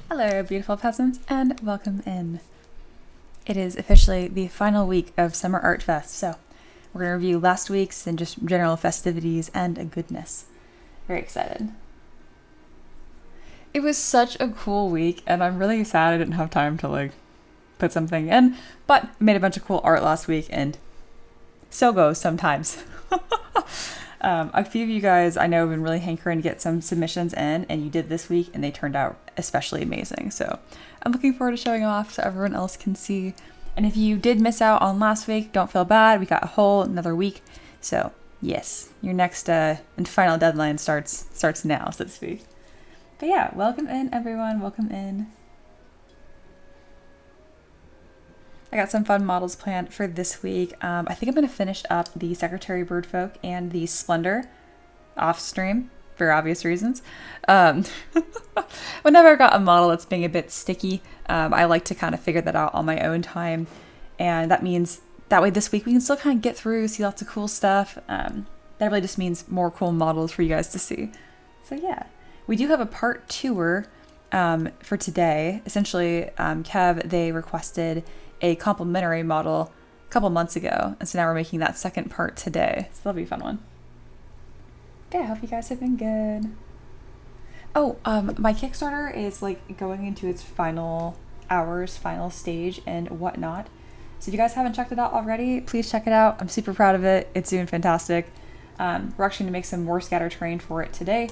Hello, beautiful peasants, and welcome in. It is officially the final week of Summer Art Fest, so we're going to review last week's and just general festivities and a goodness. Very excited. It was such a cool week, and I'm really sad I didn't have time to put something in, but I made a bunch of cool art last week, and so goes sometimes. A few of you guys I know have been really hankering to get some submissions in, and you did this week, and they turned out especially amazing. So I'm looking forward to showing off so everyone else can see. And if you did miss out on last week, don't feel bad. We got a whole another week. So yes, your next and final deadline starts now, so to speak. But yeah, welcome in everyone. Welcome in. I got some fun models planned for this week. I think I'm going to finish up the Secretary Birdfolk and the Splendor off stream for obvious reasons. Whenever I got a model that's being a bit sticky, I like to kind of figure that out on my own time. And that means that way this week we can still kind of get through, see lots of cool stuff. That really just means more cool models for you guys to see. So yeah, we do have a part tour for today. Essentially, Kev, they requested a complimentary model a couple months ago, and so now we're making that second part today, so that'll be a fun one. Yeah, I hope you guys have been good. Oh, my Kickstarter is going into its final hours, final stage and whatnot, so if you guys haven't checked it out already, please check it out. I'm super proud of it. It's doing fantastic. We're actually going to make some more scatter terrain for it today.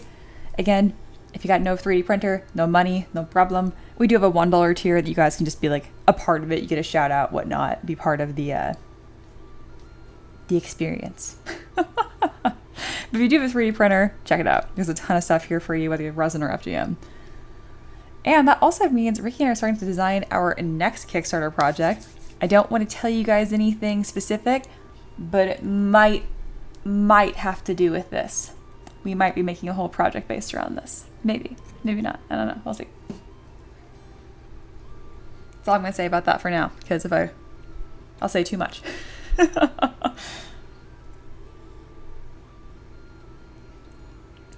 Again, if you got no 3D printer, no money, no problem. We do have a $1 tier that you guys can just be a part of it. You get a shout out, whatnot, be part of the experience. But if you do have a 3D printer, check it out. There's a ton of stuff here for you, whether you have resin or FDM. And that also means Ricky and I are starting to design our next Kickstarter project. I don't want to tell you guys anything specific, but it might have to do with this. We might be making a whole project based around this. Maybe not. I don't know. We'll see. That's all I'm going to say about that for now, because I'll say too much.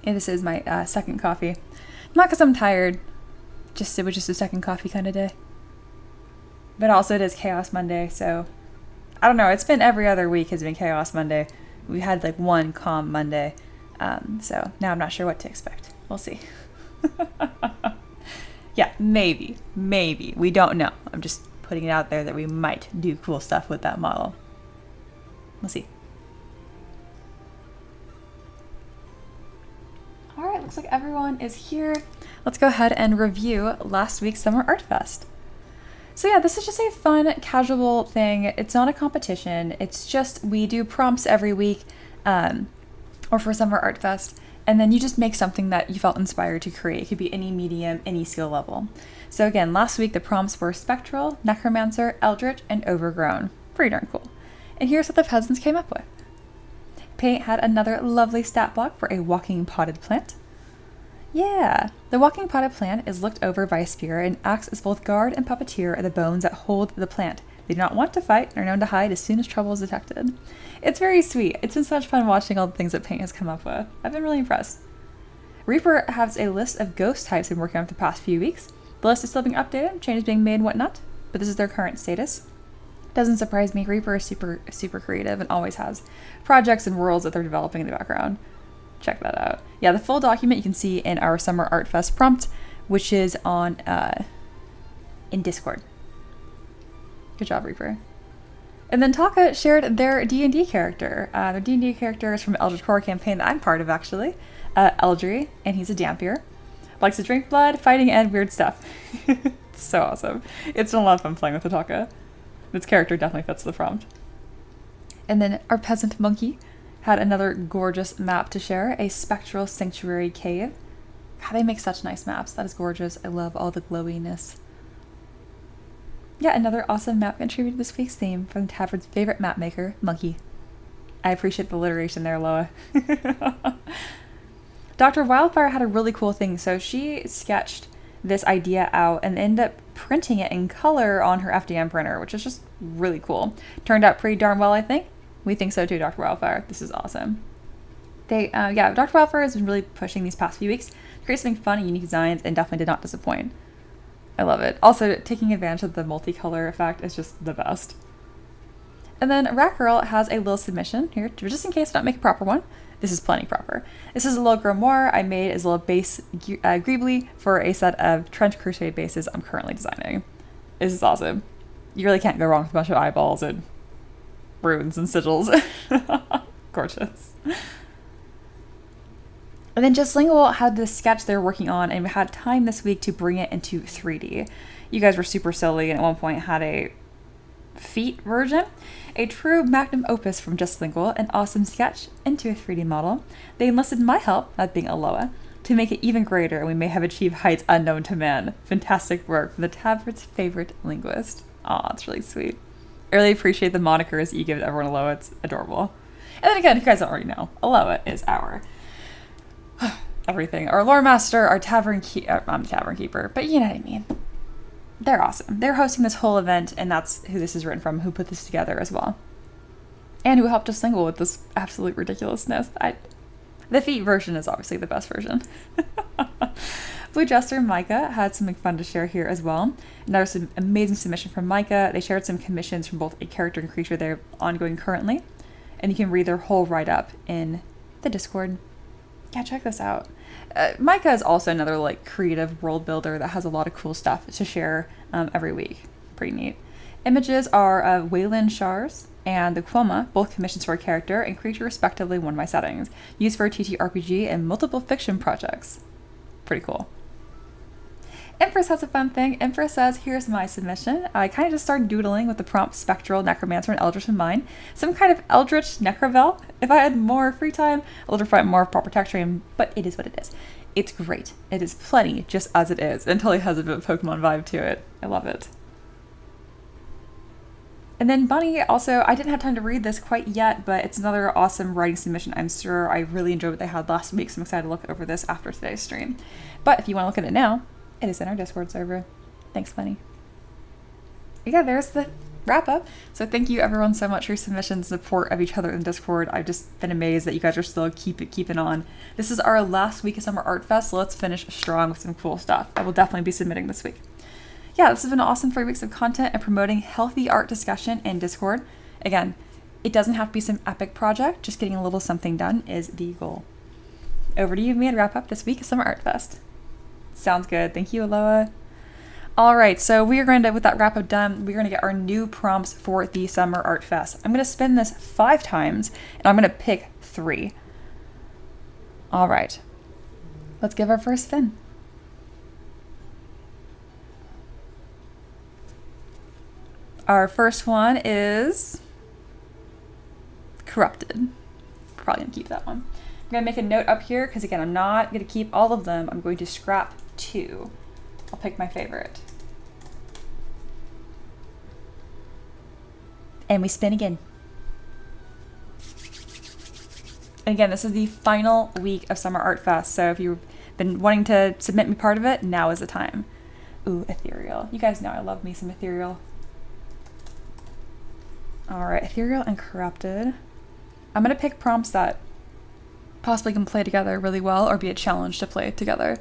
And this is my second coffee. Not because I'm tired. It was just a second coffee kind of day. But also it is Chaos Monday, so I don't know. It's been every other week has been Chaos Monday. We had one calm Monday. So now I'm not sure what to expect. We'll see. Yeah, maybe. We don't know. I'm just putting it out there that we might do cool stuff with that model. We'll see. All right, looks like everyone is here. Let's go ahead and review last week's Summer Art Fest. So yeah, this is just a fun, casual thing. It's not a competition. It's just we do prompts every week, or for Summer Art Fest. And then you just make something that you felt inspired to create. It could be any medium, any skill level. So again, last week the prompts were Spectral, Necromancer, Eldritch, and Overgrown. Pretty darn cool. And here's what the peasants came up with. Paint had another lovely stat block for a walking potted plant. Yeah, the walking potted plant is looked over by a spirit and acts as both guard and puppeteer of the bones that hold the plant. They do not want to fight and are known to hide as soon as trouble is detected. It's very sweet. It's been so much fun watching all the things that Paint has come up with. I've been really impressed. Reaper has a list of ghost types we've been working on for the past few weeks. The list is still being updated, changes being made and whatnot, but this is their current status. Doesn't surprise me. Reaper is super creative and always has projects and worlds that they're developing in the background. Check that out. Yeah, the full document you can see in our Summer Art Fest prompt, which is on in Discord. Good job, Reaper. And then Taka shared their D&D character. Their D&D character is from the Eldritch Horror campaign that I'm part of, actually. Eldry, and he's a Dampier. Likes to drink blood, fighting, and weird stuff. It's so awesome. It's been a lot of fun playing with the Taka. This character definitely fits the prompt. And then our Peasant Monkey had another gorgeous map to share, a Spectral Sanctuary Cave. God, they make such nice maps. That is gorgeous. I love all the glowiness. Yeah, another awesome map contributed to this week's theme from the Tavern's favorite map maker, Monkey. I appreciate the alliteration there, Loa. Dr. Wildfire had a really cool thing. So she sketched this idea out and ended up printing it in color on her FDM printer, which is just really cool. Turned out pretty darn well, I think. We think so too, Dr. Wildfire. This is awesome. Dr. Wildfire has been really pushing these past few weeks to create something fun and unique designs, and definitely did not disappoint. I love it. Also, taking advantage of the multicolor effect is just the best. And then Rat Girl has a little submission here, just in case I don't make a proper one. This is plenty proper. This is a little grimoire I made as a little base greebly for a set of trench crocheted bases I'm currently designing. This is awesome. You really can't go wrong with a bunch of eyeballs and runes and sigils. Gorgeous. And then Just Lingual had this sketch they're working on, and we had time this week to bring it into 3D. You guys were super silly and at one point had a feet version, a true magnum opus from Just Lingual, an awesome sketch into a 3D model. They enlisted my help, that being Eloa, to make it even greater, and we may have achieved heights unknown to man. Fantastic work from the Tavern's favorite linguist. Aw, it's really sweet. I really appreciate the monikers you give everyone Eloa. It's adorable. And then again, if you guys don't already know, Eloa is our everything. Our lore master, our tavern keeper. I'm tavern keeper, but you know what I mean. They're awesome. They're hosting this whole event, and that's who this is written from, who put this together as well. And who helped us Lingual with this absolute ridiculousness. The feet version is obviously the best version. Blue Jester and Micah had something fun to share here as well. And there was an amazing submission from Micah. They shared some commissions from both a character and creature they're ongoing currently. And you can read their whole write-up in the Discord. Yeah, check this out. Micah is also another like creative world builder that has a lot of cool stuff to share every week. Pretty neat. Images are of Waylon Shars and the Quoma, both commissions for a character and creature respectively, one of my settings, used for a TTRPG and multiple fiction projects. Pretty cool. Empress has a fun thing. Empress says, here's my submission. I kind of just started doodling with the prompt Spectral, Necromancer, and Eldritch in mind. Some kind of Eldritch Necrovel. If I had more free time, I would find more proper texturing, but it is what it is. It's great. It is plenty, just as it is, until it has a bit of Pokemon vibe to it. I love it. And then Bunny also, I didn't have time to read this quite yet, but it's another awesome writing submission. I'm sure I really enjoyed what they had last week, so I'm excited to look over this after today's stream. But if you want to look at it now, it is in our Discord server. Thanks, Bunny. Yeah, there's the wrap up. So thank you everyone so much for your submissions, support of each other in Discord. I've just been amazed that you guys are still keeping on. This is our last week of Summer Art Fest, so let's finish strong with some cool stuff. I will definitely be submitting this week. Yeah, this has been an awesome 3 weeks of content and promoting healthy art discussion in Discord. Again, it doesn't have to be some epic project, just getting a little something done is the goal. Over to you, me, and wrap up this week of Summer Art Fest. Sounds good. Thank you, Eloa. All right, so we are going to, with that wrap up done, we're going to get our new prompts for the Summer Art Fest. I'm going to spin this 5 times, and I'm going to pick 3. All right, let's give our first spin. Our first one is Corrupted. Probably going to keep that one. I'm going to make a note up here because, again, I'm not going to keep all of them. I'm going to scrap 2. I'll pick my favorite. And we spin again. And again, this is the final week of Summer Art Fest, so if you've been wanting to submit me part of it, now is the time. Ooh, ethereal. You guys know I love me some ethereal. Alright, ethereal and corrupted. I'm going to pick prompts that possibly can play together really well or be a challenge to play together.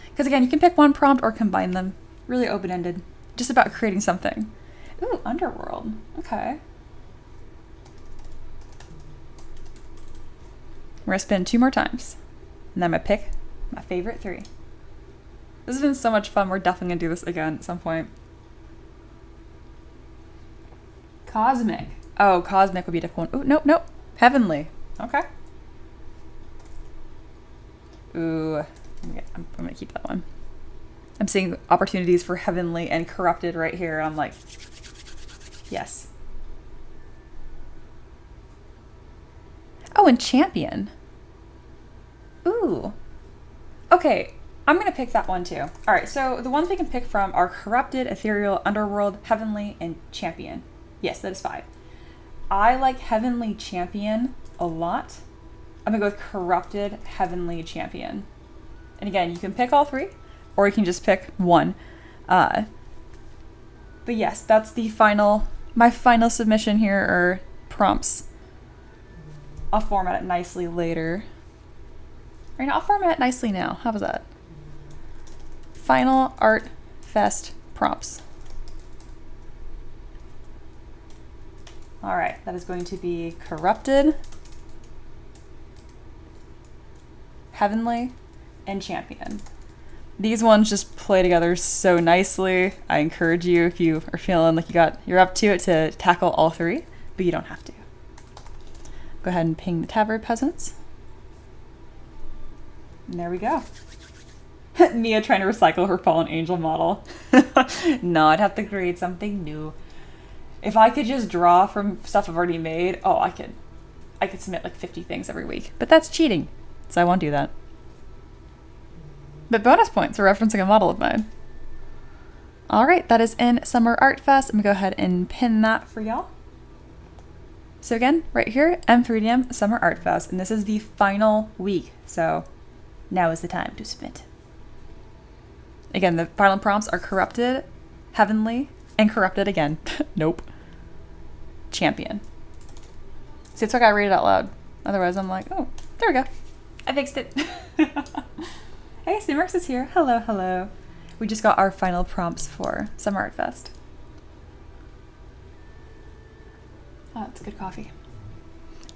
Because again, you can pick one prompt or combine them. Really open-ended. Just about creating something. Ooh, Underworld. Okay. We're going to spin 2 more times. And then I'm going to pick my favorite 3. This has been so much fun. We're definitely going to do this again at some point. Cosmic. Oh, Cosmic would be a difficult one. Ooh, nope, nope. Heavenly. Okay. Ooh, I'm going to keep that one. I'm seeing opportunities for Heavenly and Corrupted right here. I'm like, yes. Oh, and Champion. Ooh. Okay, I'm going to pick that one too. All right, so the ones we can pick from are Corrupted, Ethereal, Underworld, Heavenly, and Champion. Yes, that is 5. I like Heavenly Champion a lot. I'm going to go with Corrupted, Heavenly, Champion. And again, you can pick all 3, or you can just pick one. But yes, that's the my final submission here, or prompts. I'll format it nicely later. Right now, I'll format it nicely now. How was that? Final Art Fest prompts. All right, that is going to be corrupted, heavenly, and champion. These ones just play together so nicely. I encourage you, if you are feeling like you're up to it, to tackle all three, but you don't have to. Go ahead and ping the Tavern Peasants. And there we go. Mia trying to recycle her fallen angel model. No, I'd have to create something new. If I could just draw from stuff I've already made, oh, I could submit like 50 things every week. But that's cheating, so I won't do that. But bonus points for referencing a model of mine. All right, that is in Summer Art Fest. I'm gonna go ahead and pin that for y'all. So again, right here, M3DM Summer Art Fest, and this is the final week. So now is the time to submit. Again, the final prompts are corrupted, heavenly, and corrupted again. Nope. Champion. See, it's like I read it out loud. Otherwise, I'm like, oh, there we go. I fixed it. Hey, Steamworks is here. Hello, hello. We just got our final prompts for Summer Art Fest. Oh, it's good coffee.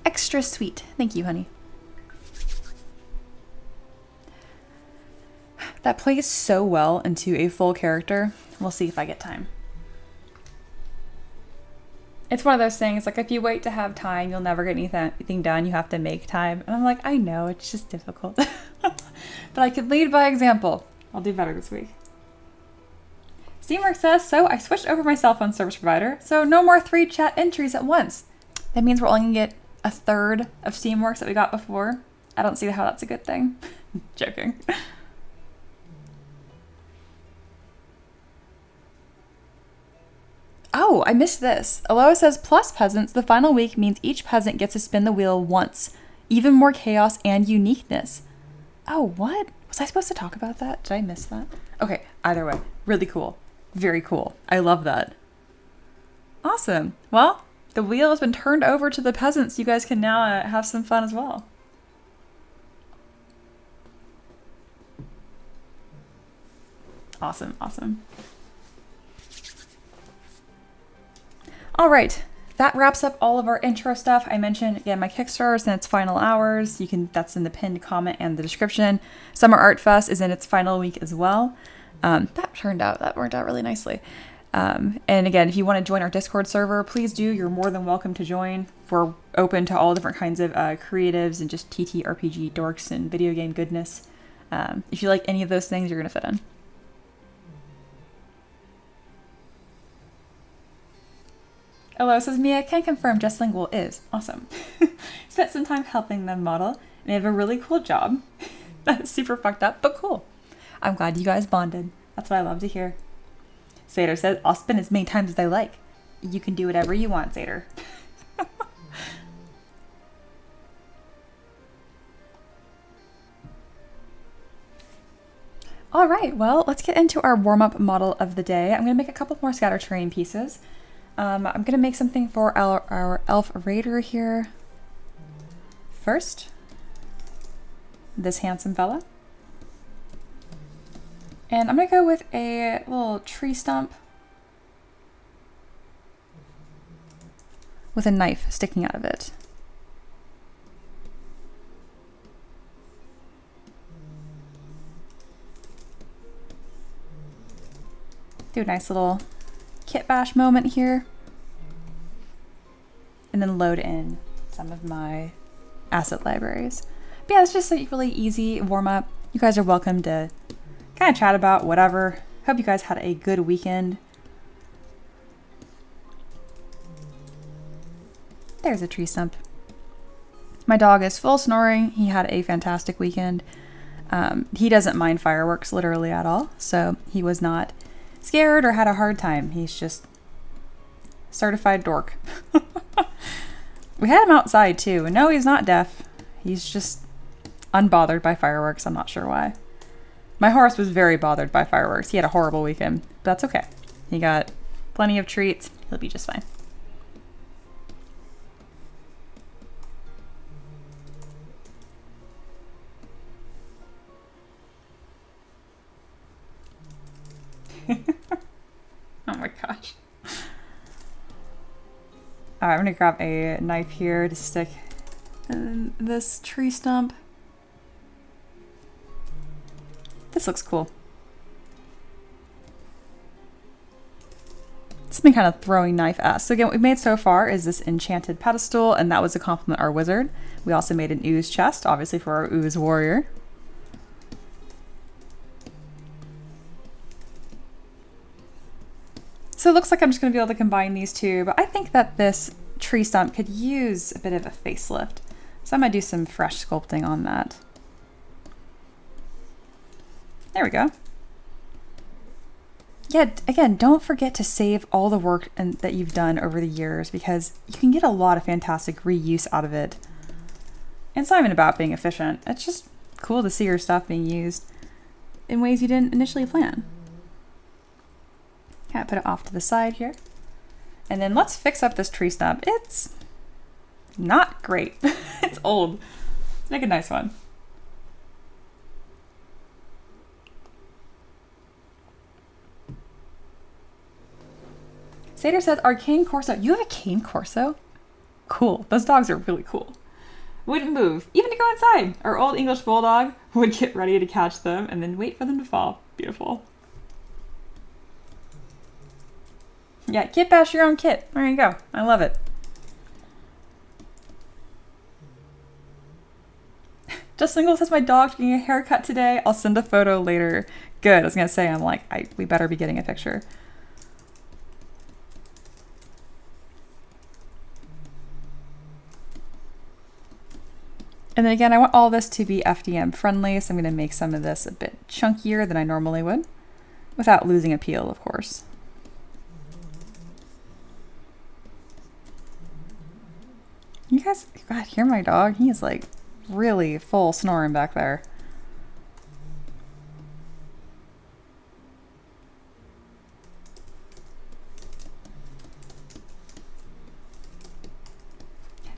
Extra sweet. Thank you, honey. That plays so well into a full character. We'll see if I get time. It's one of those things, like if you wait to have time, you'll never get anything done. You have to make time. And I'm like, I know, it's just difficult. But I could lead by example. I'll do better this week. Steamworks says, so I switched over my cell phone service provider, so no more 3 chat entries at once. That means we're only gonna get a third of Steamworks that we got before. I don't see how that's a good thing. Joking. Oh, I missed this. Eloa says, plus peasants, the final week means each peasant gets to spin the wheel once. Even more chaos and uniqueness. Oh, what? Was I supposed to talk about that? Did I miss that? Okay, either way, really cool. Very cool. I love that. Awesome. Well, the wheel has been turned over to the peasants. You guys can now have some fun as well. Awesome, awesome. All right, that wraps up all of our intro stuff. I mentioned, again, my Kickstarter is in its final hours. That's in the pinned comment and the description. Summer Art Fest is in its final week as well. That worked out really nicely. And again, if you want to join our Discord server, please do. You're more than welcome to join. We're open to all different kinds of creatives and just TTRPG dorks and video game goodness. If you like any of those things, you're going to fit in. Hello, says Mia, can confirm Just Lingual is awesome. Spent some time helping them model, and they have a really cool job. That is super fucked up, but cool. I'm glad you guys bonded. That's what I love to hear. Sater says, I'll spin as many times as I like. You can do whatever you want, Sater. All right, well, let's get into our warm-up model of the day. I'm going to make a couple more scatter terrain pieces. I'm going to make something for our elf raider here. First, this handsome fella. And I'm going to go with a little tree stump with a knife sticking out of it. Do a nice little kit bash moment here. And then load in some of my asset libraries. But yeah, it's just a really easy warm up. You guys are welcome to kind of chat about whatever. Hope you guys had a good weekend. There's a tree stump. My dog is full snoring. He had a fantastic weekend. He doesn't mind fireworks literally at all. So he was not scared or had a hard time. He's just certified dork. We had him outside too. And no, he's not deaf. He's just unbothered by fireworks. I'm not sure why. My horse was very bothered by fireworks. He had a horrible weekend, but that's okay. He got plenty of treats. He'll be just fine. All right, I'm gonna grab a knife here to stick in this tree stump. This looks cool. It's been kind of throwing knife at us. So again, what we've made so far is this enchanted pedestal, and that was to complement our wizard. We also made an ooze chest, obviously for our ooze warrior. So it looks like I'm just going to be able to combine these two, but I think that this tree stump could use a bit of a facelift. So I'm going to do some fresh sculpting on that. There we go. Yeah, again, don't forget to save all the work that you've done over the years, because you can get a lot of fantastic reuse out of it. And it's not even about being efficient. It's just cool to see your stuff being used in ways you didn't initially plan. Kind of put it off to the side here. And then let's fix up this tree stump. It's not great. It's old. Let's make a nice one. Sater says, Arcane Corso. You have a cane corso? Cool. Those dogs are really cool. Wouldn't move, even to go inside. Our old English bulldog would get ready to catch them and then wait for them to fall. Beautiful. Yeah, kit bash your own kit. There you go. I love it. Just Single says, my dog's getting a haircut today. I'll send a photo later. Good. I was going to say, I'm like, we better be getting a picture. And then again, I want all this to be FDM friendly, so I'm going to make some of this a bit chunkier than I normally would, without losing appeal, of course. You guys, God, hear my dog? He is like really full snoring back there.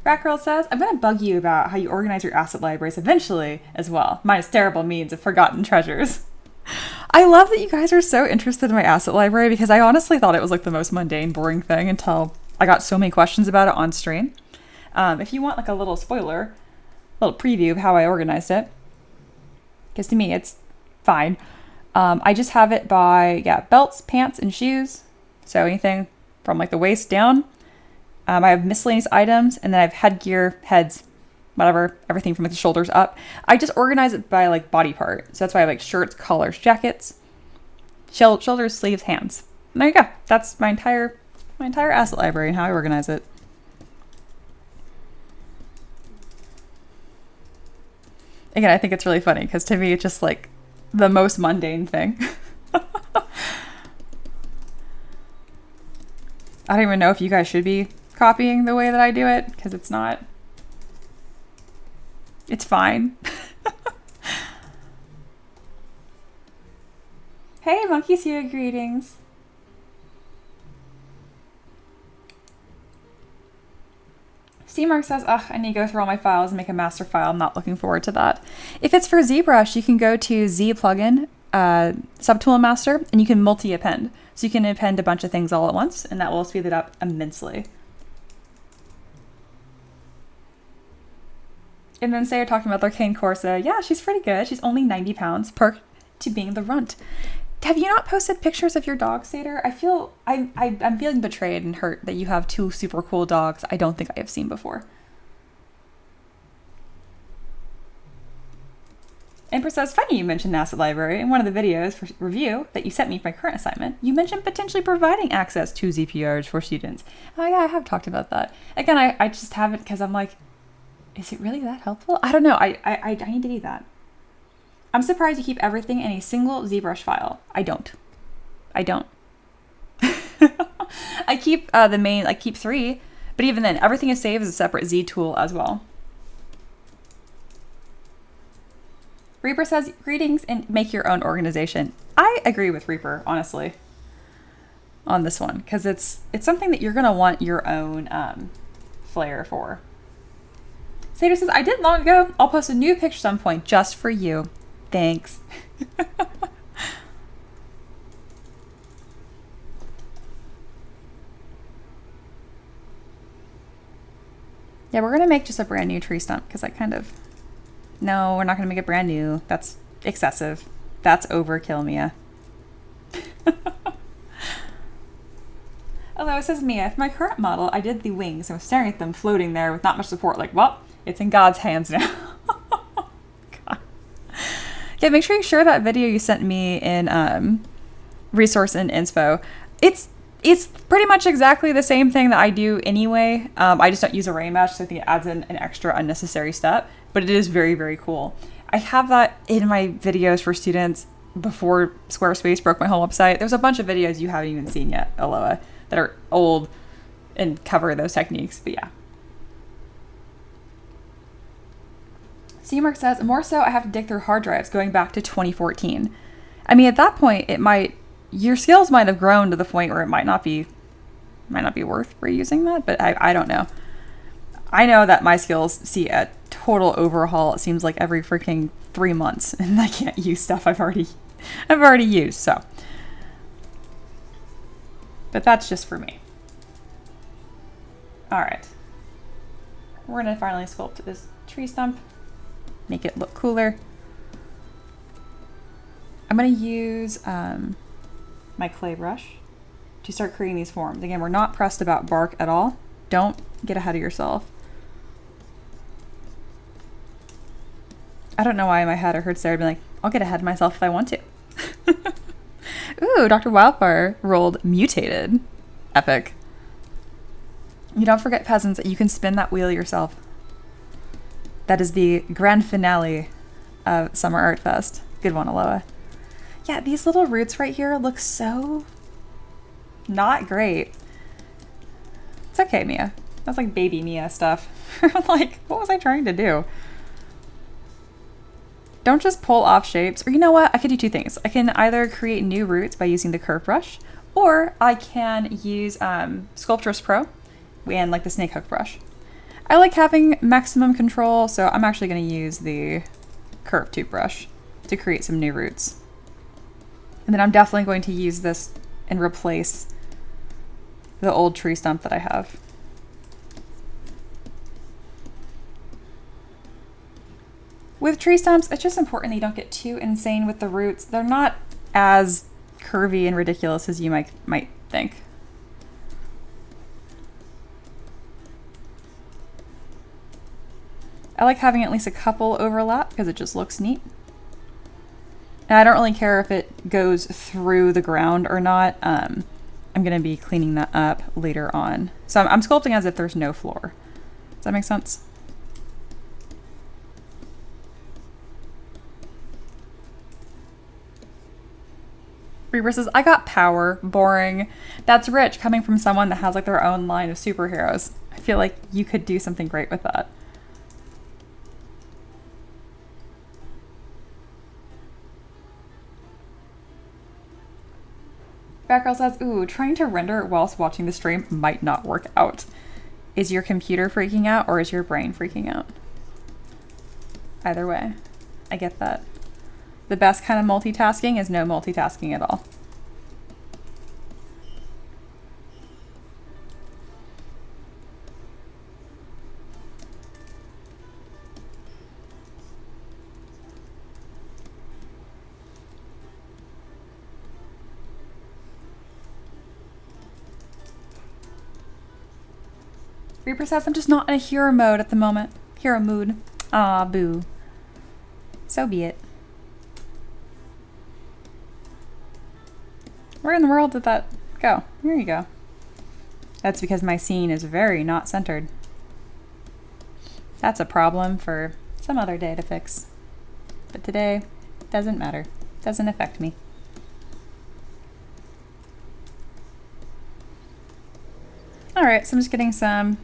Ratgirl says, I'm going to bug you about how you organize your asset libraries eventually as well, minus terrible means of forgotten treasures. I love that you guys are so interested in my asset library, because I honestly thought it was like the most mundane, boring thing until I got so many questions about it on stream. If you want like a little spoiler, a little preview of how I organized it, because to me it's fine. I just have it by, belts, pants, and shoes. So anything from like the waist down. I have miscellaneous items, and then I have headgear, heads, whatever, everything from like the shoulders up. I just organize it by like body part. So that's why I have like shirts, collars, jackets, shoulders, sleeves, hands. And there you go. That's my entire asset library and how I organize it. Again, I think it's really funny because to me it's just like the most mundane thing. I don't even know if you guys should be copying the way that I do it, because it's not. It's fine. Hey, Monkey's here, greetings. Steamark says, ugh, I need to go through all my files and make a master file. I'm not looking forward to that. If it's for ZBrush, you can go to Z plugin, Subtool Master, and you can multi-append. So you can append a bunch of things all at once, and that will speed it up immensely. And then Sarah talking about Arcane Corsa. Yeah, she's pretty good. She's only 90 pounds, perked to being the runt. Have you not posted pictures of your dog, Sater? I'm feeling betrayed and hurt that you have two super cool dogs I don't think I have seen before. Empress says, funny you mentioned Asset Library. In one of the videos for review that you sent me for my current assignment, you mentioned potentially providing access to ZPRs for students. Oh yeah, I have talked about that. Again, I just haven't, because I'm like, is it really that helpful? I don't know. I need to do that. I'm surprised you keep everything in a single ZBrush file. I don't. I keep the main, I keep 3, but even then, everything is saved as a separate Z tool as well. Reaper says, greetings and make your own organization. I agree with Reaper, honestly, on this one, because it's something that you're going to want your own flair for. Sater says, I did long ago. I'll post a new picture some point just for you. Thanks. Yeah, we're gonna make just a brand new tree stump because I kind of... No, we're not gonna make it brand new. That's excessive. That's overkill, Mia. Although it says, Mia, if my current model, I did the wings and was staring at them floating there with not much support, like, well, it's in God's hands now. God. Yeah, make sure you share that video you sent me in resource and inspo. It's pretty much exactly the same thing that I do anyway. I just don't use a rain mesh, so I think it adds in an extra unnecessary step, but it is very, very cool. I have that in my videos for students before Squarespace broke my whole website. There's a bunch of videos you haven't even seen yet, Eloa, that are old and cover those techniques, but yeah. C-Mark says, more so I have to dig through hard drives going back to 2014. I mean, at that point, your skills might have grown to the point where it might not be worth reusing that, but I don't know. I know that my skills see a total overhaul, it seems like every freaking 3 months, and I can't use stuff I've already used, so. But that's just for me. All right. We're gonna finally sculpt this tree stump, make it look cooler. I'm gonna use my clay brush to start creating these forms. Again, we're not pressed about bark at all. Don't get ahead of yourself. I don't know why in my head I heard Sarah be like, I'll get ahead of myself if I want to. Ooh, Dr. Wildfire rolled mutated. Epic. You don't forget, peasants, that you can spin that wheel yourself. That is the grand finale of Summer Art Fest. Good one, Eloa. Yeah, these little roots right here look so not great. It's okay, Mia. That's like baby Mia stuff. Like, what was I trying to do? Don't just pull off shapes. Or you know what? I could do two things. I can either create new roots by using the curve brush, or I can use Sculptress Pro and like the snake hook brush. I like having maximum control, so I'm actually going to use the curve tube brush to create some new roots. And then I'm definitely going to use this and replace the old tree stump that I have. With tree stumps, it's just important that you don't get too insane with the roots. They're not as curvy and ridiculous as you might think. I like having at least a couple overlap because it just looks neat. And I don't really care if it goes through the ground or not. I'm going to be cleaning that up later on. So I'm sculpting as if there's no floor. Does that make sense? Reaper says, I got power. Boring. That's rich coming from someone that has like their own line of superheroes. I feel like you could do something great with that. Batgirl says, ooh, trying to render whilst watching the stream might not work out. Is your computer freaking out or is your brain freaking out? Either way, I get that. The best kind of multitasking is no multitasking at all. Reaper says, I'm just not in a hero mode at the moment. Hero mood. Ah, boo. So be it. Where in the world did that go? Here you go. That's because my scene is very not centered. That's a problem for some other day to fix. But today, doesn't matter. Doesn't affect me. Alright, so I'm just getting some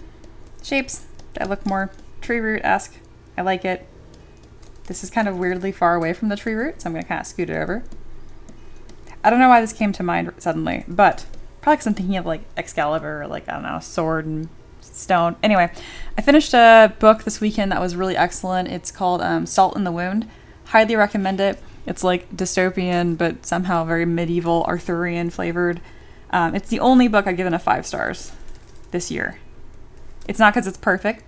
shapes that look more tree root-esque. I like it. This is kind of weirdly far away from the tree root, so I'm going to kind of scoot it over. I don't know why this came to mind suddenly, but probably because I'm thinking of like Excalibur or like, I don't know, sword and stone. Anyway, I finished a book this weekend that was really excellent. It's called Salt in the Wound. Highly recommend it. It's like dystopian, but somehow very medieval, Arthurian flavored. It's the only book I've given a 5 stars this year. It's not because it's perfect.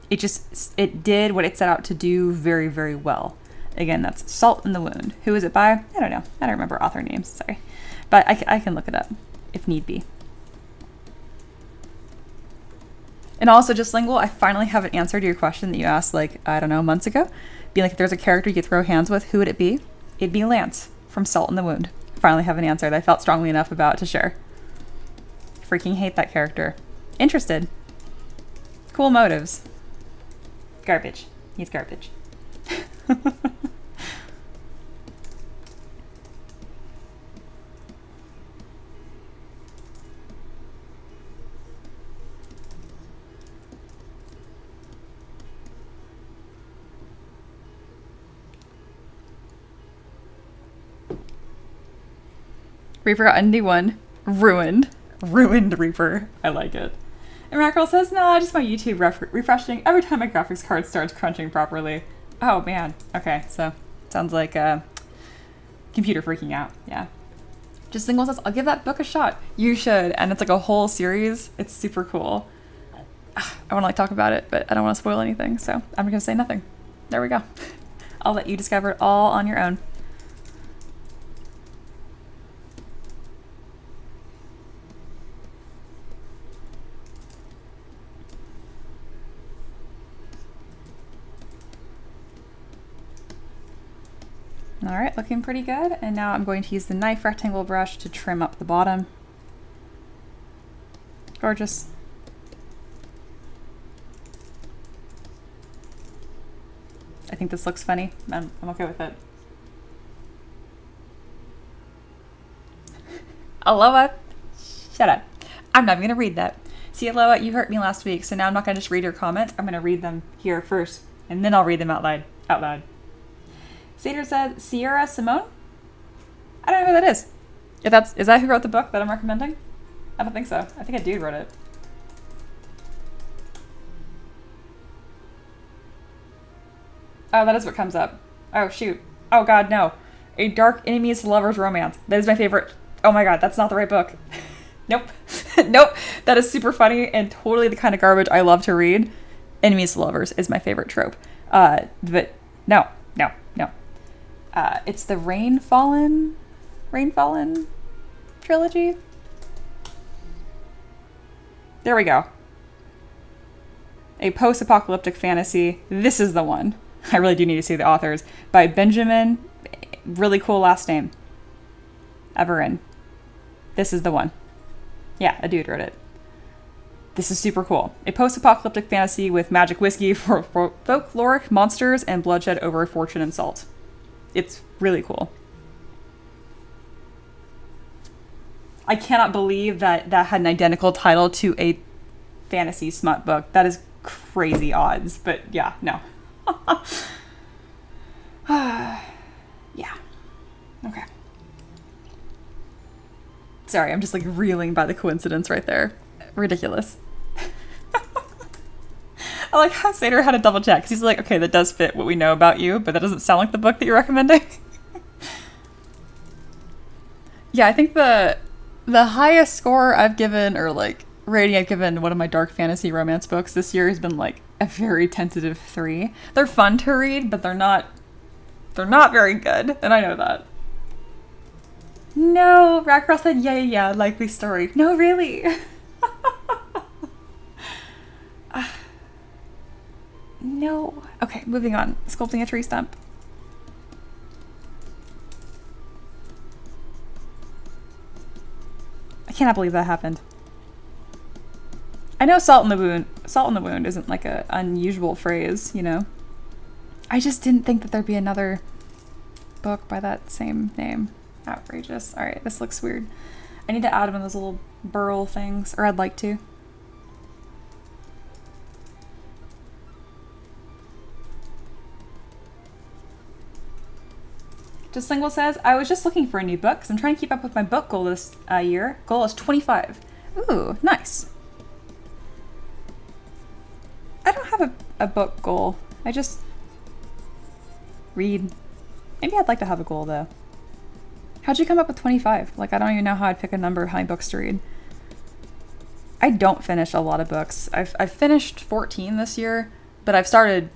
it did what it set out to do very, very well. Again, that's Salt in the Wound. Who is it by? I don't know. I don't remember author names, sorry. But I can look it up if need be. And also, just Lingual, I finally have an answer to your question that you asked, like, I don't know, months ago. Being like, if there's a character you could throw hands with, who would it be? It'd be Lance from Salt in the Wound. I finally have an answer that I felt strongly enough about to share. Freaking hate that character. Interested. Cool motives. Garbage. He's garbage. Reaper got a new one. Ruined. Ruined Reaper. I like it. And Rackrell says, nah, just my YouTube refreshing every time my graphics card starts crunching properly. Oh, man. Okay, so sounds like computer freaking out. Yeah. Just Single says, I'll give that book a shot. You should. And it's like a whole series. It's super cool. I want to like talk about it, but I don't want to spoil anything, so I'm going to say nothing. There we go. I'll let you discover it all on your own. All right, looking pretty good. And now I'm going to use the knife rectangle brush to trim up the bottom. Gorgeous. I think this looks funny. I'm okay with it. Eloa, shut up. I'm not even gonna read that. See, Eloa, you hurt me last week, so now I'm not gonna just read your comments. I'm gonna read them here first, and then I'll read them out loud. Sater said, Sierra Simone? I don't know who that is. Is that who wrote the book that I'm recommending? I don't think so. I think a dude wrote it. Oh, that is what comes up. Oh, shoot. Oh, God, no. A Dark Enemies to Lovers Romance. That is my favorite. Oh, my God, that's not the right book. Nope. Nope. That is super funny and totally the kind of garbage I love to read. Enemies to Lovers is my favorite trope. But no. It's the Rainfallen trilogy. There we go. A post-apocalyptic fantasy. This is the one. I really do need to see the authors. By Benjamin, really cool last name. Everin. This is the one. Yeah, a dude wrote it. This is super cool. A post-apocalyptic fantasy with magic whiskey for folkloric monsters and bloodshed over fortune and salt. It's really cool. I cannot believe that had an identical title to a fantasy smut book. That is crazy odds, but yeah, no. Yeah. Okay. Sorry, I'm just like reeling by the coincidence right there. Ridiculous. I like how Sater had to double check, because he's like, okay, that does fit what we know about you, but that doesn't sound like the book that you're recommending. Yeah, I think the highest score I've given, or like rating I've given one of my dark fantasy romance books this year has been like a very tentative 3. They're fun to read, but they're not very good, and I know that. No, Rackrell said, yeah, likely story. No, really. No. Okay, moving on. Sculpting a tree stump. I cannot believe that happened. I know salt in the wound isn't like a unusual phrase, you know. I just didn't think that there'd be another book by that same name. Outrageous. All right, this looks weird. I need to add one of those little burl things, or I'd like to. Just Single says, I was just looking for a new book because I'm trying to keep up with my book goal this year. Goal is 25. Ooh, nice. I don't have a book goal. I just read. Maybe I'd like to have a goal though. How'd you come up with 25? Like, I don't even know how I'd pick a number of how many books to read. I don't finish a lot of books. I've finished 14 this year, but I've started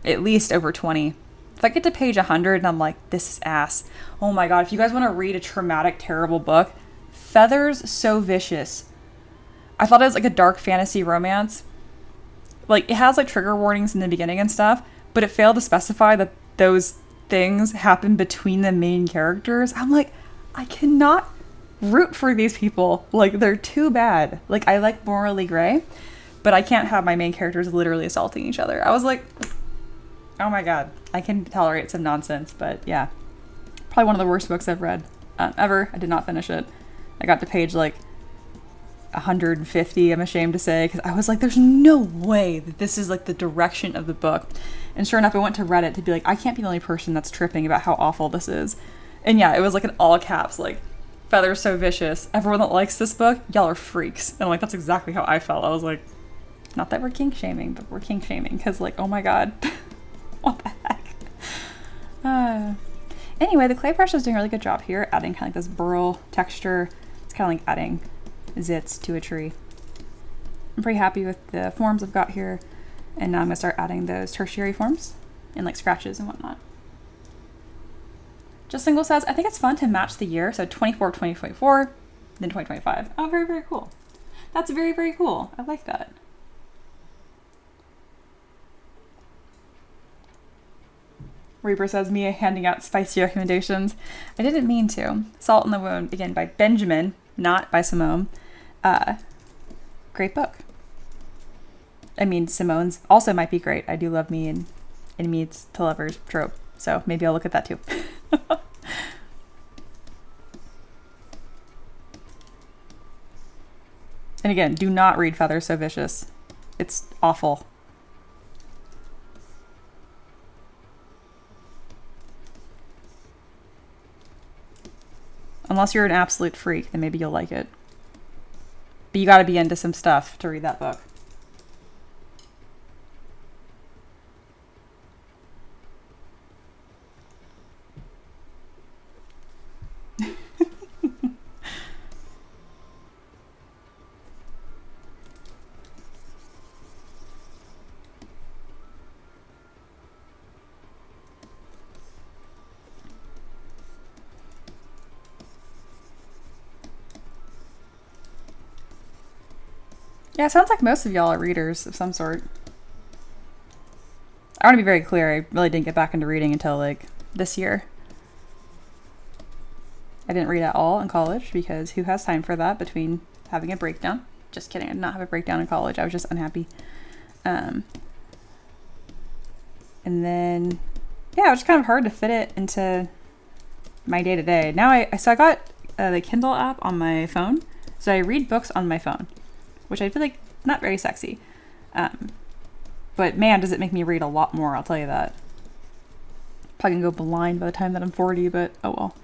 at least over 20. If I get to page 100 and I'm like, this is ass. Oh my God, if you guys want to read a traumatic, terrible book, Feathers So Vicious. I thought it was like a dark fantasy romance. Like, it has like trigger warnings in the beginning and stuff, but it failed to specify that those things happen between the main characters. I'm like, I cannot root for these people. Like, they're too bad. Like, I like morally gray, but I can't have my main characters literally assaulting each other. I was like, oh my God, I can tolerate some nonsense, but yeah. Probably one of the worst books I've read ever. I did not finish it. I got to page like 150, I'm ashamed to say, because I was like, there's no way that this is like the direction of the book. And sure enough, I went to Reddit to be like, I can't be the only person that's tripping about how awful this is. And yeah, it was like in all caps, like, Feathers So Vicious. Everyone that likes this book, y'all are freaks. And like, that's exactly how I felt. I was like, not that we're kink shaming, but we're kink shaming, because like, oh my God. What the heck? Anyway, the clay brush is doing a really good job here, adding kind of like this burl texture. It's kind of like adding zits to a tree. I'm pretty happy with the forms I've got here. And now I'm going to start adding those tertiary forms and like scratches and whatnot. Just Single says, I think it's fun to match the year. So 24, 2024, then 2025. Oh, very, very cool. That's very, very cool. I like that. Reaper says, Mia handing out spicy recommendations. I didn't mean to. Salt in the Wound, again, by Benjamin, not by Simone. Great book. I mean, Simone's also might be great. I do love me and enemies to lovers trope, so maybe I'll look at that too. And again, do not read Feathers So Vicious. It's awful. Unless you're an absolute freak, then maybe you'll like it. But you gotta be into some stuff to read that book. Yeah, it sounds like most of y'all are readers of some sort. I want to be very clear, I really didn't get back into reading until like this year. I didn't read at all in college because who has time for that between having a breakdown? Just kidding, I did not have a breakdown in college. I was just unhappy. And then, yeah, it was just kind of hard to fit it into my day-to-day. Now I got the Kindle app on my phone, so I read books on my phone, which I feel like not very sexy. But man, does it make me read a lot more, I'll tell you that. Probably gonna go blind by the time that I'm 40, but oh well.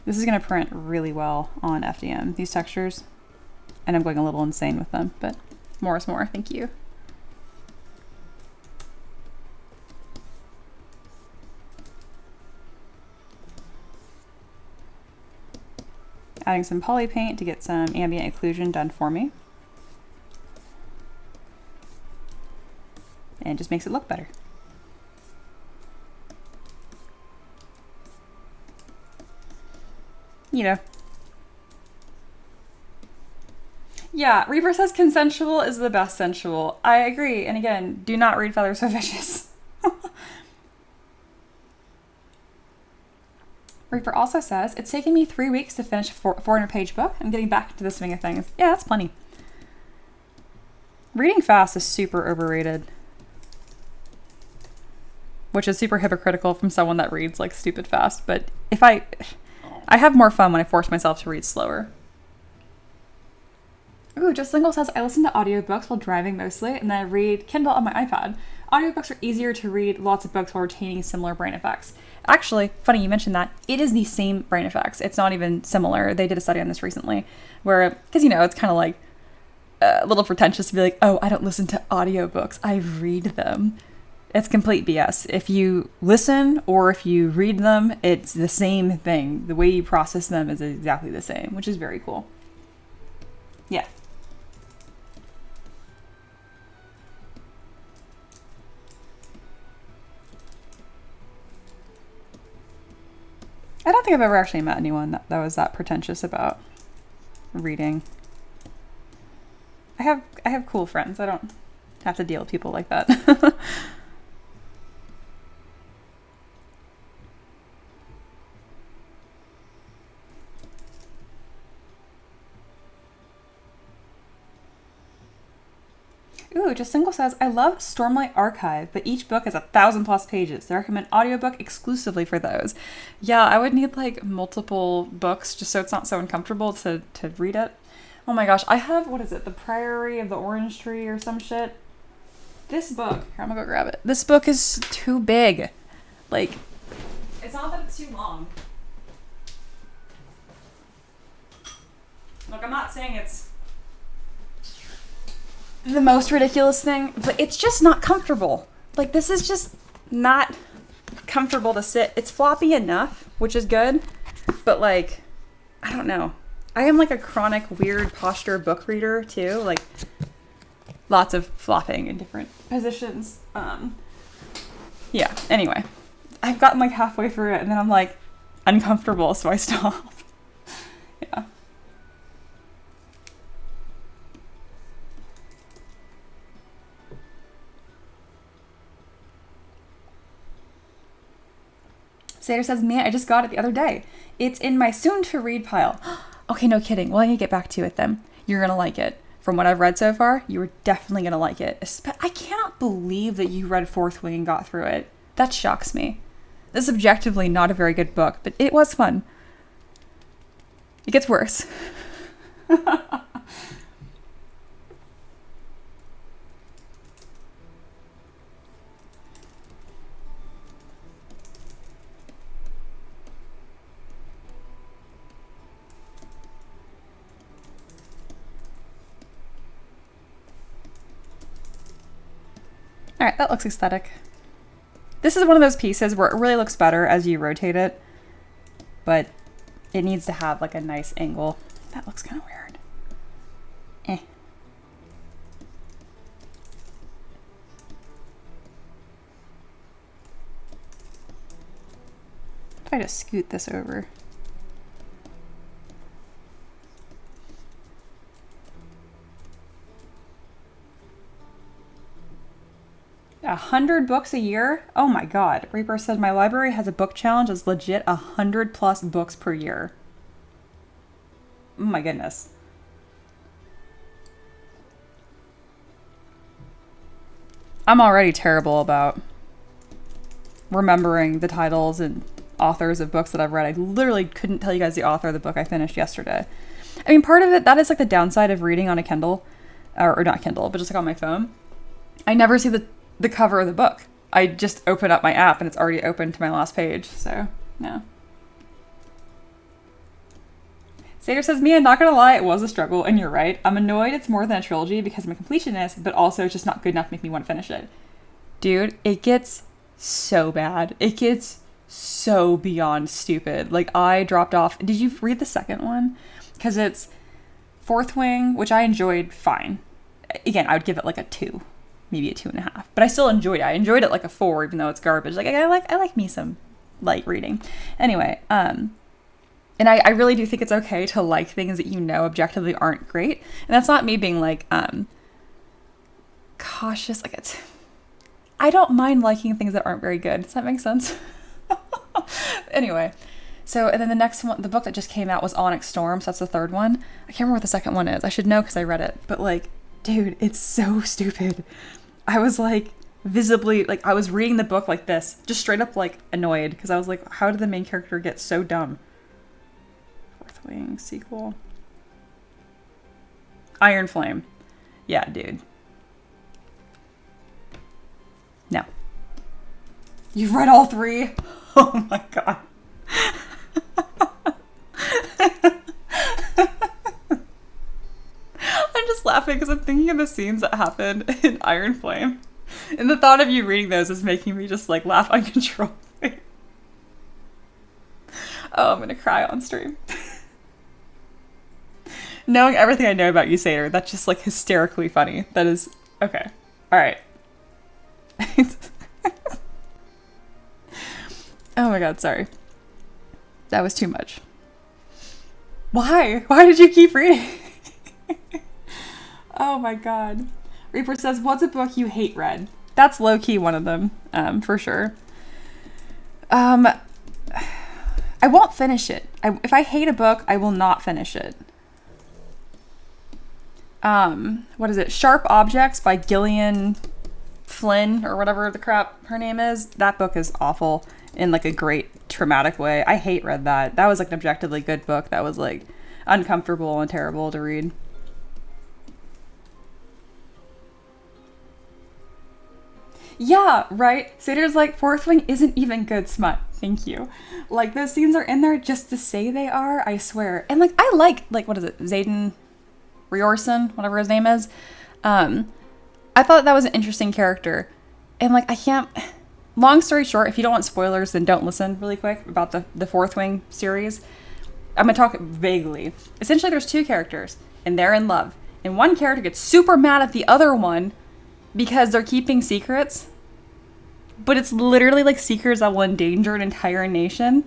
This is gonna print really well on FDM, these textures. And I'm going a little insane with them, but more is more, thank you. Adding some poly paint to get some ambient occlusion done for me. And it just makes it look better. You know. Yeah, Reaper says consensual is the best sensual. I agree. And again, do not read Feathers So Vicious. Reaper also says, it's taken me 3 weeks to finish a 400-page book. I'm getting back into the swing of things. Yeah, that's plenty. Reading fast is super overrated. Which is super hypocritical from someone that reads like stupid fast. But if I have more fun when I force myself to read slower. Ooh, Just Single says, I listen to audiobooks while driving mostly, and then I read Kindle on my iPad. Audiobooks are easier to read lots of books while retaining similar brain effects. Actually, funny you mentioned that. It is the same brain effects. It's not even similar. They did a study on this recently where, because you know, it's kind of like a little pretentious to be like, oh, I don't listen to audiobooks. I read them. It's complete BS. If you listen or if you read them, it's the same thing. The way you process them is exactly the same, which is very cool. Yeah. I don't think I've ever actually met anyone that was that pretentious about reading. I have cool friends. I don't have to deal with people like that. Ooh, Just Single says, I love Stormlight Archive, but each book is 1,000+ pages. They recommend audiobook exclusively for those. Yeah, I would need like multiple books just so it's not so uncomfortable to read it. Oh my gosh, I have, what is it? The Priory of the Orange Tree or some shit. This book, here, I'm gonna go grab it. This book is too big. Like, it's not that it's too long. Look, I'm not saying it's the most ridiculous thing, but it's just not comfortable. Like, this is just not comfortable to sit. It's floppy enough, which is good, but like, I don't know. I am like a chronic weird posture book reader too, like lots of flopping in different positions. Yeah, anyway, I've gotten like halfway through it and then I'm like uncomfortable, so I stop. Yeah. Sater says, man, I just got it the other day. It's in my soon-to-read pile. Okay, no kidding. Well, I need to get back to it then. You're going to like it. From what I've read so far, you are definitely going to like it. I cannot believe that you read Fourth Wing and got through it. That shocks me. This is objectively not a very good book, but it was fun. It gets worse. All right, that looks aesthetic. This is one of those pieces where it really looks better as you rotate it, but it needs to have like a nice angle. That looks kind of weird. Eh. If I just scoot this over. 100 books a year? Oh my god. Reaper said my library has a book challenge that's legit 100+ books per year. Oh my goodness. I'm already terrible about remembering the titles and authors of books that I've read. I literally couldn't tell you guys the author of the book I finished yesterday. I mean, part of it, that is like the downside of reading on a Kindle, or not Kindle, but just like on my phone. I never see the cover of the book. I just open up my app and it's already open to my last page, so yeah. Sater says, Mia, not gonna lie, it was a struggle, and you're right. I'm annoyed it's more than a trilogy because I'm a completionist, but also it's just not good enough to make me want to finish it. Dude, it gets so bad. It gets so beyond stupid. Like, I dropped off. Did you read the second one? Because it's Fourth Wing, which I enjoyed fine. Again, I would give it like a 2. Maybe a 2.5, but I still enjoyed it. I enjoyed it like a 4, even though it's garbage. Like I like me some light reading. Anyway, and I really do think it's okay to like things that you know objectively aren't great, and that's not me being like cautious. Like I don't mind liking things that aren't very good. Does that make sense? Anyway, so and then the next one, the book that just came out was Onyx Storm. So that's the third one. I can't remember what the second one is. I should know because I read it, but like, dude, it's so stupid. I was like visibly, like I was reading the book like this, just straight up like annoyed because I was like, how did the main character get so dumb? Fourth Wing sequel. Iron Flame. Yeah, dude. No. You've read all 3? Oh my god. I'm just laughing because I'm thinking of the scenes that happen in Iron Flame. And the thought of you reading those is making me just like laugh uncontrollably. Oh, I'm gonna cry on stream. Knowing everything I know about you, Satyr, that's just like hysterically funny. That is okay. All right. Oh my god, sorry. That was too much. Why? Why did you keep reading? Oh my god. Reaper says, what's a book you hate read? That's low-key one of them, for sure. I won't finish it. If I hate a book, I will not finish it. What is it? Sharp Objects by Gillian Flynn, or whatever the crap her name is. That book is awful in like a great traumatic way. I hate read that. That was like an objectively good book that was like uncomfortable and terrible to read. Yeah, right? Satyr's like, Fourth Wing isn't even good smut. Thank you. Like, those scenes are in there just to say they are, I swear. And like, I like, what is it? Zayden Riorson, whatever his name is. I thought that was an interesting character. And like, I can't... Long story short, if you don't want spoilers, then don't listen really quick about the Fourth Wing series. I'm going to talk vaguely. Essentially, there's two characters, and they're in love. And one character gets super mad at the other one because they're keeping secrets. But it's literally like secrets that will endanger an entire nation.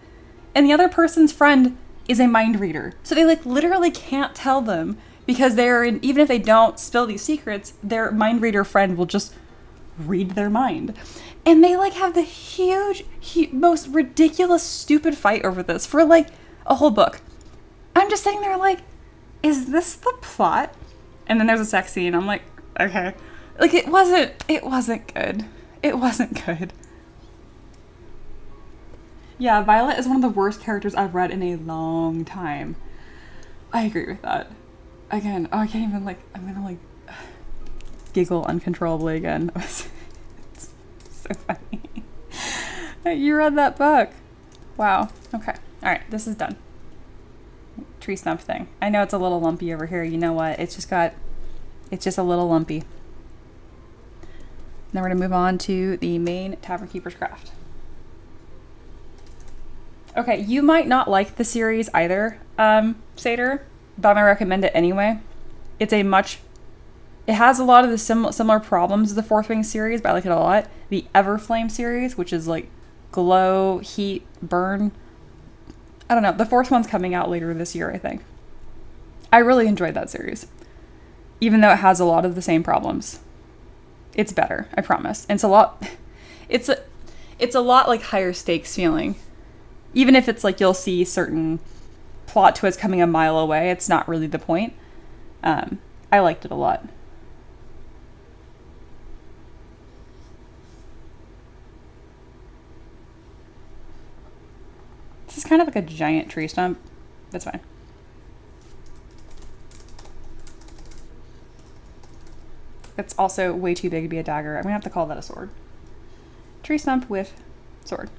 And the other person's friend is a mind reader. So they like literally can't tell them because even if they don't spill these secrets, their mind reader friend will just read their mind. And they like have the huge, most ridiculous, stupid fight over this for like a whole book. I'm just sitting there like, is this the plot? And then there's a sex scene. I'm like, okay. Like it wasn't good. It wasn't good. Yeah, Violet is one of the worst characters I've read in a long time. I agree with that. Again, I can't even like, I'm gonna like giggle uncontrollably again. It's so funny. You read that book. Wow. Okay. All right. This is done. Tree stump thing. I know it's a little lumpy over here. You know what? It's just a little lumpy. Then we're going to move on to the main Tavern Keeper's Craft. Okay, you might not like the series either, Satyr, but I'm going to recommend it anyway. It has a lot of the similar problems as the Fourth Wing series, but I like it a lot. The Everflame series, which is like glow, heat, burn. I don't know. The fourth one's coming out later this year, I think. I really enjoyed that series, even though it has a lot of the same problems. It's better, I promise. And it's a lot like higher stakes feeling. Even if it's like you'll see certain plot twists coming a mile away, it's not really the point. I liked it a lot. This is kind of like a giant tree stump. That's fine. It's also way too big to be a dagger. I'm gonna have to call that a sword. Tree stump with sword.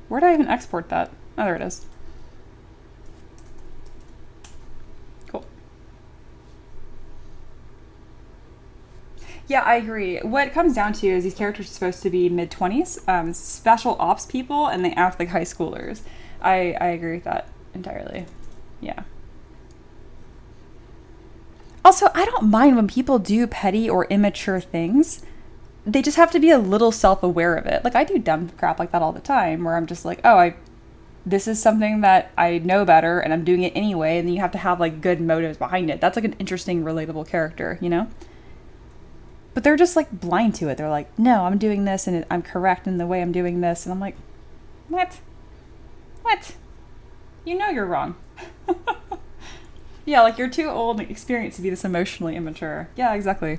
Where did I even export that? Oh, there it is. Cool. Yeah, I agree. What it comes down to is these characters are supposed to be mid-20s, special ops people, and they act like high schoolers. I agree with that entirely. Yeah. Also, I don't mind when people do petty or immature things. They just have to be a little self-aware of it. Like, I do dumb crap like that all the time, where I'm just like, oh, this is something that I know better, and I'm doing it anyway, and then you have to have, like, good motives behind it. That's, like, an interesting, relatable character, you know? But they're just, like, blind to it. They're like, no, I'm doing this, and I'm correct in the way I'm doing this. And I'm like, what? What? You know you're wrong. Yeah, like, you're too old and experienced to be this emotionally immature. Yeah, exactly.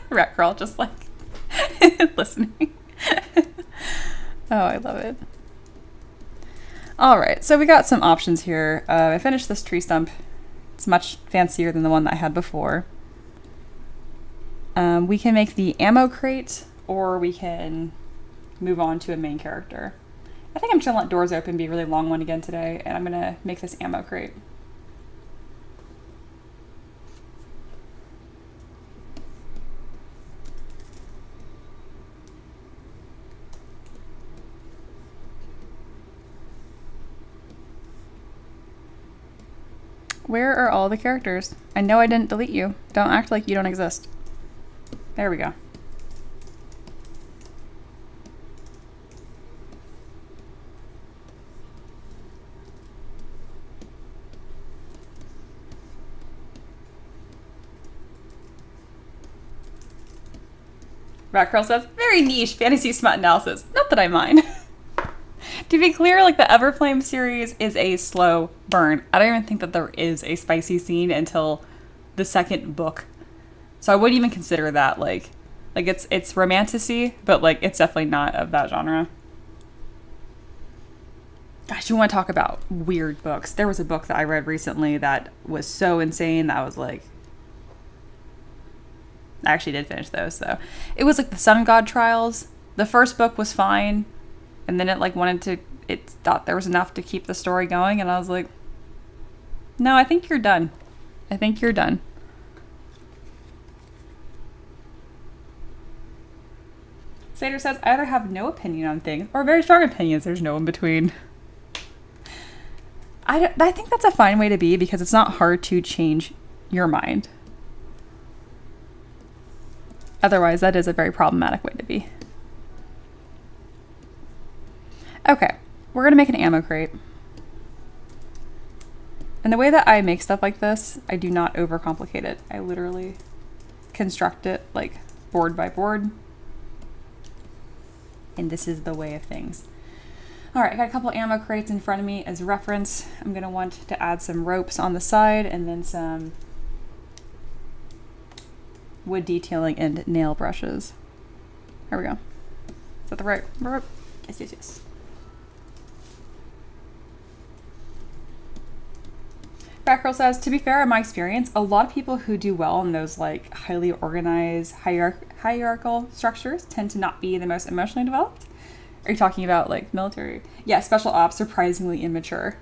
Rat girl just like listening. Oh, I love it. All right, so we got some options here. I finished this tree stump. It's much fancier than the one that I had before. We can make the ammo crate, or we can move on to a main character. I think I'm just gonna let doors open be a really long one again today, and I'm gonna make this ammo crate. Where are all the characters? I know I didn't delete you. Don't act like you don't exist. There we go. Rat Curl says, very niche fantasy smut analysis. Not that I mind. To be clear, like the Everflame series is a slow burn. I don't even think that there is a spicy scene until the second book. So I wouldn't even consider that like it's romantasy, but like it's definitely not of that genre. Gosh, you want to talk about weird books. There was a book that I read recently that was so insane that I was like, I actually did finish those though. It was like the Sun God Trials. The first book was fine. And then it like it thought there was enough to keep the story going. And I was like, no, I think you're done. I think you're done. Sater says, I either have no opinion on things or very strong opinions. There's no in between. I think that's a fine way to be because it's not hard to change your mind. Otherwise, that is a very problematic way to be. Okay, we're gonna make an ammo crate. And the way that I make stuff like this, I do not overcomplicate it. I literally construct it like board by board. And this is the way of things. All right, I got a couple ammo crates in front of me as reference. I'm gonna want to add some ropes on the side and then some wood detailing and nail brushes. Here we go. Is that the right rope? Yes, yes, yes. Batgirl says, to be fair, in my experience, a lot of people who do well in those like highly organized hierarchical structures tend to not be the most emotionally developed. Are you talking about like military? Yeah, special ops, surprisingly immature.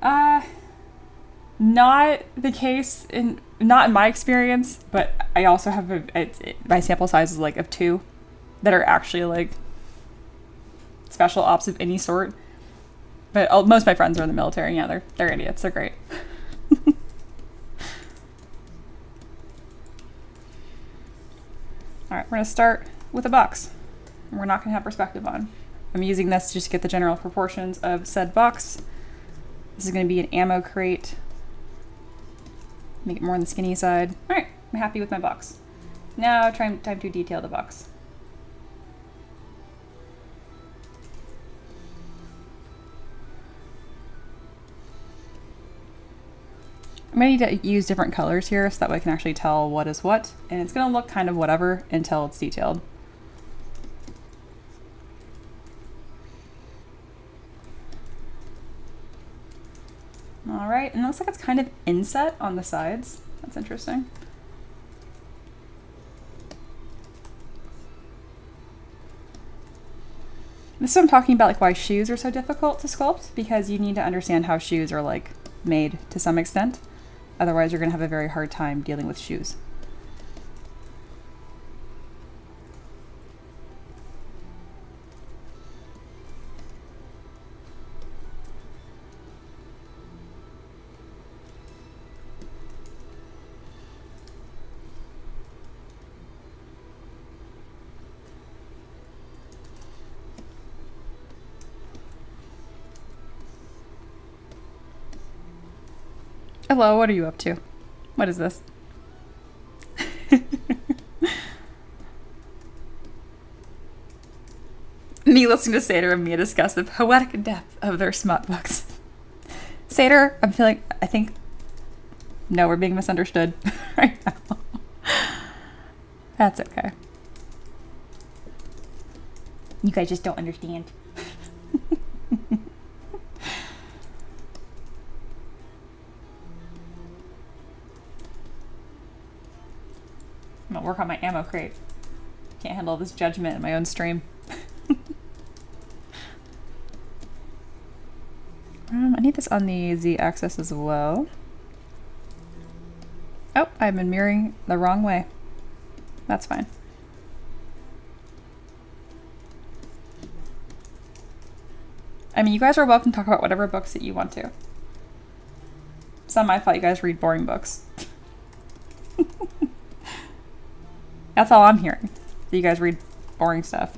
Not the case not in my experience, but I also have my sample size is like of 2 that are actually like special ops of any sort. But most of my friends are in the military. Yeah, they're idiots. They're great. All right, we're gonna start with a box. We're not gonna have perspective on. I'm using this just to get the general proportions of said box. This is gonna be an ammo crate. Make it more on the skinny side. All right, I'm happy with my box. Now time to detail the box. I'm going to need to use different colors here so that way I can actually tell what is what. And it's going to look kind of whatever until it's detailed. All right, and it looks like it's kind of inset on the sides. That's interesting. This is what I'm talking about, like why shoes are so difficult to sculpt, because you need to understand how shoes are like made to some extent. Otherwise, you're going to have a very hard time dealing with shoes. Hello, what are you up to? What is this? Me listening to Sater and Mia discuss the poetic depth of their smut books. Sater, I think, no, we're being misunderstood right now. That's okay. You guys just don't understand. I'm gonna work on my ammo crate. Can't handle this judgment in my own stream. I need this on the Z-axis as well. Oh, I've been mirroring the wrong way. That's fine. I mean, you guys are welcome to talk about whatever books that you want to. Some I thought you guys read boring books. That's all I'm hearing. That you guys read boring stuff.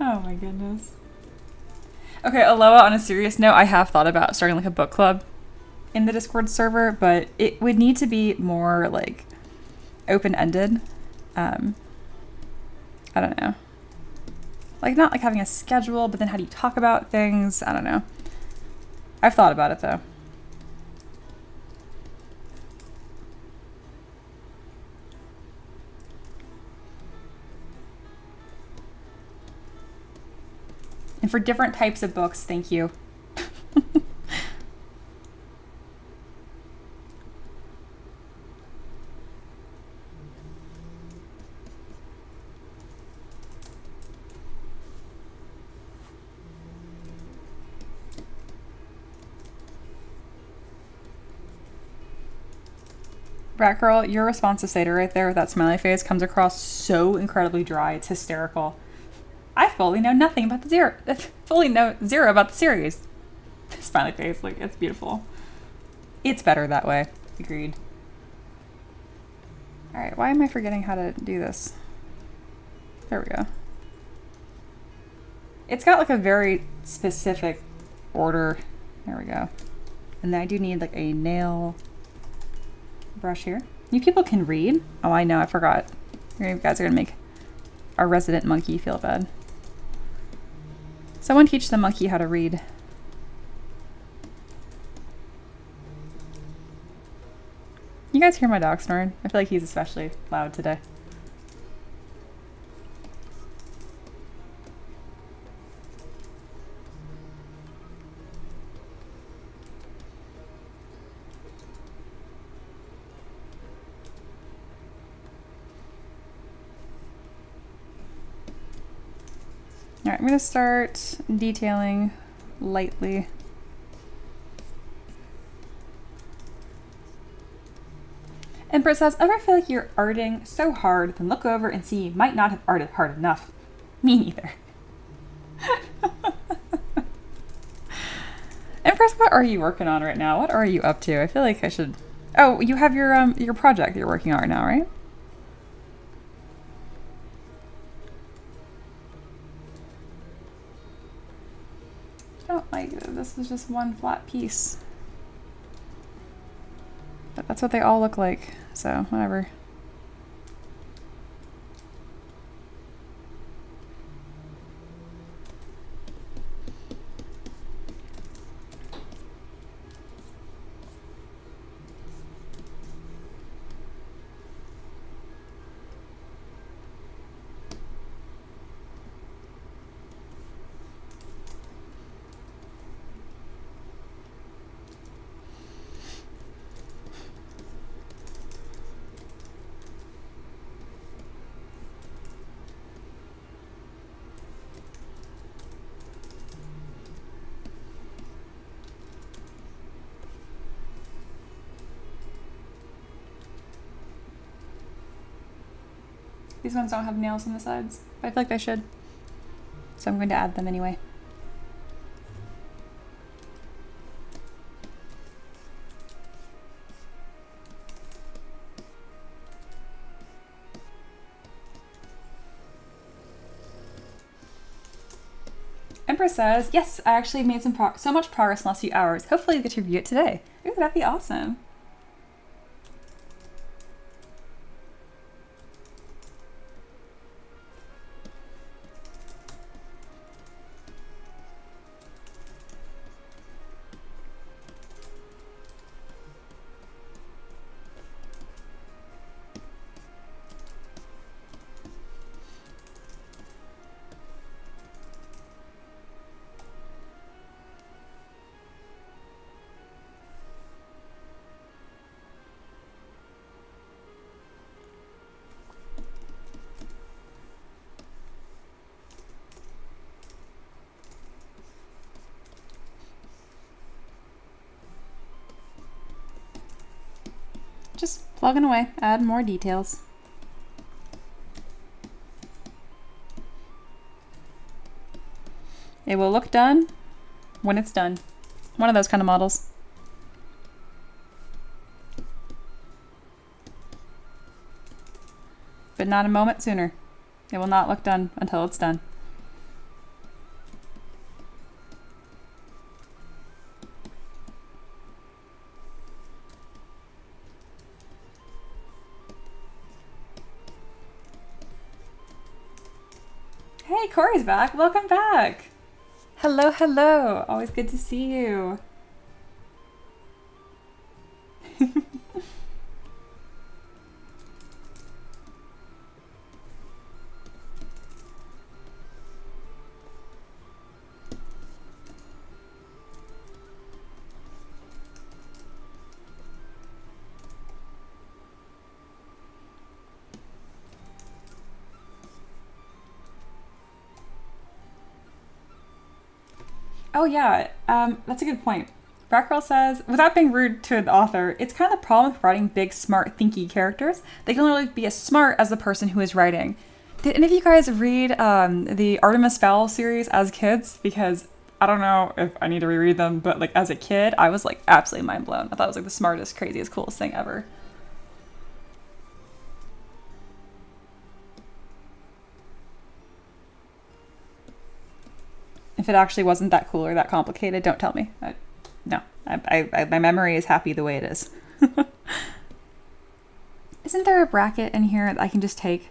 Oh my goodness. Okay, Eloa, on a serious note, I have thought about starting like a book club in the Discord server, but it would need to be more like open-ended. I don't know. Like not like having a schedule, but then how do you talk about things? I don't know. I've thought about it though. And for different types of books, thank you. Rat Girl, your response to Seder right there with that smiley face comes across so incredibly dry. It's hysterical. I fully know nothing about the zero. Fully know zero about the series. Smiley face, like it's beautiful. It's better that way. Agreed. All right, why am I forgetting how to do this? There we go. It's got like a very specific order. There we go. And then I do need like a nail brush here. You people can read. Oh, I know, I forgot. You guys are gonna make our resident monkey feel bad. Someone teach the monkey how to read. You guys hear my dog snoring? I feel like he's especially loud today. All right, I'm gonna start detailing lightly. Empress says, ever feel like you're arting so hard, then look over and see you might not have arted hard enough? Me neither. Empress, what are you working on right now? What are you up to? I feel like I should... Oh, you have your project that you're working on right now, right? I don't like it. This is just one flat piece. But that's what they all look like, so whatever. These ones don't have nails on the sides, but I feel like they should. So I'm going to add them anyway. Empress says, yes, I actually made so much progress in the last few hours. Hopefully you get to review it today. Ooh, that'd be awesome. Just plugging away, add more details. It will look done when it's done. One of those kind of models. But not a moment sooner. It will not look done until it's done. Hey, Corey's back. Welcome back. Hello, hello. Always good to see you. Oh yeah, that's a good point. Brackrell says, without being rude to the author, it's kind of the problem with writing big, smart, thinky characters. They can only be as smart as the person who is writing. Did any of you guys read the Artemis Fowl series as kids? Because I don't know if I need to reread them, but like as a kid, I was like absolutely mind blown. I thought it was like the smartest, craziest, coolest thing ever. If it actually wasn't that cool or that complicated, don't tell me. No, my memory is happy the way it is. Isn't there a bracket in here that I can just take?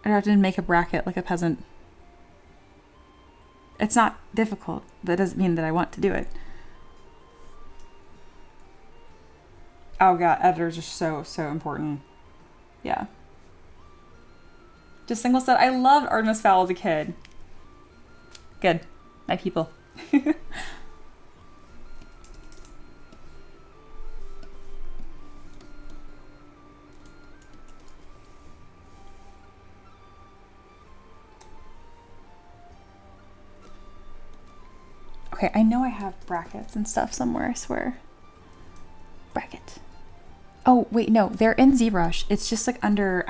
I don't have to make a bracket like a peasant. It's not difficult. That doesn't mean that I want to do it. Oh god, editors are so important. Yeah. Just single set. I loved Artemis Fowl as a kid. Good. My people. Okay, I know I have brackets and stuff somewhere, I swear. Bracket. Oh, wait, no, they're in ZBrush. It's just like under,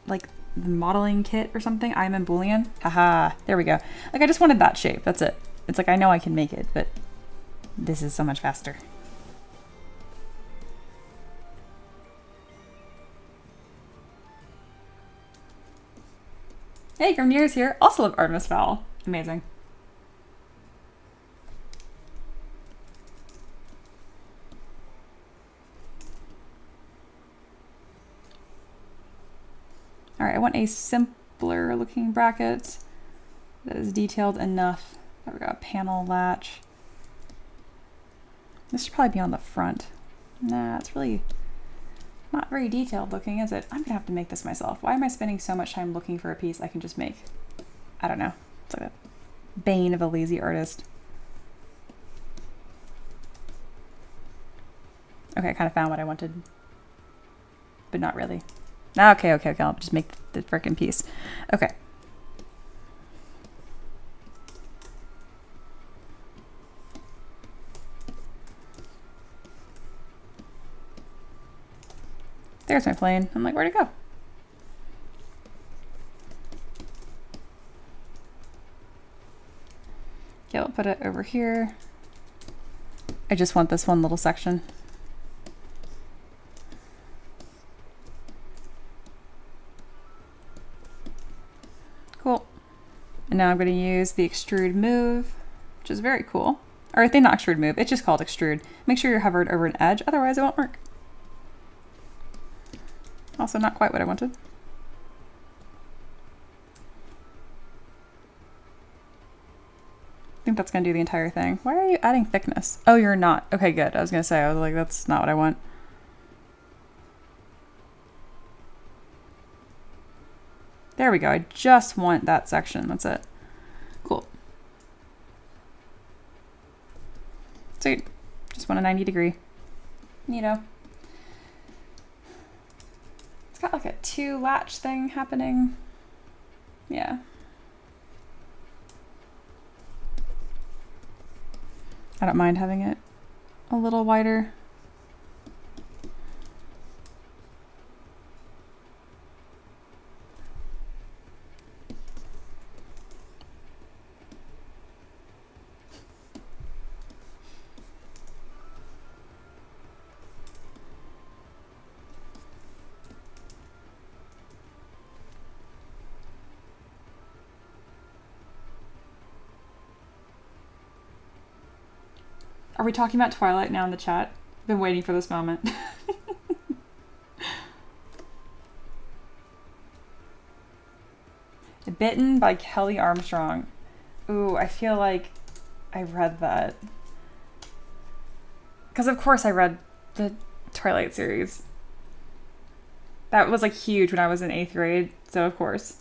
like, the modeling kit or something. I'm in Boolean. Haha, there we go. Like, I just wanted that shape, that's it. It's like, I know I can make it, but this is so much faster. Hey, Grimnier's here. Also love Artemis Fowl. Amazing. All right, I want a simpler looking bracket that is detailed enough. There we go, a panel latch. This should probably be on the front. Nah, it's really not very detailed looking, is it? I'm gonna have to make this myself. Why am I spending so much time looking for a piece I can just make? I don't know. It's like a bane of a lazy artist. Okay, I kind of found what I wanted, but not really. Okay, I'll just make the frickin' piece. Okay. There's my plane. I'm like, where'd it go? Okay, I'll put it over here. I just want this one little section. Cool. And now I'm going to use the extrude move, which is very cool. Or I think not extrude move, it's just called extrude. Make sure you're hovered over an edge, otherwise it won't work. Also not quite what I wanted. I think that's going to do the entire thing. Why are you adding thickness? Oh, you're not. Okay, good. I was going to say, I was like, that's not what I want. There we go. I just want that section. That's it. Cool. Sweet. Just want a 90 degree. Neato. It's got like a 2 latch thing happening. Yeah. I don't mind having it a little wider. Are we talking about Twilight now in the chat? Been waiting for this moment. Bitten by Kelly Armstrong. Ooh, I feel like I read that. Because of course I read the Twilight series. That was like huge when I was in 8th grade, so of course.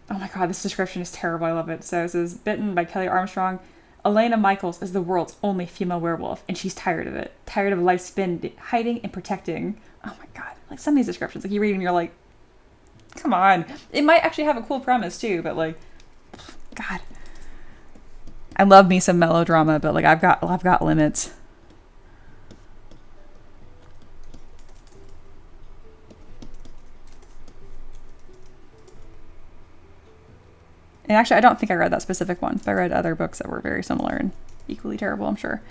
Oh my god, this description is terrible. I love it. So it says, Bitten by Kelly Armstrong. Elena Michaels is the world's only female werewolf, and she's tired of it. Tired of life spent hiding and protecting. Oh my god. Like some of these descriptions, like you read them, you're like, come on. It might actually have a cool premise too, but like, god. I love me some melodrama, but like I've got limits. And actually, I don't think I read that specific one, but I read other books that were very similar and equally terrible, I'm sure.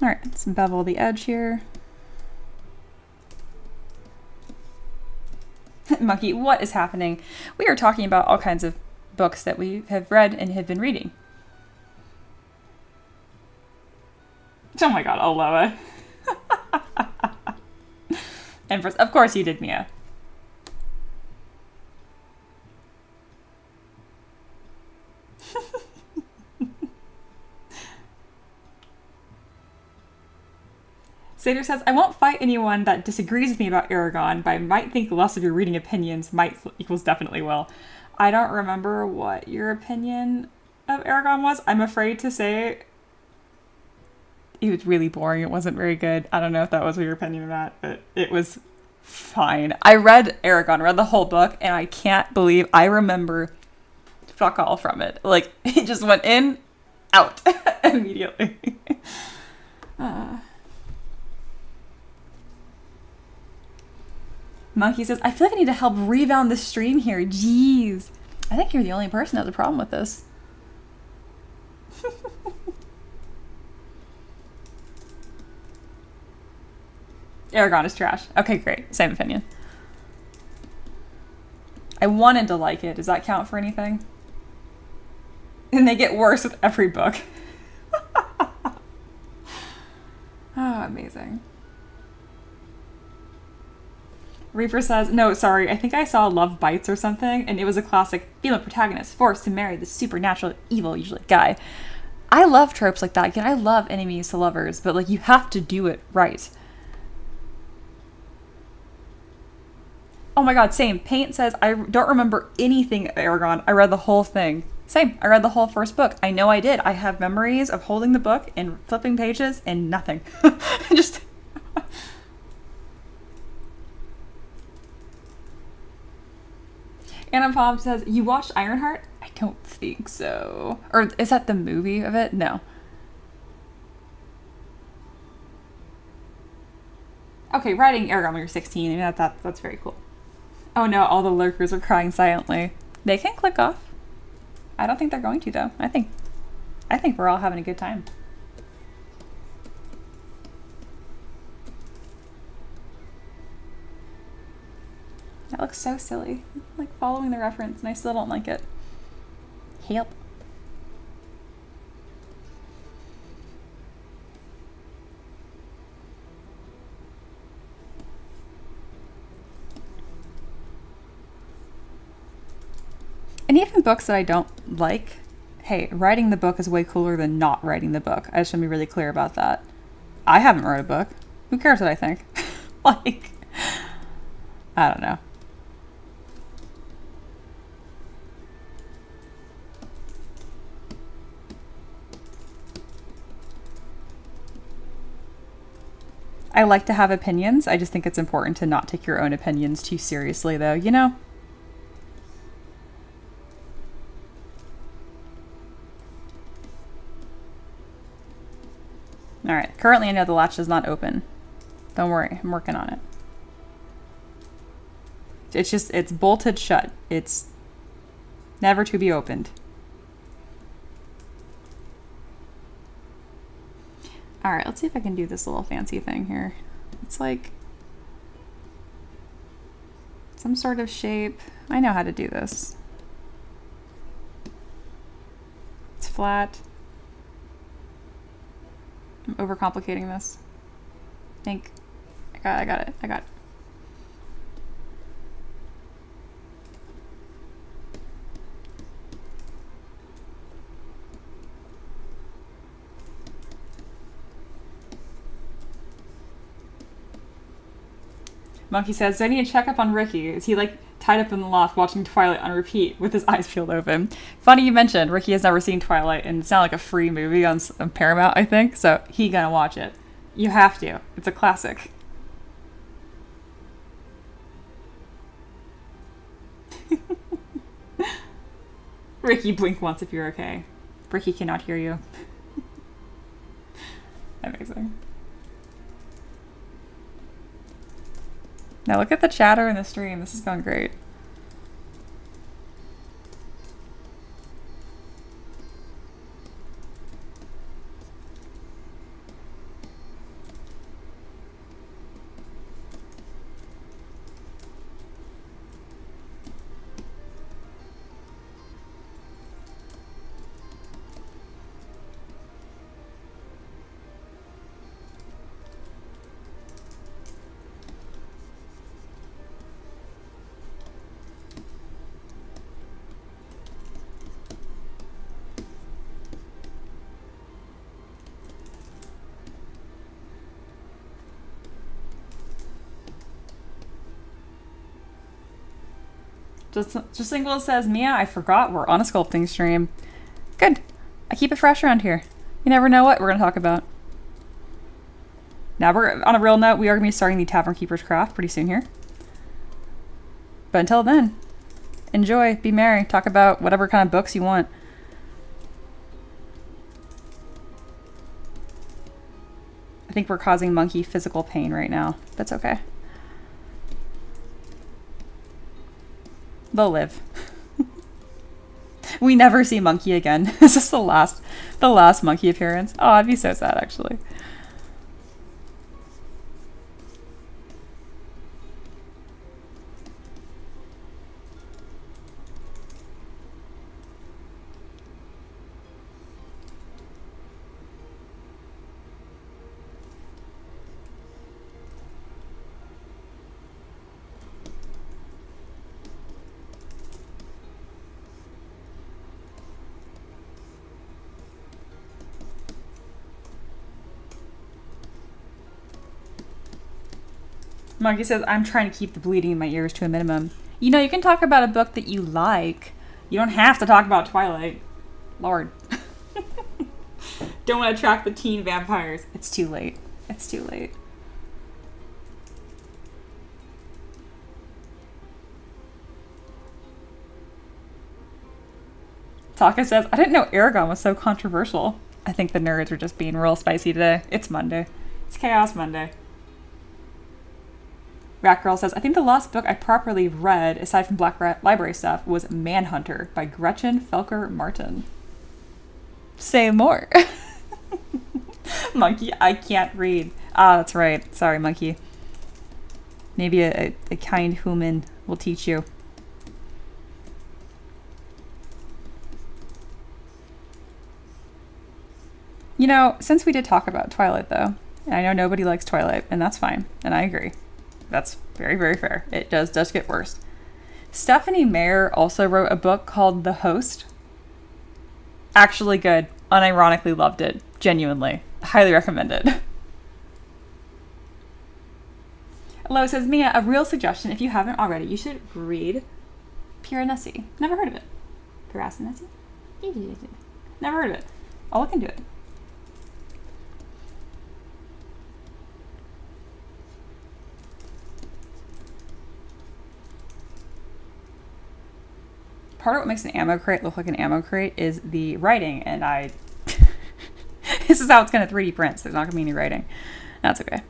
All right, let's bevel the edge here. Monkey, what is happening? We are talking about all kinds of books that we have read and have been reading. Oh my god, Eloa. Empress, of course you did, Mia. Satyr says, I won't fight anyone that disagrees with me about Aragon, but I might think less of your reading opinions. Might equals definitely will. I don't remember what your opinion of Aragon was. I'm afraid to say it was really boring. It wasn't very good. I don't know if that was your opinion or not, but it was fine. I read Aragon, read the whole book, and I can't believe I remember fuck all from it. Like, it just went in, out immediately. Monkey says, I feel like I need to help rebound the stream here. Jeez. I think you're the only person that has a problem with this. Aragon is trash. Okay, great. Same opinion. I wanted to like it. Does that count for anything? And they get worse with every book. Oh, amazing. Reaper says, no, sorry, I think I saw Love Bites or something, and it was a classic female protagonist forced to marry the supernatural evil, usually guy. I love tropes like that. Again, I love enemies to lovers, but like you have to do it right. Oh my god, same. Paint says, I don't remember anything of Aragon. I read the whole thing. Same. I read the whole first book. I know I did. I have memories of holding the book and flipping pages and nothing. Just... Anna Palm says, you watched Ironheart? I don't think so. Or is that the movie of it? No. Okay, writing Aragon when you're 16. I mean, that's very cool. Oh no, all the lurkers are crying silently. They can click off. I don't think they're going to though. I think we're all having a good time. That looks so silly. Like following the reference and I still don't like it. Help. And even books that I don't like, hey, writing the book is way cooler than not writing the book. I just want to be really clear about that. I haven't wrote a book. Who cares what I think? Like, I don't know. I like to have opinions. I just think it's important to not take your own opinions too seriously, though, you know? Alright, currently I know the latch is not open. Don't worry, I'm working on it. It's bolted shut. It's never to be opened. Alright, let's see if I can do this little fancy thing here. It's like some sort of shape. I know how to do this. It's flat. I'm overcomplicating this. I think I got it. Monkey says, do I need to check up on Ricky? Is he like tied up in the loft watching Twilight on repeat with his eyes peeled open? Funny you mentioned Ricky has never seen Twilight, and it's not like a free movie on Paramount, I think, so he gonna watch it. You have to. It's a classic. Ricky, blink once if you're okay. Ricky cannot hear you. Amazing. Now look at the chatter in the stream. This is going great. Just Single says, Mia, I forgot we're on a sculpting stream. Good. I keep it fresh around here. You never know what we're going to talk about. Now, we're on a real note, we are going to be starting the Tavern Keeper's Craft pretty soon here. But until then, enjoy, be merry, talk about whatever kind of books you want. I think we're causing Monkey physical pain right now. That's okay. They'll live. We never see Monkey again. This is the last Monkey appearance. Oh, I'd be so sad, actually. Monkey says, I'm trying to keep the bleeding in my ears to a minimum. You know, you can talk about a book that you like. You don't have to talk about Twilight. Lord. Don't want to attract the teen vampires. It's too late. It's too late. Taka says, I didn't know Aragon was so controversial. I think the nerds are just being real spicy today. It's Monday. It's Chaos Monday. Rat Girl says, I think the last book I properly read, aside from Black Library stuff, was Manhunter by Gretchen Felker Martin. Say more. Monkey, I can't read. Ah, that's right. Sorry, Monkey. Maybe a kind human will teach you. You know, since we did talk about Twilight, though, and I know nobody likes Twilight, and that's fine, and I agree. That's very, very fair. It does get worse. Stephanie Meyer also wrote a book called The Host. Actually good. Unironically loved it. Genuinely. Highly recommend it. Eloa says, Mia, a real suggestion, if you haven't already, you should read Piranesi. Never heard of it. Piranesi? Never heard of it. I'll look into it. Part of what makes an ammo crate look like an ammo crate is the writing, and this is how it's going to 3D print, so there's not going to be any writing. That's okay.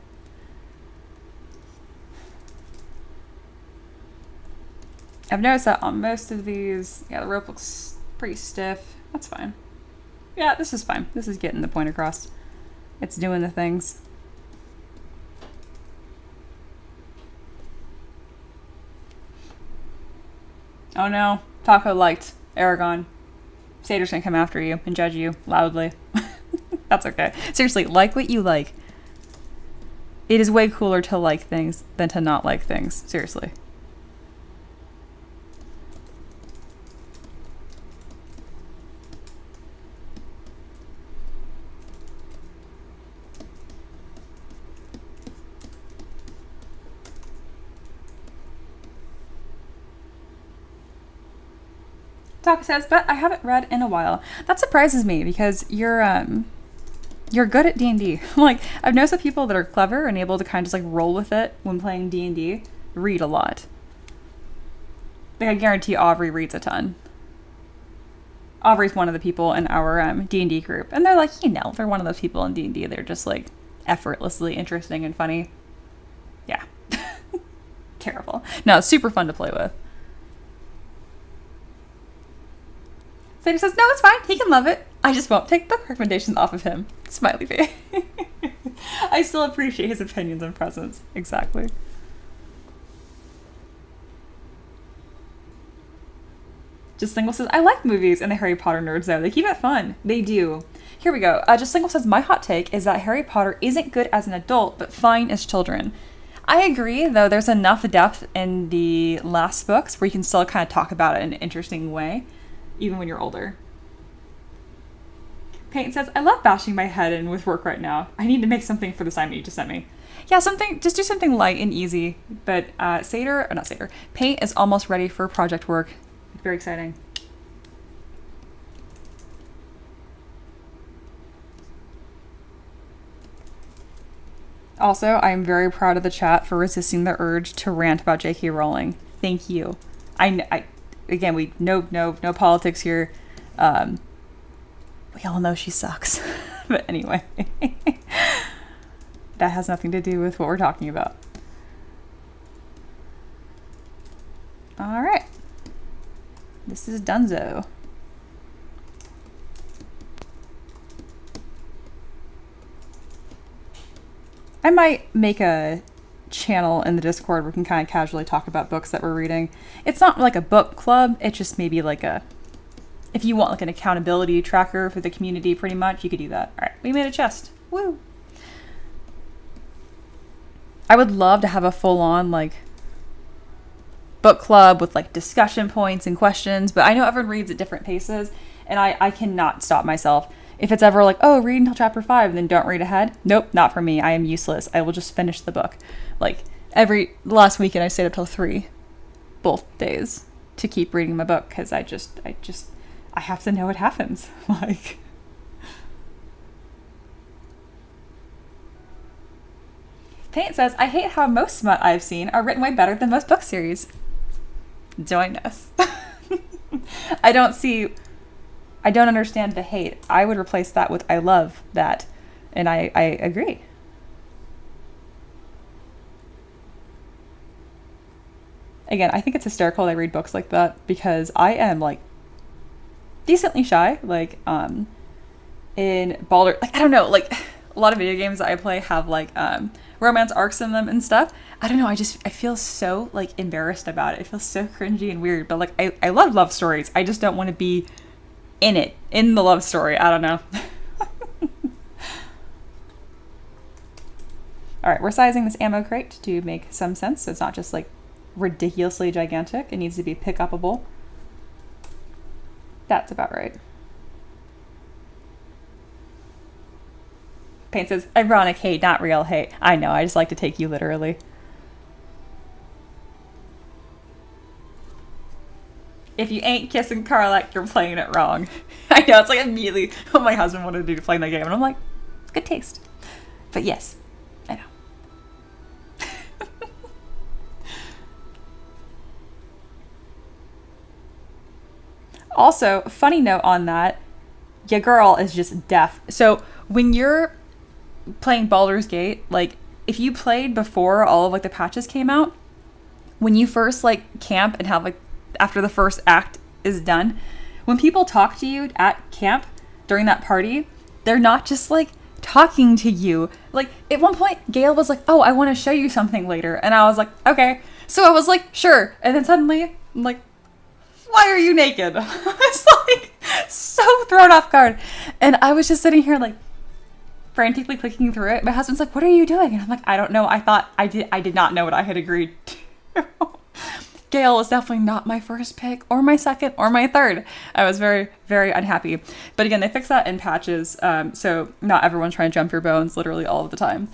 I've noticed that on most of these, yeah, the rope looks pretty stiff. That's fine. Yeah, this is fine. This is getting the point across. It's doing the things. Oh no, Taco liked Aragon. Sator's gonna come after you and judge you loudly. That's okay. Seriously, like what you like. It is way cooler to like things than to not like things. Seriously. Taco says, but I haven't read in a while. That surprises me because you're good at D&D. Like, I've noticed that people that are clever and able to kind of just like roll with it when playing D&D read a lot. Like, I guarantee Aubrey reads a ton. Aubrey's one of the people in our D&D group, and they're like, they're one of those people in D&D. They're just like effortlessly interesting and funny. Yeah. Terrible. No, it's super fun to play with. Sadie says, no, it's fine. He can love it. I just won't take book recommendations off of him. Smiley face. I still appreciate his opinions and presence. Exactly. Just Single says, I like movies and the Harry Potter nerds though. They keep it fun. They do. Here we go. Just Single says, my hot take is that Harry Potter isn't good as an adult, but fine as children. I agree, though there's enough depth in the last books where you can still kind of talk about it in an interesting way, even when you're older. Peyton says, I love bashing my head in with work right now. I need to make something for the assignment you just sent me. Yeah, just do something light and easy. But Paint is almost ready for project work. Very exciting. Also, I am very proud of the chat for resisting the urge to rant about J.K. Rowling. Thank you. Again, we no politics here. We all know she sucks. But anyway, that has nothing to do with what we're talking about. All right. This is Dunzo. I might make a channel in the Discord where we can kind of casually talk about books that we're reading. It's not like a book club. It's just maybe like if you want like an accountability tracker for the community, pretty much, you could do that. All right, we made a chest. Woo! I would love to have a full-on like book club with like discussion points and questions, but I know everyone reads at different paces, and I cannot stop myself. If it's ever like, oh, read until chapter 5 and then don't read ahead, nope, not for me. I am useless. I will just finish the book. Like last weekend I stayed up till 3 both days to keep reading my book because I have to know what happens. Like, Paint says, I hate how most smut I've seen are written way better than most book series. Join us. I don't understand the hate. I would replace that with I love that. And I agree. Again, I think it's hysterical that I read books like that because I am like decently shy. Like in Baldur, like I don't know, like a lot of video games that I play have like romance arcs in them and stuff. I don't know, I feel so like embarrassed about it. It feels so cringy and weird, but like I love love stories. I just don't want to be in the love story. I don't know. All right, we're sizing this ammo crate to make some sense. So it's not just like ridiculously gigantic. It needs to be pick upable. That's about right. Paint says, ironic hate, not real hate. I know, I just like to take you literally. If you ain't kissing Karlach, you're playing it wrong. I know, it's like immediately what my husband wanted to do to play that game. And I'm like, good taste. But yes, I know. Also, funny note on that, your girl is just deaf. So when you're playing Baldur's Gate, like if you played before all of like the patches came out, when you first like camp and have like after the first act is done, when people talk to you at camp during that party, they're not just like talking to you. Like at one point Gail was like, oh, I want to show you something later, and I was like, okay. So I was like, sure, and then suddenly I'm like, why are you naked? It's like so thrown off guard. And I was just sitting here like frantically clicking through it. My husband's like, what are you doing? And I'm like, I don't know. I did not know what I had agreed to. Gail was definitely not my first pick or my second or my third. I was very, very unhappy. But again, they fix that in patches. So not everyone's trying to jump your bones literally all of the time.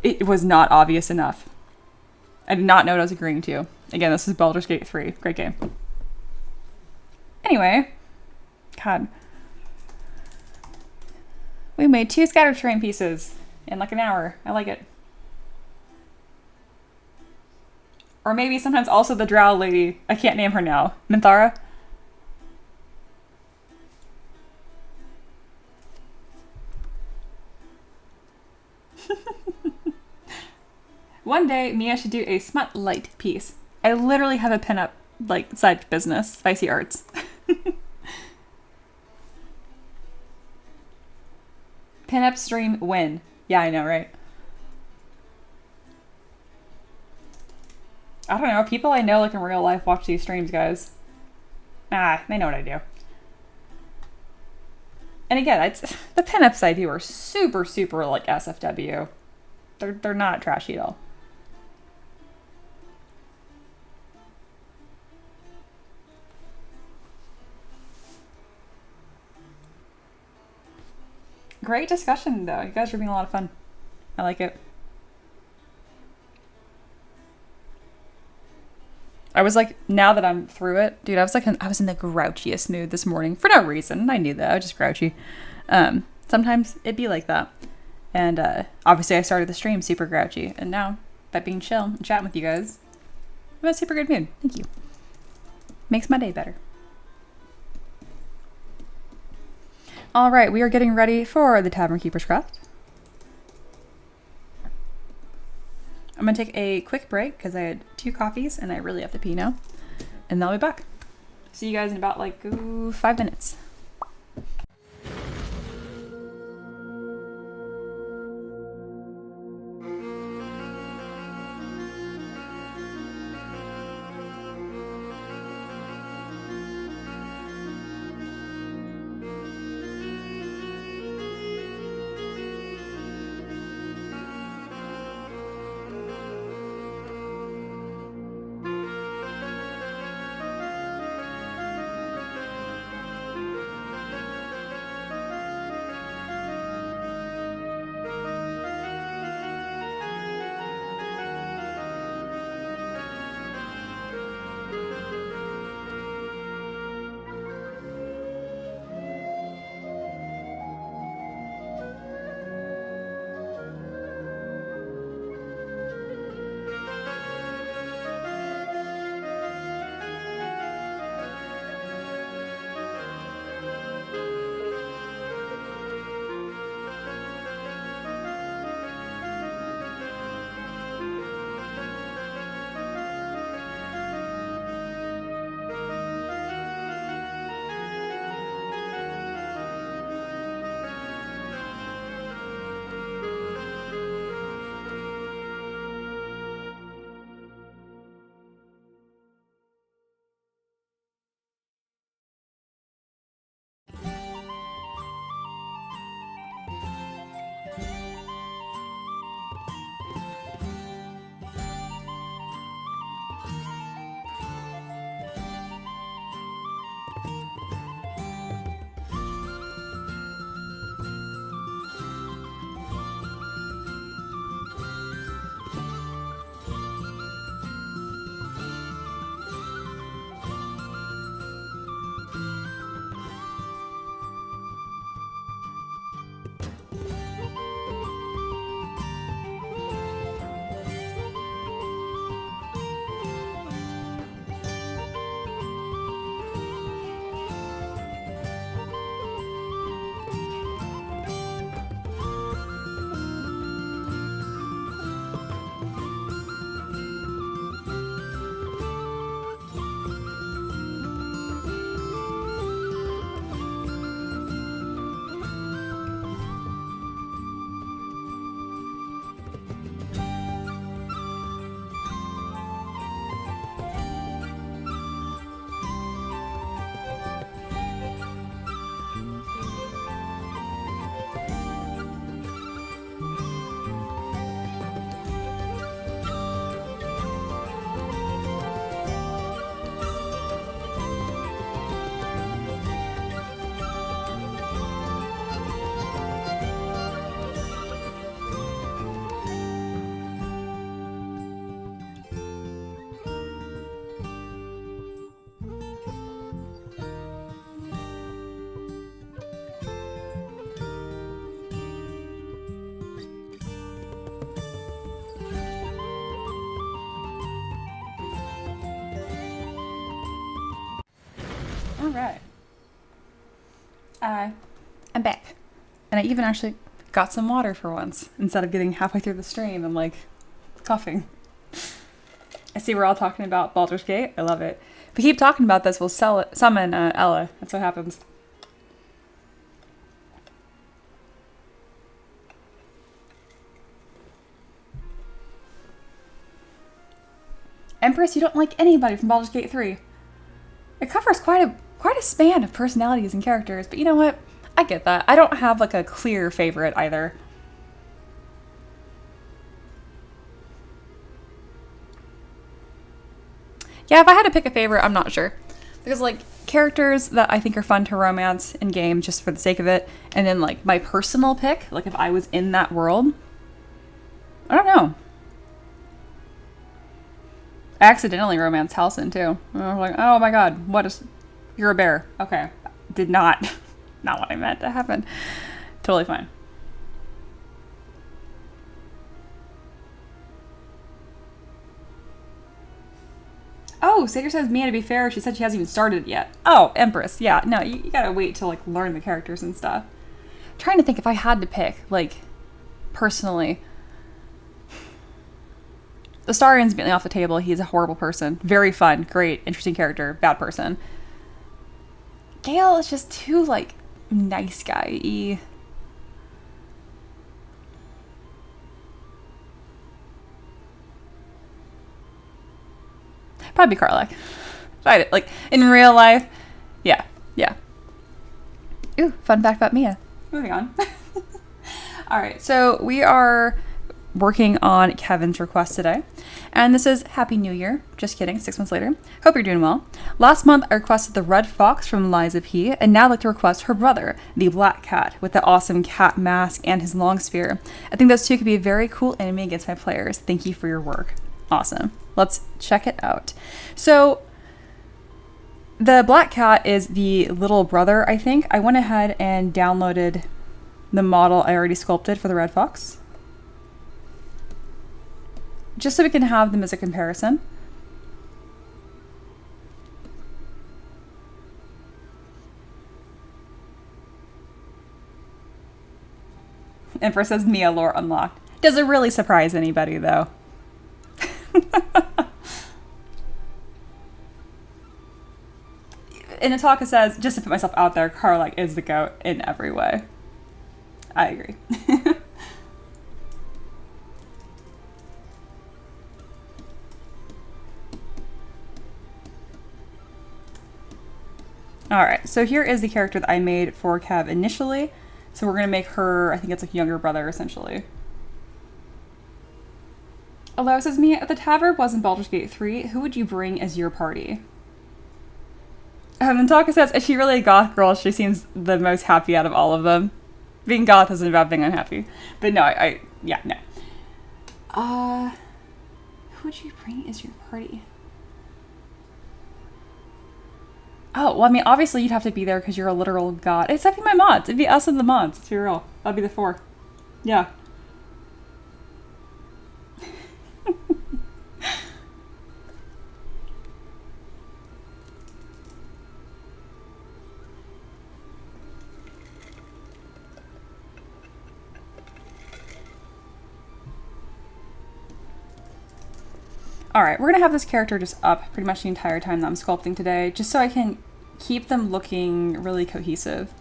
It was not obvious enough. I did not know what I was agreeing to. Again, this is Baldur's Gate 3. Great game. Anyway, God. We made 2 scatter terrain pieces in like an hour. I like it. Or maybe sometimes also the drow lady. I can't name her now. Minthara? One day, Mia should do a smut light piece. I literally have a pinup like side business, Spicy Arts. Pinup stream win. Yeah, I know, right? I don't know. People I know like in real life watch these streams, guys. They know what I do. And again, it's the pinups I do are super, super like SFW. They're not trashy at all. Great discussion, though. You guys are being a lot of fun. I like it. I was like, now that I'm through it, dude, I was in the grouchiest mood this morning for no reason. I knew that. I was just grouchy. Sometimes it'd be like that. And obviously I started the stream super grouchy. And now, by being chill and chatting with you guys, I'm in a super good mood. Thank you. Makes my day better. All right, we are getting ready for the Tavern Keeper's Craft. I'm going to take a quick break because I had 2 coffees and I really have to pee now. And then I'll be back. See you guys in about like 5 minutes. All right. I'm back. And I even actually got some water for once. Instead of getting halfway through the stream, I'm like coughing. I see we're all talking about Baldur's Gate. I love it. If we keep talking about this, we'll summon Ella. That's what happens. Empress, you don't like anybody from Baldur's Gate 3. It covers quite a span of personalities and characters, but you know what? I get that. I don't have like a clear favorite either. Yeah, if I had to pick a favorite, I'm not sure. Because like characters that I think are fun to romance in game just for the sake of it, and then like my personal pick, like if I was in that world, I don't know. I accidentally romanced Halcyon too. And I was like, oh my god, you're a bear. Okay. Did not what I meant to happen. Totally fine. Oh, Sager says Mia, to be fair, she said she hasn't even started yet. Oh, Empress. Yeah, no, you gotta wait till like learn the characters and stuff. I'm trying to think if I had to pick, like, personally. Astarian's immediately off the table. He's a horrible person. Very fun, great, interesting character, bad person. Gale is just too, like, nice guy-y. Probably Karlach. Like, in real life, yeah. Ooh, fun fact about Mia. Moving on. Alright, so we are working on Kevin's request today. And this is Happy New Year. Just kidding, 6 months later. Hope you're doing well. Last month, I requested the red fox from Liza P, and now I'd like to request her brother, the black cat, with the awesome cat mask and his long spear. I think those two could be a very cool enemy against my players. Thank you for your work. Awesome. Let's check it out. So, the black cat is the little brother, I think. I went ahead and downloaded the model I already sculpted for the red fox, just so we can have them as a comparison. Emperor says Mia lore unlocked. Does it really surprise anybody, though? And Nataka says, just to put myself out there, Karlach is the goat in every way. I agree. Alright, so here is the character that I made for Kev initially. So we're going to make her, I think it's like younger brother, essentially. Eloa says, Mia, if the tavern was in Baldur's Gate 3, who would you bring as your party? Nataka says, is she really a goth girl? She seems the most happy out of all of them. Being goth isn't about being unhappy. But no, yeah, no. Who would you bring as your party? Oh, well, I mean, obviously you'd have to be there because you're a literal god. Except for my mods. It'd be us and the mods. Let's be real. That'd be the 4. Yeah. Alright, we're going to have this character just up pretty much the entire time that I'm sculpting today, just so I can keep them looking really cohesive.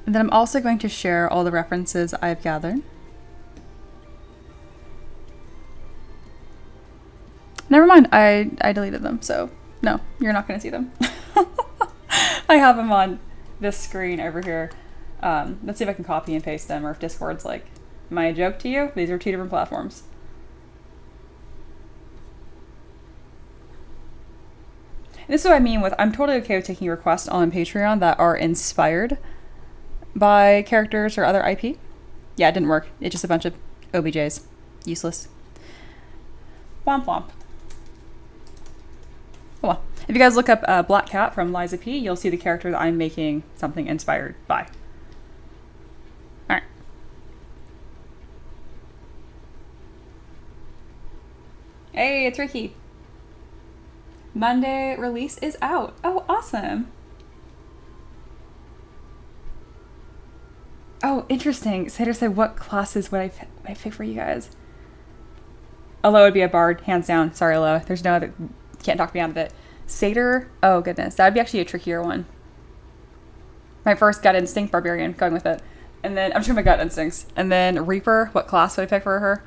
And then I'm also going to share all the references I've gathered. Never mind, I deleted them, so no, you're not going to see them. I have them on this screen over here. Let's see if I can copy and paste them, or if Discord's like, am I a joke to you? These are 2 different platforms. And this is what I mean with, I'm totally okay with taking requests on Patreon that are inspired by characters or other IP. Yeah, it didn't work. It's just a bunch of OBJs. Useless. Womp womp. Oh well. If you guys look up Black Cat from Liza P, you'll see the character that I'm making something inspired by. Alright. Hey, it's Ricky. Monday release is out. Oh, awesome. Oh, interesting. Satyr said, what classes would I pick for you guys? Eloa would be a bard, hands down. Sorry, Eloa. There's no other, can't talk me out of it. Satyr, oh goodness, that would be actually a trickier one. My first gut instinct, barbarian, going with it. And then, I'm just going my gut instincts. And then Reaper, what class would I pick for her?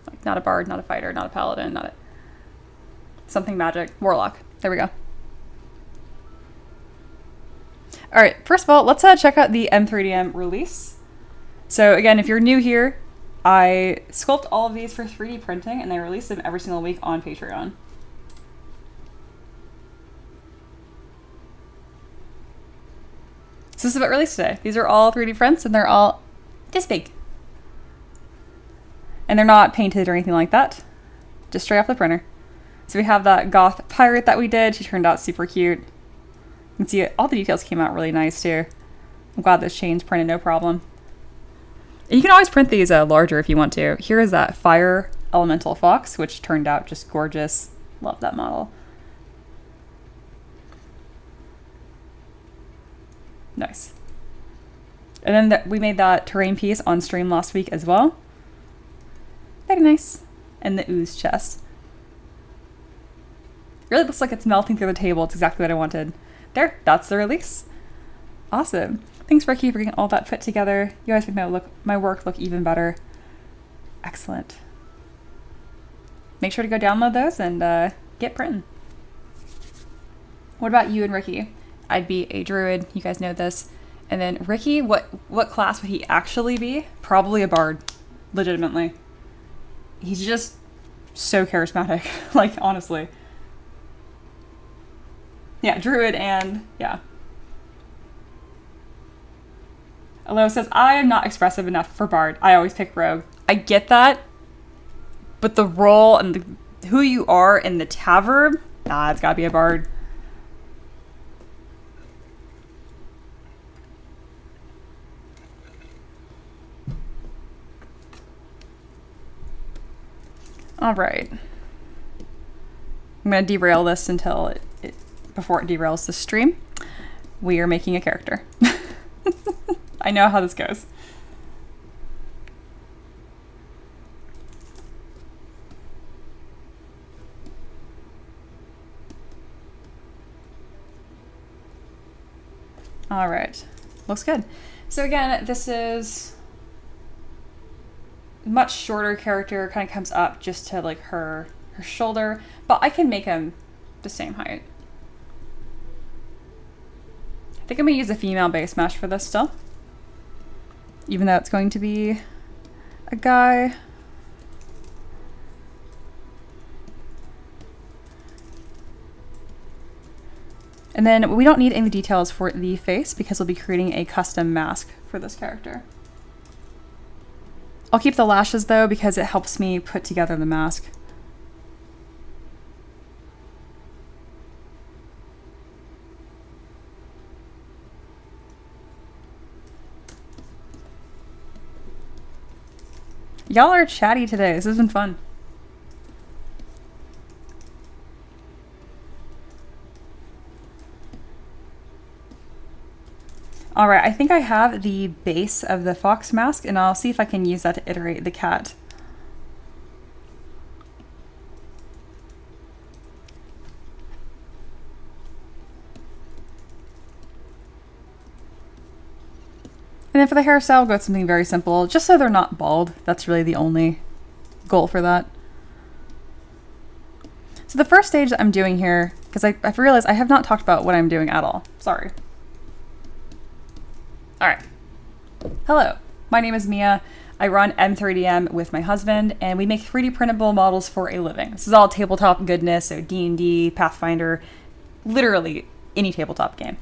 Like, not a bard, not a fighter, not a paladin, not a... something magic. Warlock. There we go. All right, first of all, let's check out the M3DM release. So again, if you're new here, I sculpt all of these for 3D printing and I release them every single week on Patreon. So this is about release today. These are all 3D prints and they're all this big. And they're not painted or anything like that, just straight off the printer. So we have that goth pirate that we did. She turned out super cute. You can see all the details came out really nice too. I'm glad this chain's printed no problem. And you can always print these larger if you want to. Here is that fire elemental fox, which turned out just gorgeous. Love that model. Nice. And then we made that terrain piece on stream last week as well. Very nice. And the ooze chest. Really looks like it's melting through the table. It's exactly what I wanted. There, that's the release. Awesome. Thanks, Ricky, for getting all that put together. You guys make my work look even better. Excellent. Make sure to go download those and get printing. What about you and Ricky? I'd be a druid. You guys know this. And then Ricky, what class would he actually be? Probably a bard. Legitimately. He's just so charismatic. Like, honestly. Yeah, druid and, yeah. Eloa says, I am not expressive enough for bard. I always pick rogue. I get that. But the role and who you are in the tavern, nah, it's gotta be a bard. All right. I'm gonna derail this until before it derails the stream. We are making a character. I know how this goes. All right, looks good. So again, this is a much shorter character, kind of comes up just to like her shoulder, but I can make him the same height. I think I'm gonna use a female base mesh for this still, even though it's going to be a guy. And then we don't need any details for the face because we'll be creating a custom mask for this character. I'll keep the lashes though because it helps me put together the mask. Y'all are chatty today. This has been fun. All right, I think I have the base of the fox mask and I'll see if I can use that to iterate the cat. And then for the hairstyle, we'll go with something very simple, just so they're not bald. That's really the only goal for that. So the first stage that I'm doing here, because I've realized I have not talked about what I'm doing at all. Sorry. All right. Hello, my name is Mia. I run M3DM with my husband, and we make 3D printable models for a living. This is all tabletop goodness, so D&D, Pathfinder, literally any tabletop game.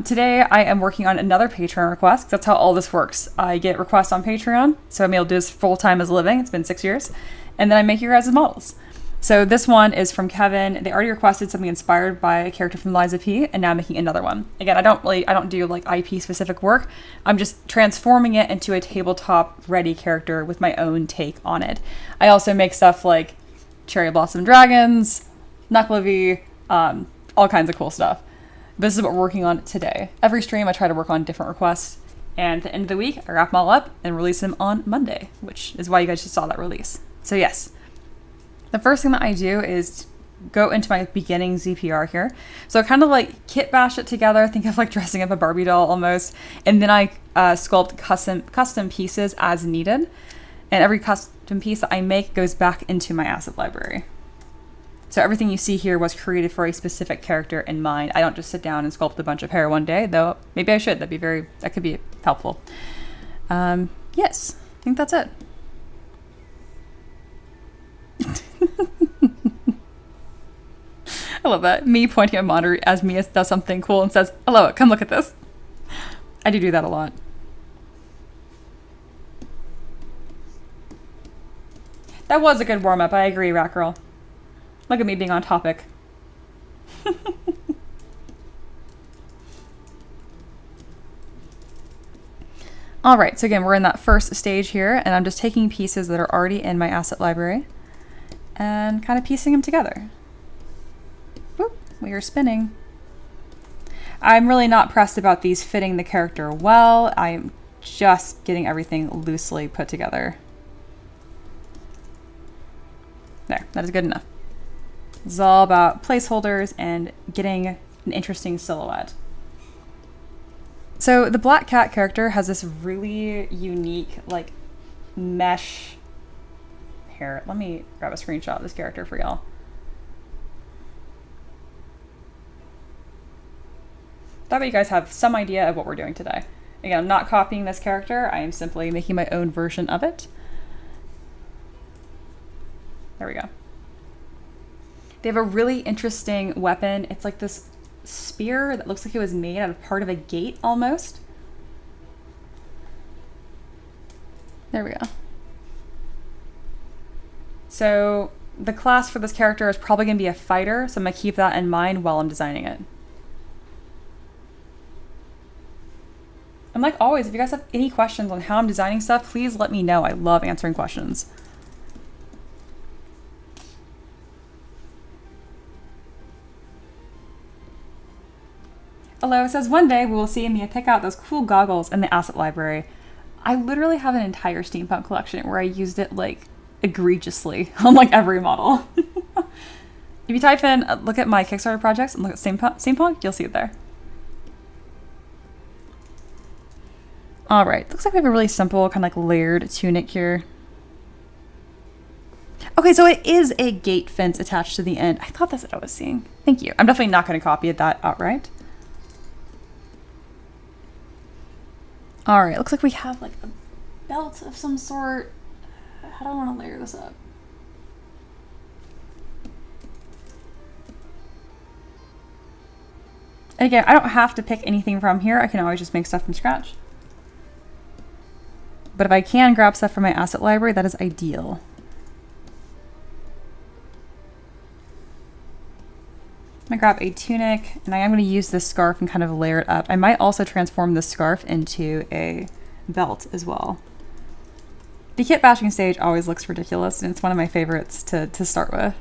Today I am working on another Patreon request, 'cause that's how all this works. I get requests on Patreon, so I'm able to do this full-time as a living. It's been 6 years. And then I make your guys' models. So this one is from Kevin. They already requested something inspired by a character from Liza P, and now I'm making another one. Again, I don't do like IP specific work. I'm just transforming it into a tabletop ready character with my own take on it. I also make stuff like cherry blossom dragons, Knucklevi, all kinds of cool stuff. This is what we're working on today. Every stream I try to work on different requests, and at the end of the week I wrap them all up and release them on Monday, which is why you guys just saw that release. So yes. The first thing that I do is go into my beginning ZPR here. So I kind of like kit bash it together, think of like dressing up a Barbie doll almost, and then I sculpt custom pieces as needed. And every custom piece that I make goes back into my asset library. So everything you see here was created for a specific character in mind. I don't just sit down and sculpt a bunch of hair one day, though maybe I should. That could be helpful. Yes, I think that's it. I love that. Me pointing at a monitor as Mia does something cool and says, "Hello, come look at this." I do that a lot. That was a good warm-up. I agree, Rat Girl. Look at me being on topic. All right, so again, we're in that first stage here, and I'm just taking pieces that are already in my asset library and kind of piecing them together. Boop, we are spinning. I'm really not pressed about these fitting the character well. I'm just getting everything loosely put together. There, that is good enough. It's all about placeholders and getting an interesting silhouette. So the Black Cat character has this really unique, like, mesh hair. Let me grab a screenshot of this character for y'all. That way you guys have some idea of what we're doing today. Again, I'm not copying this character. I am simply making my own version of it. There we go. They have a really interesting weapon. It's like this spear that looks like it was made out of part of a gate almost. There we go. So the class for this character is probably going to be a fighter, so I'm going to keep that in mind while I'm designing it. And like always, if you guys have any questions on how I'm designing stuff, please let me know. I love answering questions. Eloa says, one day we will see Mia pick out those cool goggles in the asset library. I literally have an entire steampunk collection where I used it like egregiously on like every model. If you type in, look at my Kickstarter projects and look at steampunk, you'll see it there. All right, looks like we have a really simple kind of like layered tunic here. Okay, so it is a gate fence attached to the end. I thought that's what I was seeing. Thank you. I'm definitely not going to copy that outright. All right, looks like we have like a belt of some sort. How do I want to layer this up? And again, I don't have to pick anything from here. I can always just make stuff from scratch. But if I can grab stuff from my asset library, that is ideal. I'm gonna grab a tunic, and I am gonna use this scarf and kind of layer it up. I might also transform this scarf into a belt as well. The kit bashing stage always looks ridiculous, and it's one of my favorites to start with.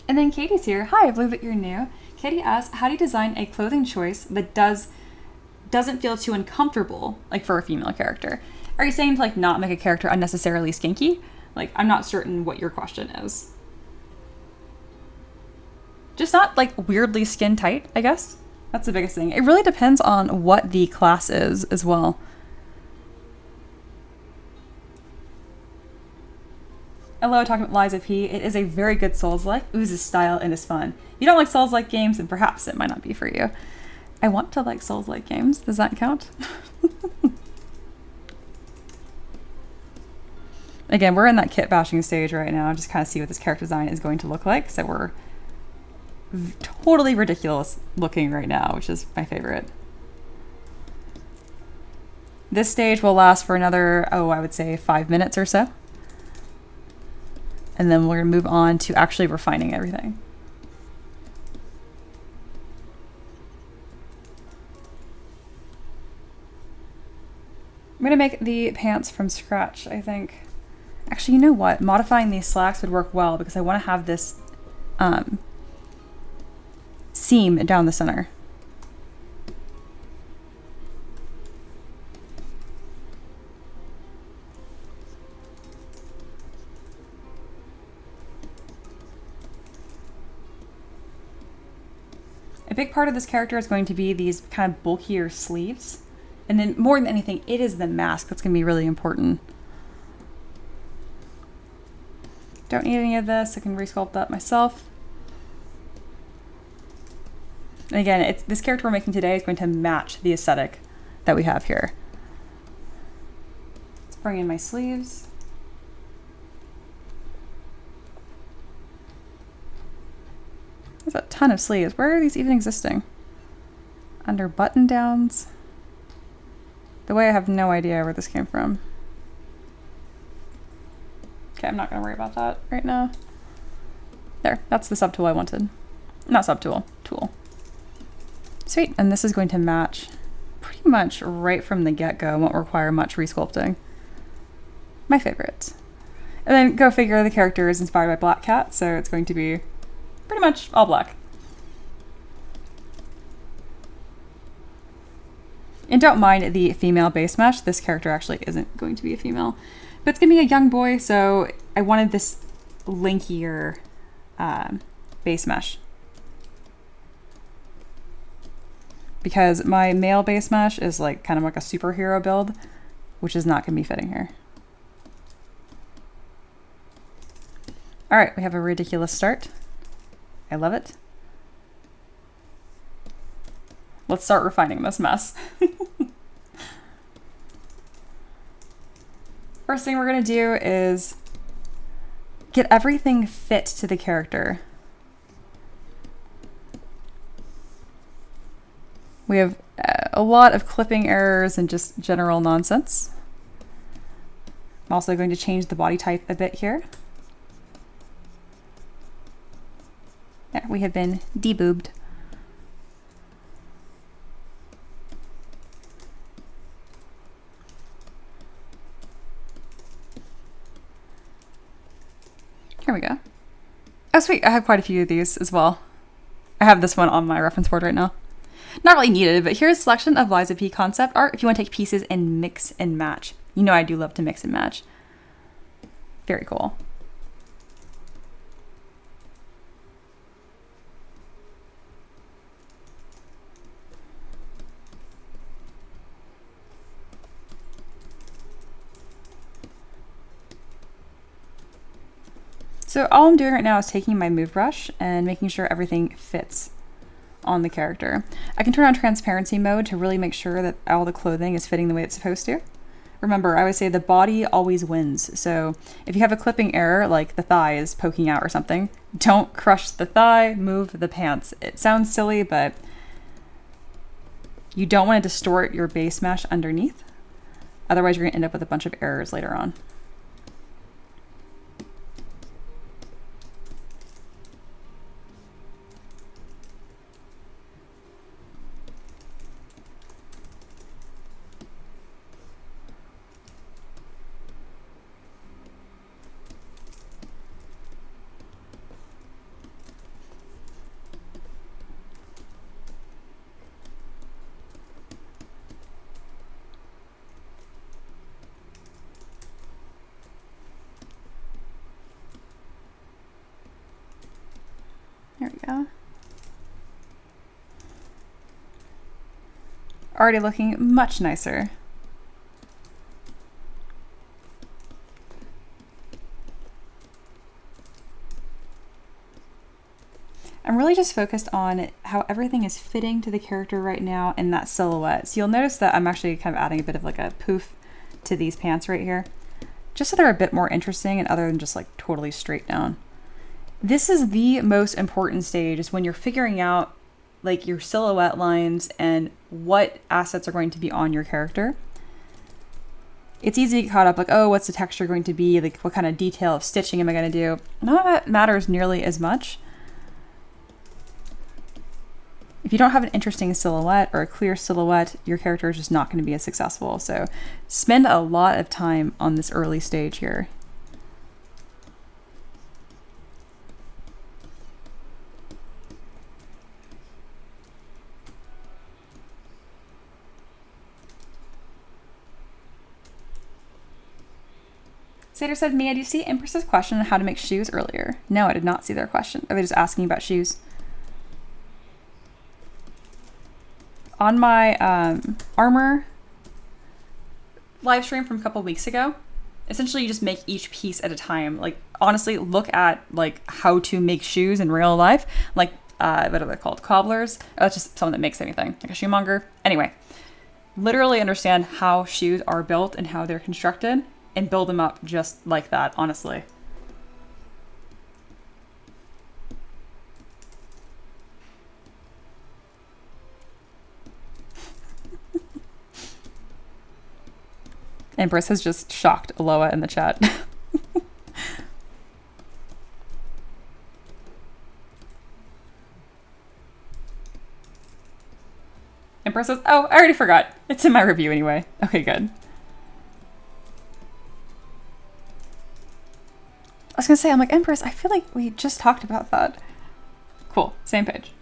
And then Katie's here. Hi, I believe that you're new. Katie asks, how do you design a clothing choice that doesn't feel too uncomfortable, like for a female character? Are you saying to like not make a character unnecessarily skinky? Like, I'm not certain what your question is. Just not like weirdly skin tight, I guess. That's the biggest thing. It really depends on what the class is as well. Hello, talking about Liza P. It is a very good Souls-like, oozes style, and is fun. If you don't like Souls-like games, then perhaps it might not be for you. I want to like Souls-like games. Does that count? Again, we're in that kit bashing stage right now. Just kind of see what this character design is going to look like. So we're totally ridiculous looking right now, which is my favorite. This stage will last for another, I would say 5 minutes or so. And then we're gonna move on to actually refining everything. I'm gonna make the pants from scratch, I think. Actually, you know what? Modifying these slacks would work well because I wanna have this seam down the center. A big part of this character is going to be these kind of bulkier sleeves. And then more than anything, it is the mask that's going to be really important. Don't need any of this. I can resculpt that myself. And again, this character we're making today is going to match the aesthetic that we have here. Let's bring in my sleeves. There's a ton of sleeves. Where are these even existing? Under button downs? The way I have no idea where this came from. Okay, I'm not gonna worry about that right now. There, that's the subtool I wanted. Not subtool, tool. Sweet, and this is going to match pretty much right from the get-go and won't require much resculpting. My favorite. And then go figure, the character is inspired by Black Cat, so it's going to be pretty much all black. And don't mind the female base mesh. This character actually isn't going to be a female, but it's gonna be a young boy, so I wanted this linkier base mesh. Because my male base mesh is like kind of like a superhero build, which is not gonna be fitting here. All right, we have a ridiculous start. I love it. Let's start refining this mess. First thing we're gonna do is get everything fit to the character. We have a lot of clipping errors and just general nonsense. I'm also going to change the body type a bit here. There, we have been deboobed. Here we go. Oh sweet, I have quite a few of these as well. I have this one on my reference board right now. Not really needed, but here's a selection of Liza P concept art if you want to take pieces and mix and match. You know I do love to mix and match. Very cool. So all I'm doing right now is taking my move brush and making sure everything fits on the character. I can turn on transparency mode to really make sure that all the clothing is fitting the way it's supposed to. Remember, I would say the body always wins. So if you have a clipping error, like the thigh is poking out or something, don't crush the thigh, move the pants. It sounds silly, but you don't want to distort your base mesh underneath. Otherwise, you're going to end up with a bunch of errors later on. There we go. Already looking much nicer. I'm really just focused on how everything is fitting to the character right now in that silhouette. So you'll notice that I'm actually kind of adding a bit of like a poof to these pants right here, just so they're a bit more interesting and other than just like totally straight down. This is the most important stage, is when you're figuring out like your silhouette lines and what assets are going to be on your character. it's easy to get caught up like, oh, what's the texture going to be? Like, what kind of detail of stitching am I going to do? None of that matters nearly as much. If you don't have an interesting silhouette or a clear silhouette, your character is just not going to be as successful. So spend a lot of time on this early stage here. Sater said, Mia, do you see Empress's question on how to make shoes earlier? No, I did not see their question. Are they just asking about shoes? On my armor live stream from a couple weeks ago, essentially you just make each piece at a time. Like, honestly, look at like how to make shoes in real life. Like, what are they called? Cobblers? Oh, that's just someone that makes anything, like a shoemonger. Anyway, literally understand how shoes are built and how they're constructed and build them up just like that, honestly. Empress has just shocked Eloa in the chat. Empress says, oh, I already forgot. It's in my review anyway. Okay, good. I was gonna say, I'm like, Empress, I feel like we just talked about that. Cool, same page.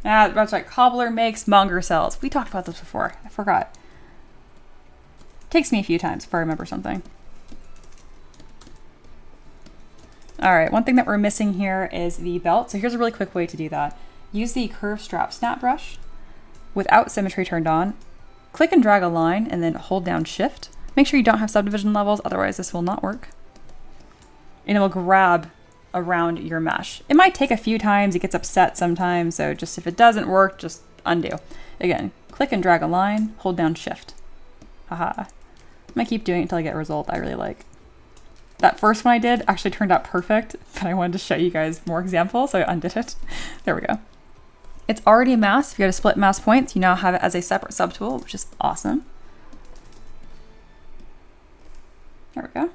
Ah, that's right. Cobbler makes, monger sells. We talked about this before. I forgot. Takes me a few times before I remember something. All right, one thing that we're missing here is the belt. So here's a really quick way to do that. Use the curve strap snap brush without symmetry turned on. Click and drag a line and then hold down shift. Make sure you don't have subdivision levels, otherwise this will not work. And it will grab around your mesh. It might take a few times, it gets upset sometimes, so just if it doesn't work, just undo. Again, click and drag a line, hold down shift. Haha. I'm gonna keep doing it until I get a result I really like. That first one I did actually turned out perfect, but I wanted to show you guys more examples, so I undid it. There we go. It's already a mask. If you go to split mask points, you now have it as a separate subtool, which is awesome. There we go.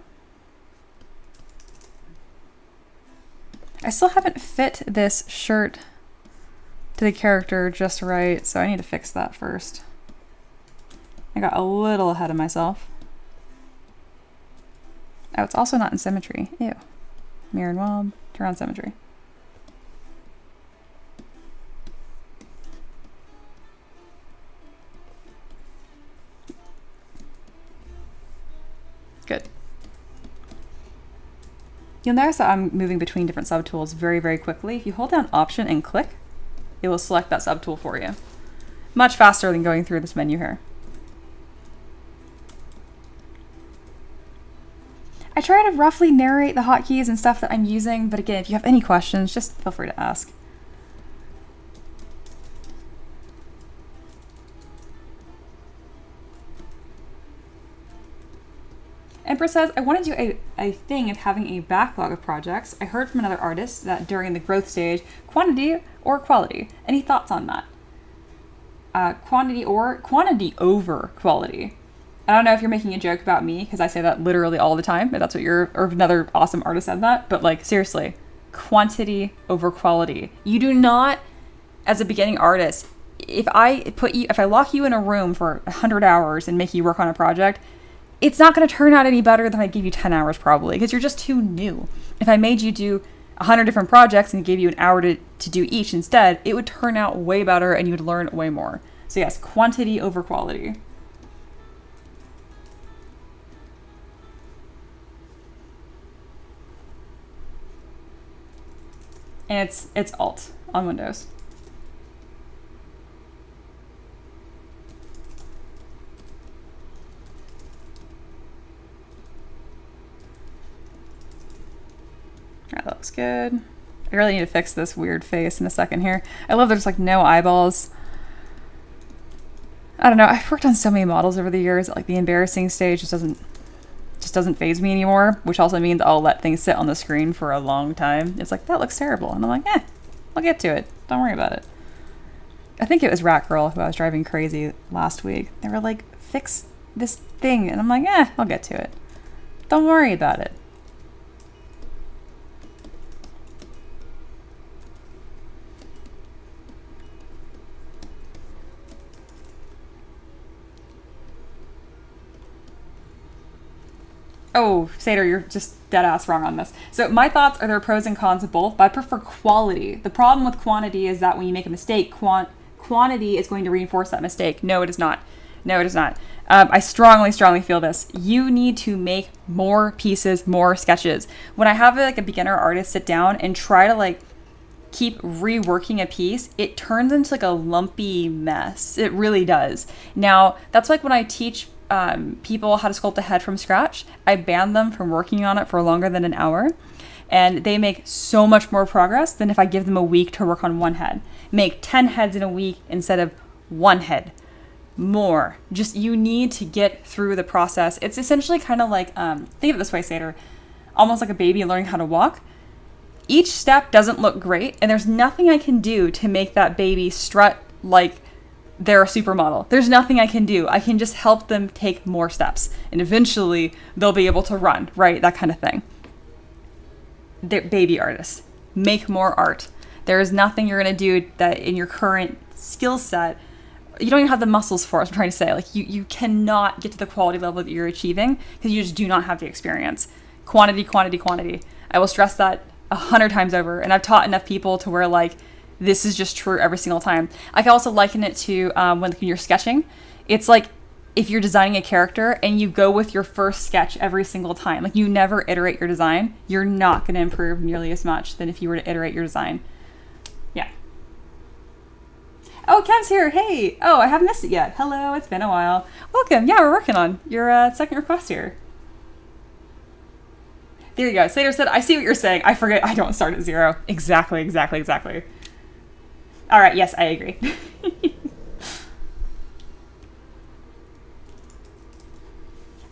I still haven't fit this shirt to the character just right, so I need to fix that first. I got a little ahead of myself. Oh, it's also not in symmetry. Ew. Mirror and weld, turn on symmetry. Good. You'll notice that I'm moving between different subtools very, very quickly. If you hold down Option and click, it will select that subtool for you. Much faster than going through this menu here. I try to roughly narrate the hotkeys and stuff that I'm using, but again, if you have any questions, just feel free to ask. Empress says, I want to do a thing of having a backlog of projects. I heard from another artist that during the growth stage, quantity or quality. Any thoughts on that? Quantity over quality. I don't know if you're making a joke about me, because I say that literally all the time, if that's what or if another awesome artist said that, but like, seriously, quantity over quality. You do not, as a beginning artist, if I lock you in a room for 100 hours and make you work on a project, it's not going to turn out any better than I give you 10 hours probably, because you're just too new. If I made you do 100 different projects and gave you an hour to do each instead, it would turn out way better and you would learn way more. So yes, quantity over quality. And it's Alt on Windows. Alright, that looks good. I really need to fix this weird face in a second here. I love there's like no eyeballs. I don't know. I've worked on so many models over the years that, like, the embarrassing stage just doesn't faze me anymore, which also means I'll let things sit on the screen for a long time. It's like, that looks terrible. And I'm like, I'll get to it. Don't worry about it. I think it was Rat Girl who I was driving crazy last week. They were like, fix this thing. And I'm like, I'll get to it. Don't worry about it. Oh, Sater, you're just dead ass wrong on this. So my thoughts are there are pros and cons of both, but I prefer quality. The problem with quantity is that when you make a mistake, quantity is going to reinforce that mistake. No, it is not. No, it is not. I strongly, strongly feel this. You need to make more pieces, more sketches. When I have like a beginner artist sit down and try to like keep reworking a piece, it turns into like a lumpy mess. It really does. Now, that's like when I teach people how to sculpt a head from scratch. I ban them from working on it for longer than an hour, and they make so much more progress than if I give them a week to work on one head. Make 10 heads in a week instead of one head. More. Just, you need to get through the process. It's essentially kind of like, think of it this way, Sater, almost like a baby learning how to walk. Each step doesn't look great, and there's nothing I can do to make that baby strut like they're a supermodel. There's nothing I can do. I can just help them take more steps, and eventually they'll be able to run, right? That kind of thing. They're baby artists. Make more art. There is nothing you're going to do that in your current skill set, you don't even have the muscles for it, I'm trying to say. Like, you cannot get to the quality level that you're achieving because you just do not have the experience. Quantity, quantity, quantity. I will stress that 100 times over, and I've taught enough people to where, like, this is just true every single time. I can also liken it to when you're sketching. It's like if you're designing a character and you go with your first sketch every single time. Like, you never iterate your design. You're not going to improve nearly as much than if you were to iterate your design. Yeah. Oh, Kev's here. Hey. Oh, I haven't missed it yet. Hello. It's been a while. Welcome. Yeah, we're working on your second request here. There you go. Slater said, I see what you're saying. I forget. I don't start at 0. Exactly. All right. Yes, I agree.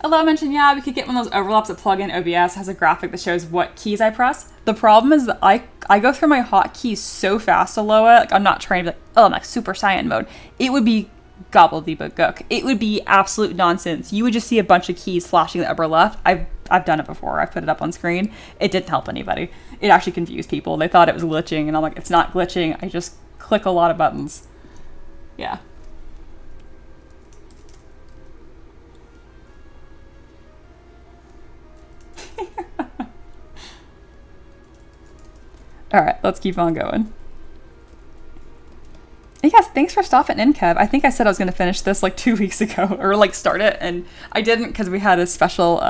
Eloa mentioned, yeah, we could get one of those overlaps that plug in OBS, has a graphic that shows what keys I press. The problem is that I go through my hotkeys so fast, Eloa. Like, I'm not trying to be like, oh, I'm like Super Saiyan mode. It would be gobbledygook. It would be absolute nonsense. You would just see a bunch of keys flashing in the upper left. I've done it before. I've put it up on screen. It didn't help anybody. It actually confused people. They thought it was glitching, and I'm like, it's not glitching. I just click a lot of buttons. Yeah. All right, let's keep on going. And yes, thanks for stopping in, Kev. I think I said I was going to finish this like 2 weeks ago, or like start it, and I didn't because we had a special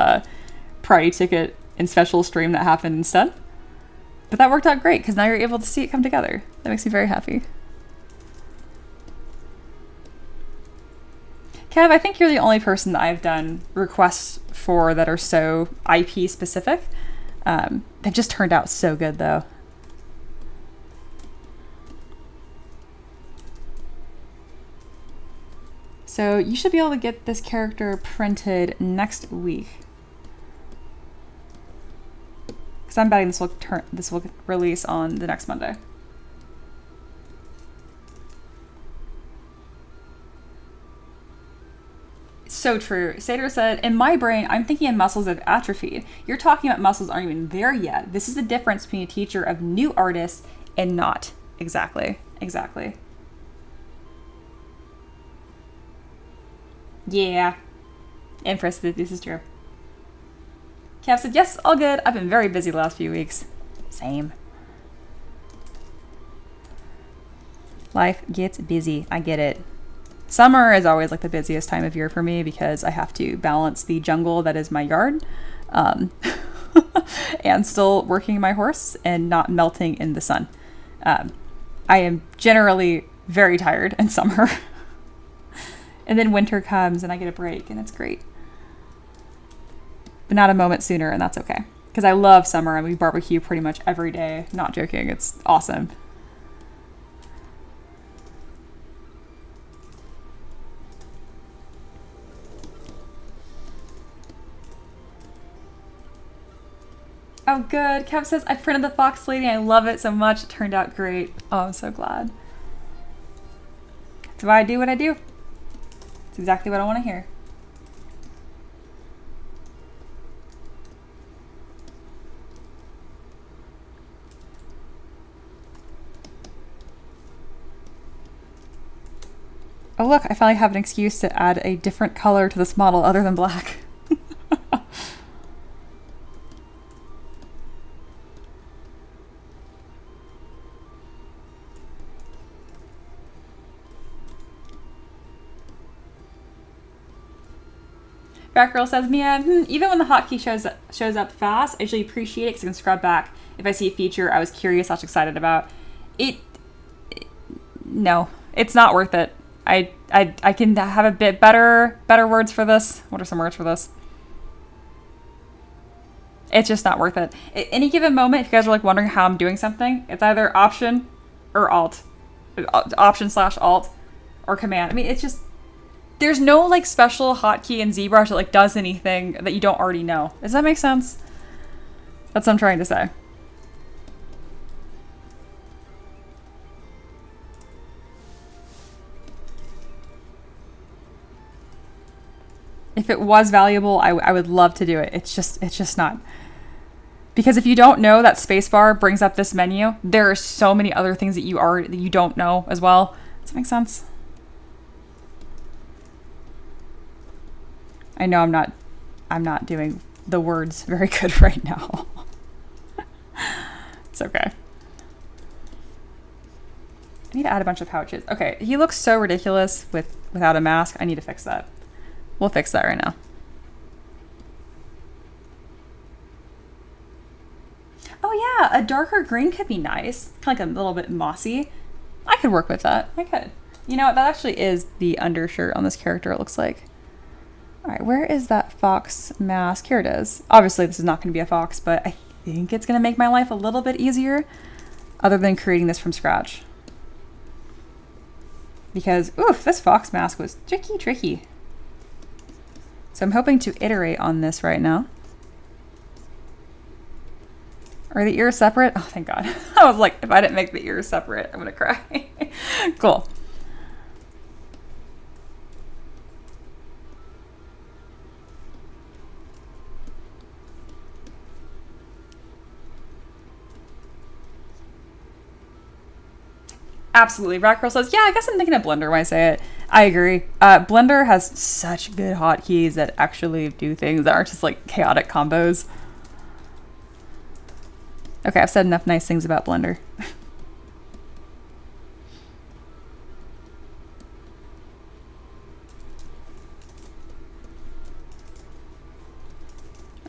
priority ticket and special stream that happened instead. But that worked out great because now you're able to see it come together. That makes me very happy. Kev, I think you're the only person that I've done requests for that are so IP specific. They've just turned out so good though. So you should be able to get this character printed next week. Because I'm betting this will release on the next Monday. So true. Sater said, in my brain, I'm thinking of muscles that have atrophied. You're talking about muscles aren't even there yet. This is the difference between a teacher of new artists and not. Exactly. Yeah. Empress, this is true. Kev said, yes, all good. I've been very busy the last few weeks. Same. Life gets busy. I get it. Summer is always like the busiest time of year for me because I have to balance the jungle that is my yard and still working my horse and not melting in the sun. I am generally very tired in summer. And then winter comes and I get a break and it's great. But not a moment sooner, and that's okay. Because I love summer and we barbecue pretty much every day. Not joking, it's awesome. Oh, good. Kev says, I printed the Fox Lady. I love it so much. It turned out great. Oh, I'm so glad. That's why I do what I do. It's exactly what I want to hear. Oh look, I finally have an excuse to add a different color to this model other than black. Batgirl says, Mia, even when the hotkey shows up fast, I usually appreciate it because I can scrub back if I see a feature I was curious, excited about. No, it's not worth it. I can have a bit better words for this. What are some words for this? It's just not worth it. At any given moment, if you guys are like wondering how I'm doing something, it's either Option or Alt. Option/Alt or Command. I mean, it's just, there's no like special hotkey in ZBrush that like does anything that you don't already know. Does that make sense? That's what I'm trying to say. If it was valuable, I would love to do it. It's just not. Because if you don't know that spacebar brings up this menu, there are so many other things that you don't know as well. Does that make sense? I know I'm not doing the words very good right now. It's okay. I need to add a bunch of pouches. Okay, he looks so ridiculous without a mask. I need to fix that. We'll fix that right now. Oh yeah, a darker green could be nice. Kind of like a little bit mossy. I could work with that. I could. You know what? That actually is the undershirt on this character, it looks like. All right, where is that fox mask? Here it is. Obviously, this is not going to be a fox, but I think it's going to make my life a little bit easier other than creating this from scratch. Because, oof, this fox mask was tricky. So I'm hoping to iterate on this right now. Are the ears separate? Oh, thank God. I was like, if I didn't make the ears separate, I'm gonna cry. Cool. Absolutely. Rockgirl says, yeah, I guess I'm thinking of Blender when I say it. I agree. Blender has such good hotkeys that actually do things that aren't just like chaotic combos. Okay, I've said enough nice things about Blender.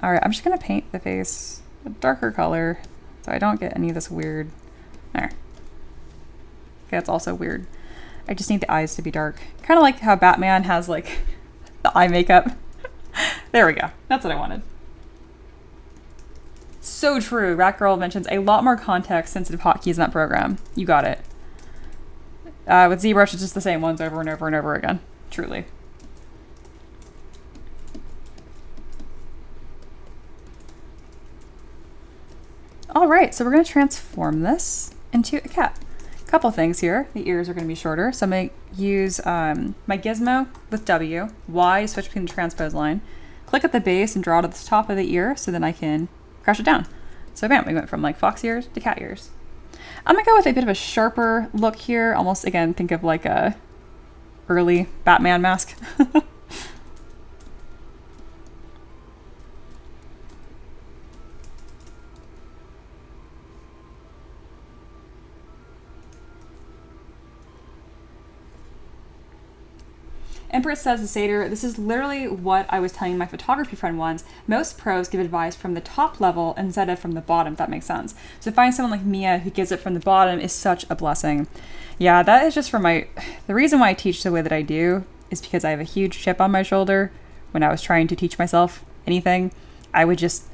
All right, I'm just gonna paint the face a darker color so I don't get any of this weird. There. Okay, that's also weird. I just need the eyes to be dark. Kind of like how Batman has like the eye makeup. There we go. That's what I wanted. So true. Ratgirl mentions a lot more context-sensitive hotkeys in that program. You got it. With ZBrush, it's just the same ones over and over and over again. Truly. All right, so we're going to transform this into a cat. Couple things here. The ears are going to be shorter, so I'm going to use my gizmo with W, Y, switch between the transpose line, click at the base and draw it at the top of the ear so then I can crush it down. So bam, we went from like fox ears to cat ears. I'm going to go with a bit of a sharper look here, almost again think of like a early Batman mask. Empress says to Seder, this is literally what I was telling my photography friend once. Most pros give advice from the top level instead of from the bottom, if that makes sense. So finding someone like Mia who gives it from the bottom is such a blessing. Yeah, that is just for the reason why I teach the way that I do is because I have a huge chip on my shoulder. When I was trying to teach myself anything, I would just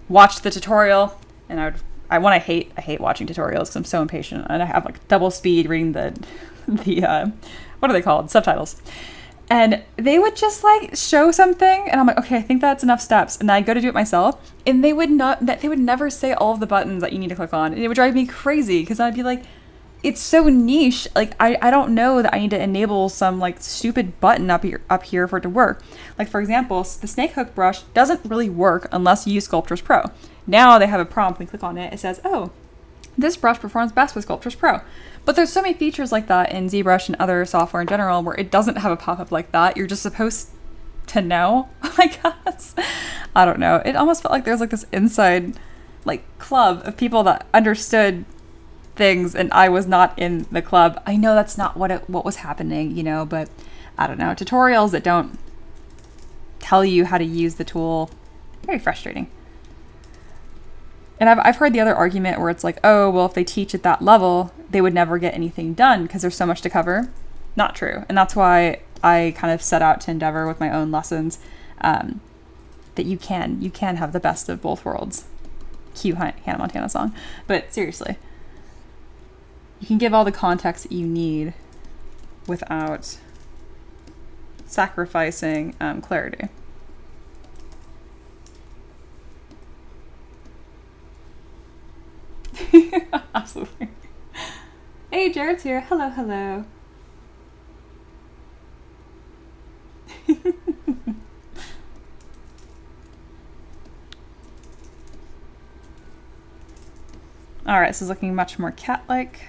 watch the tutorial and I hate watching tutorials because I'm so impatient and I have like double speed reading the what are they called? Subtitles. And they would just like show something and I'm like, okay, I think that's enough steps. And I'd go to do it myself and they would never say all of the buttons that you need to click on. And it would drive me crazy because I'd be like, it's so niche. Like I don't know that I need to enable some like stupid button up here for it to work. Like for example, the snake hook brush doesn't really work unless you use Sculptors Pro. Now they have a prompt, when you click on it, it says, oh, this brush performs best with Sculptors Pro. But there's so many features like that in ZBrush and other software in general where it doesn't have a pop-up like that. You're just supposed to know, I guess. I don't know. It almost felt like there's like this inside like club of people that understood things and I was not in the club. I know that's not what was happening, you know, but I don't know. Tutorials that don't tell you how to use the tool, very frustrating. And I've heard the other argument where it's like, oh, well, if they teach at that level, they would never get anything done because there's so much to cover. Not true. And that's why I kind of set out to endeavor with my own lessons that you can have the best of both worlds. Cue Hannah Montana song. But seriously, you can give all the context that you need without sacrificing clarity. Absolutely. Hey, Jared's here. Hello, hello. All right, this is looking much more cat-like.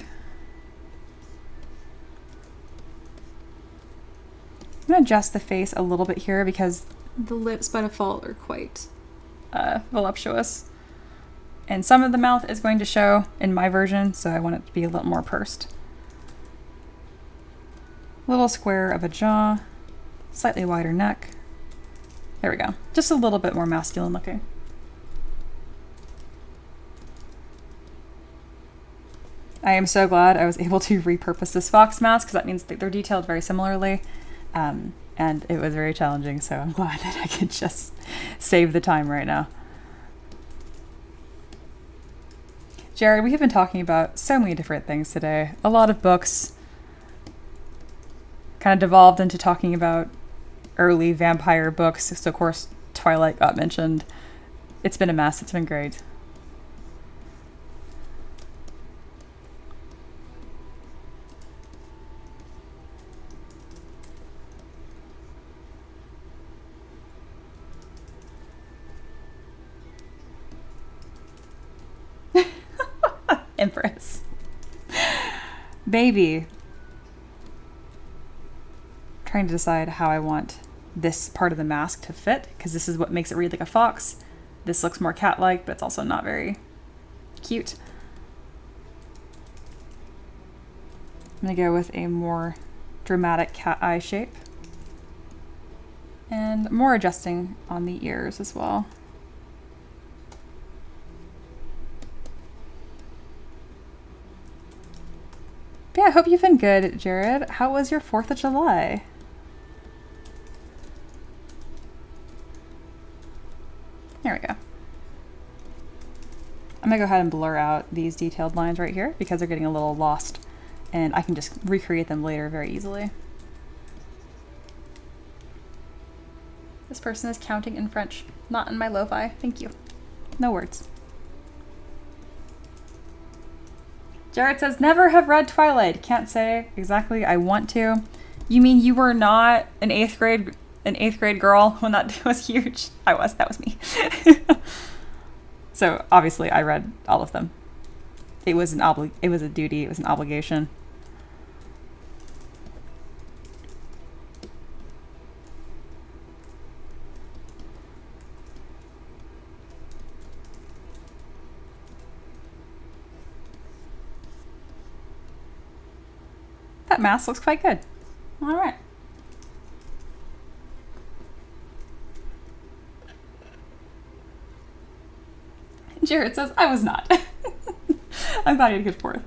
I'm gonna adjust the face a little bit here because the lips by default are quite voluptuous. And some of the mouth is going to show in my version, so I want it to be a little more pursed. Little square of a jaw, slightly wider neck. There we go. Just a little bit more masculine looking. I am so glad I was able to repurpose this fox mask because that means that they're detailed very similarly. And it was very challenging, so I'm glad that I could just save the time right now. Jared, we have been talking about so many different things today. A lot of books, kind of devolved into talking about early vampire books. So of course, Twilight got mentioned. It's been a mess. It's been great. Empress. Baby. Trying to decide how I want this part of the mask to fit, because this is what makes it read like a fox. This looks more cat-like, but it's also not very cute. I'm gonna go with a more dramatic cat eye shape. And more adjusting on the ears as well. But yeah, I hope you've been good, Jared. How was your 4th of July? There we go. I'm gonna go ahead and blur out these detailed lines right here because they're getting a little lost and I can just recreate them later very easily. This person is counting in French, not in my lo-fi. Thank you. No words. Jared says, never have read Twilight. Can't say exactly I want to. You mean you were not an eighth grade girl when that was huge? That was me. So obviously I read all of them. It was a duty, it was an obligation. That mask looks quite good. All right. Jared says, I was not. I'm glad you had a good 4th.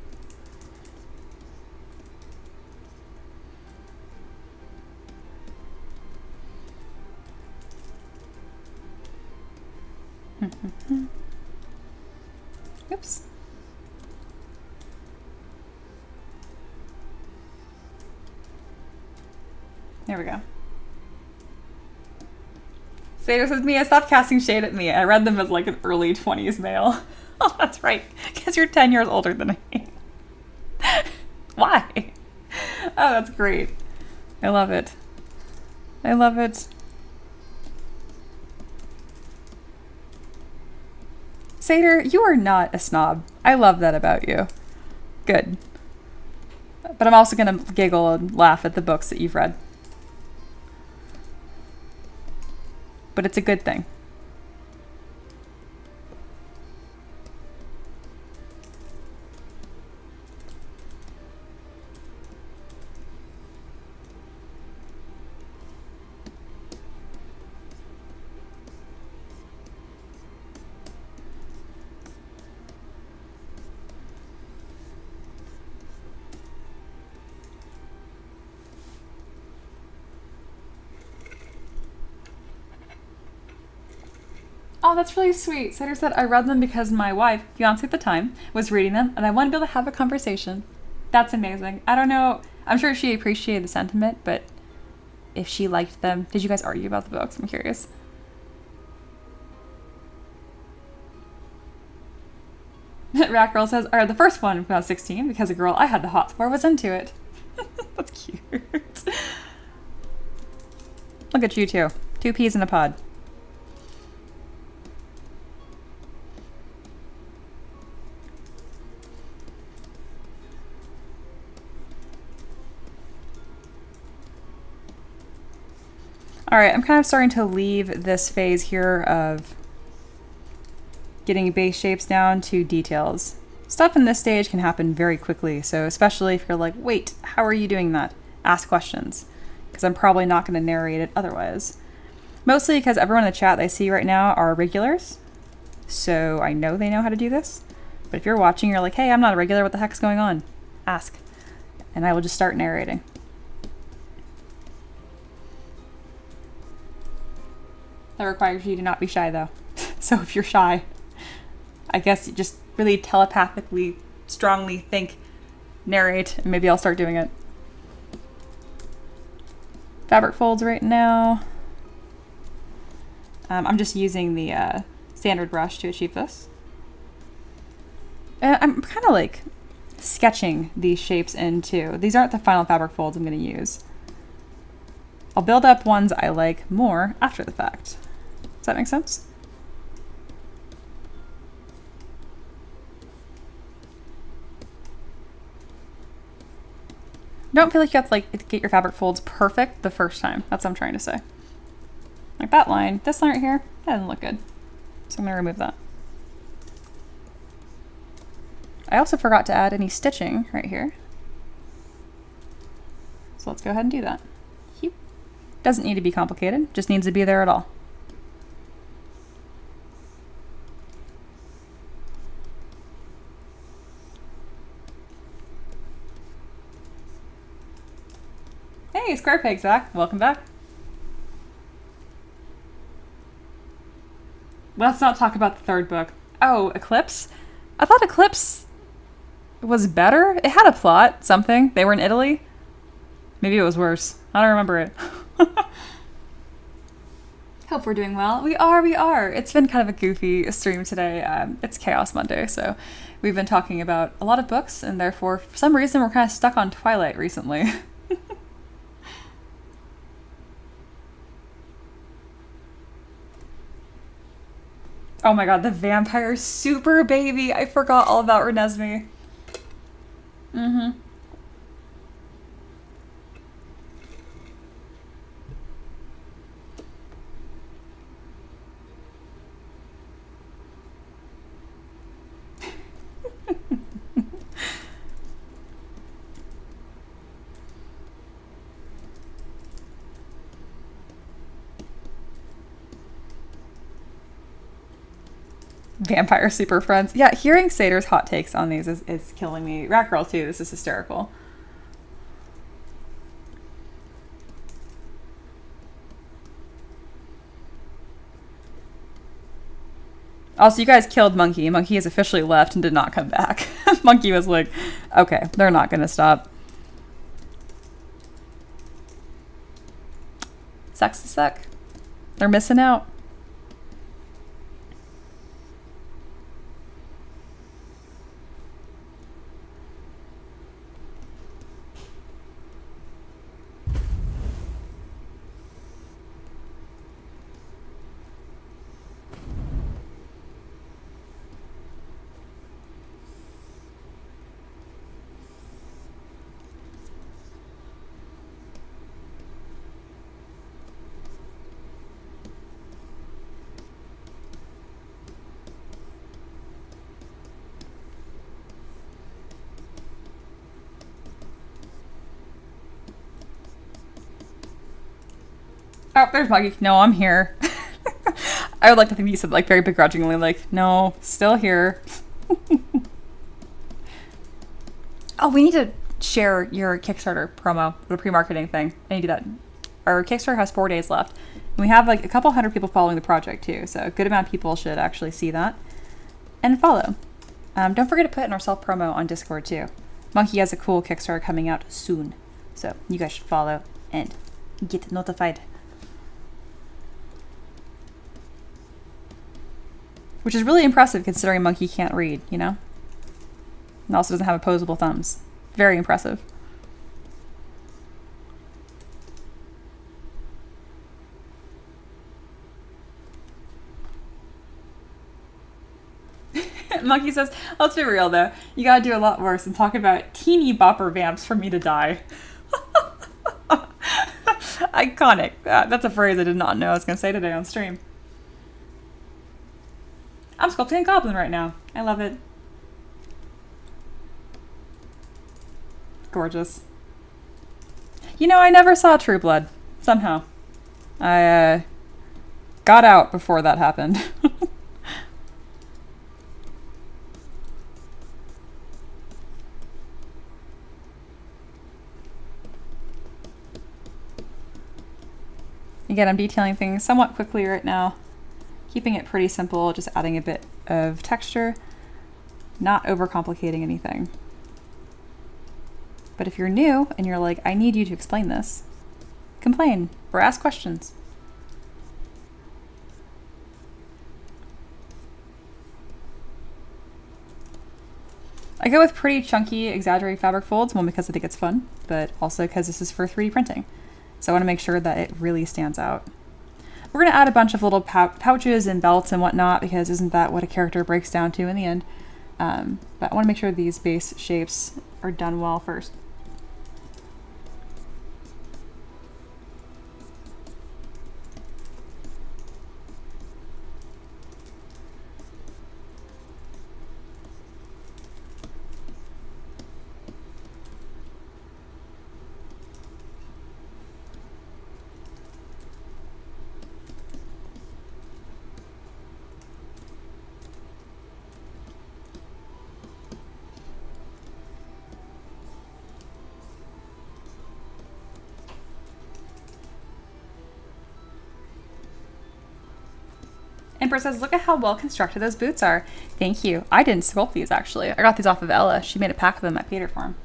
Oops. There we go. Sater says, Mia, stop casting shade at me. I read them as like an early 20s male. Oh, that's right. Because you're 10 years older than me. Why? Oh, that's great. I love it. I love it. Sater, you are not a snob. I love that about you. Good. But I'm also going to giggle and laugh at the books that you've read. But it's a good thing. Oh, that's really sweet. Sater said, I read them because my wife, fiance at the time, was reading them and I wanted to be able to have a conversation. That's amazing. I don't know. I'm sure she appreciated the sentiment, but if she liked them, did you guys argue about the books? I'm curious. Rat Girl says, I read the first one when I was 16 because a girl I had the hots for was into it. That's cute. Look at you two. 2 peas in a pod. All right, I'm kind of starting to leave this phase here of getting base shapes down to details. Stuff in this stage can happen very quickly, so especially if you're like, wait, how are you doing that? Ask questions, because I'm probably not going to narrate it otherwise. Mostly because everyone in the chat that I see right now are regulars, so I know they know how to do this. But if you're watching, you're like, hey, I'm not a regular, what the heck's going on? Ask, and I will just start narrating. That requires you to not be shy, though. So if you're shy, I guess you just really telepathically, strongly think, narrate, and maybe I'll start doing it. Fabric folds right now. I'm just using the standard brush to achieve this. And I'm kind of like sketching these shapes in too. These aren't the final fabric folds I'm going to use. I'll build up ones I like more after the fact. Does that make sense? Don't feel like you have to like get your fabric folds perfect the first time. That's what I'm trying to say. Like that line, this line right here, that doesn't look good. So I'm gonna remove that. I also forgot to add any stitching right here. So let's go ahead and do that. Doesn't need to be complicated, just needs to be there at all. Hey, Square Peg's back. Welcome back. Let's not talk about the third book. Oh, Eclipse? I thought Eclipse was better. It had a plot, something. They were in Italy. Maybe it was worse. I don't remember it. Hope we're doing well. We are. It's been kind of a goofy stream today. It's Chaos Monday, so we've been talking about a lot of books, and therefore, for some reason, we're kind of stuck on Twilight recently. Oh my god, the vampire super baby! I forgot all about Renesmee. Mm-hmm. Vampire super friends. Yeah, hearing Sater's hot takes on these is killing me. Rat Girl too, this is hysterical. Also, you guys killed Monkey. Monkey has officially left and did not come back. Monkey was like, okay, they're not gonna stop. Sucks to suck. They're missing out. Oh, there's Muggy. No, I'm here. I would like to think he said like very begrudgingly, like, no, still here. Oh, we need to share your Kickstarter promo, the pre-marketing thing. I need to do that. Our Kickstarter has 4 days left. And we have like a couple hundred people following the project too, so a good amount of people should actually see that and follow. Don't forget to put in our self-promo on Discord too. Monkey has a cool Kickstarter coming out soon, so you guys should follow and get notified. Which is really impressive considering Monkey can't read, you know? And also doesn't have opposable thumbs. Very impressive. Monkey says, let's be real though, you gotta do a lot worse and talk about teeny bopper vamps for me to die. Iconic. That's a phrase I did not know I was gonna say today on stream. I'm sculpting a goblin right now. I love it. Gorgeous. You know, I never saw True Blood. Somehow. I got out before that happened. Again, I'm detailing things somewhat quickly right now. Keeping it pretty simple, just adding a bit of texture, not overcomplicating anything. But if you're new and you're like, I need you to explain this, complain or ask questions. I go with pretty chunky, exaggerated fabric folds, one because I think it's fun, but also because this is for 3D printing. So I want to make sure that it really stands out. We're going to add a bunch of little pouches and belts and whatnot, because isn't that what a character breaks down to in the end? But I want to make sure these base shapes are done well first. Emperor says, look at how well constructed those boots are. Thank you. I didn't sculpt these, actually. I got these off of Ella. She made a pack of them at Peter Farm.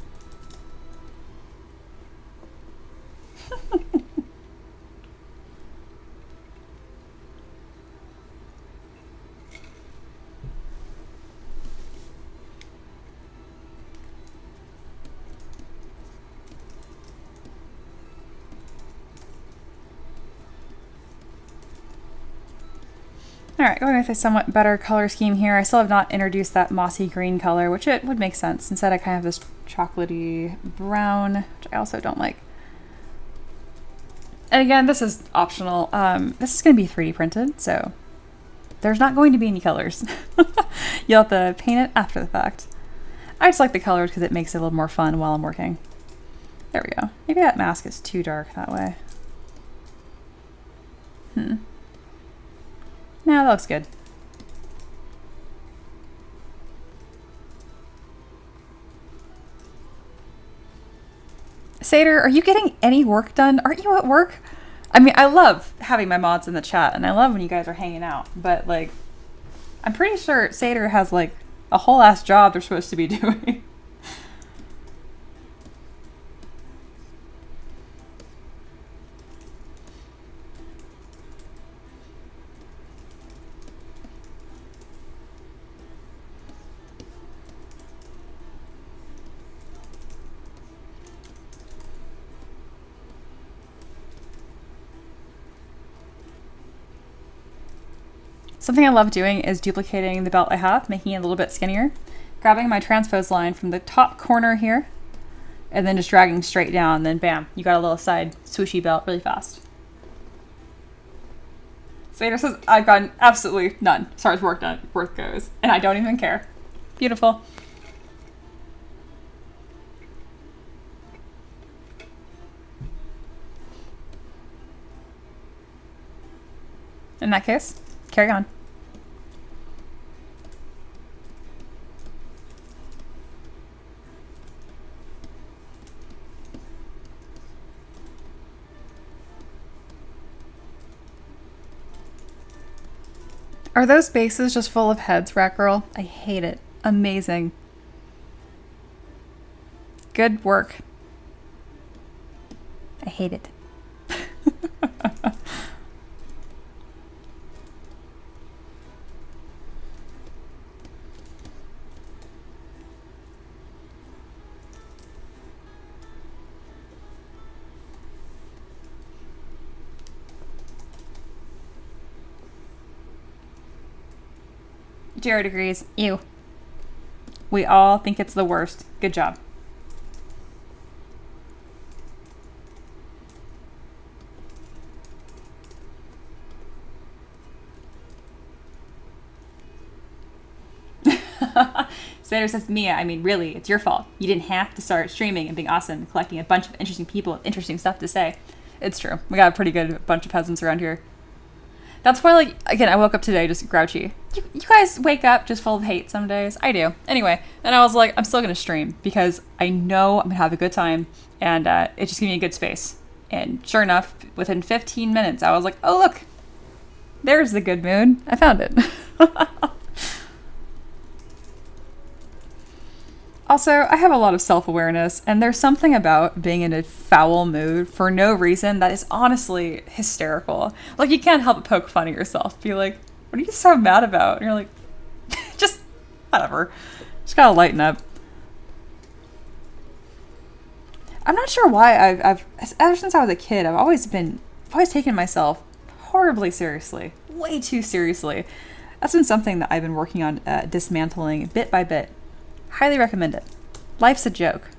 Alright, going with a somewhat better color scheme here. I still have not introduced that mossy green color, which it would make sense. Instead, I kind of have this chocolatey brown, which I also don't like. And again, this is optional. This is going to be 3D printed, so there's not going to be any colors. You'll have to paint it after the fact. I just like the colors because it makes it a little more fun while I'm working. There we go. Maybe that mask is too dark that way. No, that looks good. Satyr, are you getting any work done? Aren't you at work? I mean, I love having my mods in the chat, and I love when you guys are hanging out, but, like, I'm pretty sure Satyr has, like, a whole-ass job they're supposed to be doing. Something I love doing is duplicating the belt I have, making it a little bit skinnier, grabbing my transpose line from the top corner here, and then just dragging straight down, and then bam, you got a little side swooshy belt really fast. Satyr says, I've gotten absolutely none as far as work goes, and I don't even care. Beautiful. In that case, carry on. Are those bases just full of heads, Rat Girl? I hate it. Amazing. Good work. I hate it. Jared agrees. Ew. We all think it's the worst. Good job. Slater says, Mia, I mean, really, it's your fault. You didn't have to start streaming and being awesome and collecting a bunch of interesting people with interesting stuff to say. It's true. We got a pretty good bunch of peasants around here. That's why, like, again, I woke up today just grouchy. You guys wake up just full of hate some days. I do. Anyway, and I was like, I'm still going to stream because I know I'm going to have a good time and it's just going to be a good space. And sure enough, within 15 minutes, I was like, oh, look, there's the good mood. I found it. Also, I have a lot of self-awareness, and there's something about being in a foul mood for no reason that is honestly hysterical. Like, you can't help but poke fun at yourself. Be like, what are you so mad about? And you're like, just, whatever. Just gotta lighten up. I'm not sure why I've ever since I was a kid, I've always taken myself horribly seriously. Way too seriously. That's been something that I've been working on dismantling bit by bit. Highly recommend it. Life's a joke.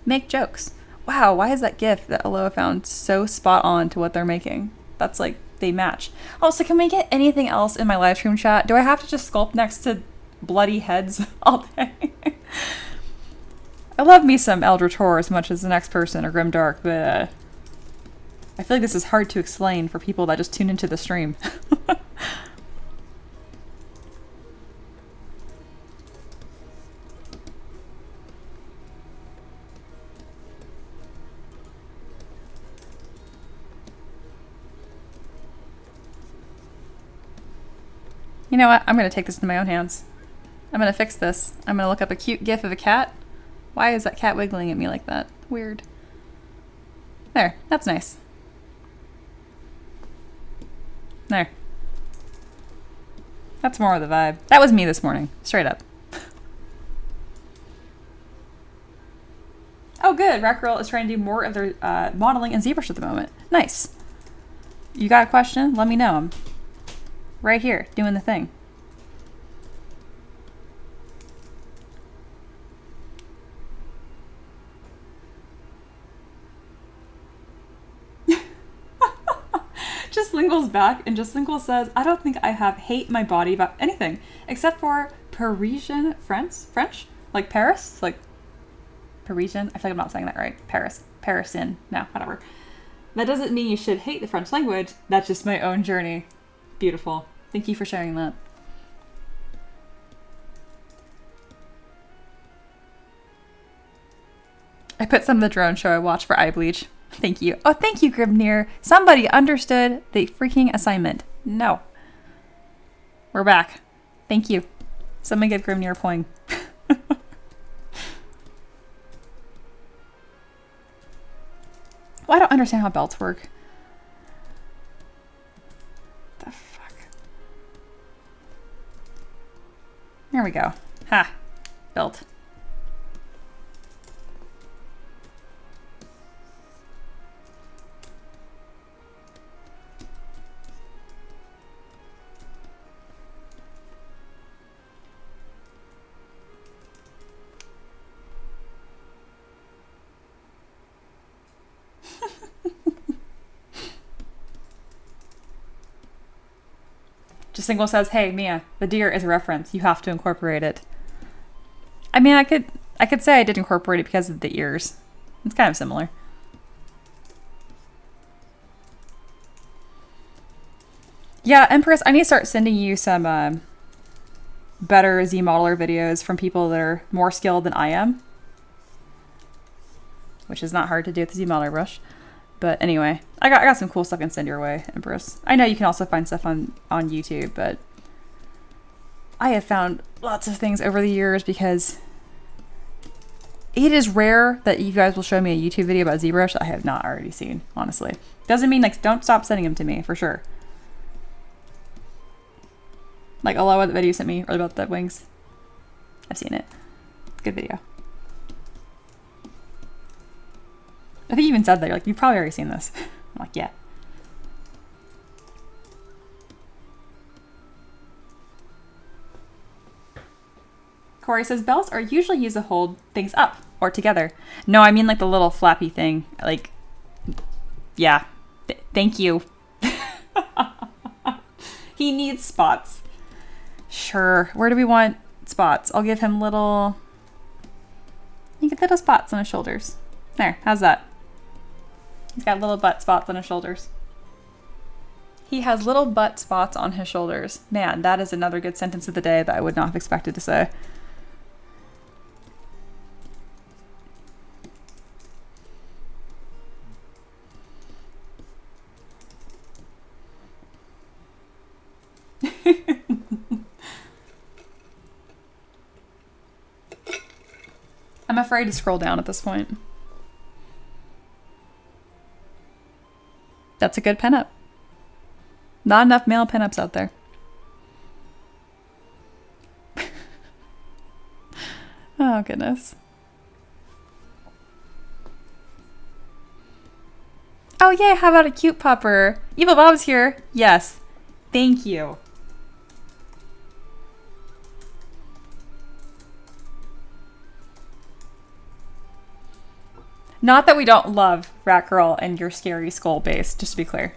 Make jokes. Wow, why is that GIF that Eloa found so spot on to what they're making? That's like, they match. Also, can we get anything else in my live stream chat? Do I have to just sculpt next to bloody heads all day? I love me some Eldritch Horror as much as the next person or Grimdark, but I feel like this is hard to explain for people that just tune into the stream. You know what? I'm going to take this into my own hands. I'm going to fix this. I'm going to look up a cute gif of a cat. Why is that cat wiggling at me like that? Weird. There. That's nice. There. That's more of the vibe. That was me this morning. Straight up. Oh, good. Rat Girl is trying to do more of their modeling in ZBrush at the moment. Nice. You got a question? Let me know. I'm right here, doing the thing. Just Lingle's back, and Just Lingle says, I don't think I have hate my body about anything, except for Parisian French? Like Paris? Like Parisian? I feel like I'm not saying that right. Parisian. No, whatever. That doesn't mean you should hate the French language. That's just my own journey. Beautiful. Thank you for sharing that. I put some of the drone show I watched for eye bleach. Thank you. Oh, thank you, Grimnir. Somebody understood the freaking assignment. No. We're back. Thank you. Someone give Grimnir a poing. Well, I don't understand how belts work. The fuck? There we go. Ha. Belt. Just Single says, hey, Mia, the deer is a reference. You have to incorporate it. I mean, I could say I did incorporate it because of the ears. It's kind of similar. Yeah, Empress, I need to start sending you some better Z modeler videos from people that are more skilled than I am, which is not hard to do with the Z modeler brush. But anyway, I got some cool stuff I can send your way, Empress. I know you can also find stuff on YouTube, but I have found lots of things over the years because it is rare that you guys will show me a YouTube video about ZBrush I have not already seen, honestly. Doesn't mean, like, don't stop sending them to me, for sure. Like Eloa, the video you sent me earlier about the wings. I've seen it. Good video. I think you even said that. You're like, you've probably already seen this. I'm like, yeah. Corey says, belts are usually used to hold things up or together. No, I mean like the little flappy thing. Like, yeah. Thank you. He needs spots. Sure. Where do we want spots? I'll give him little... You get little spots on his shoulders. There, how's that? He's got little butt spots on his shoulders. He has little butt spots on his shoulders. Man, that is another good sentence of the day that I would not have expected to say. I'm afraid to scroll down at this point. That's a good pinup. Not enough male pinups out there. Oh, goodness. Oh, yay, how about a cute pupper? Evil Bob's here. Yes. Thank you. Not that we don't love Rat Girl and your scary skull base, just to be clear.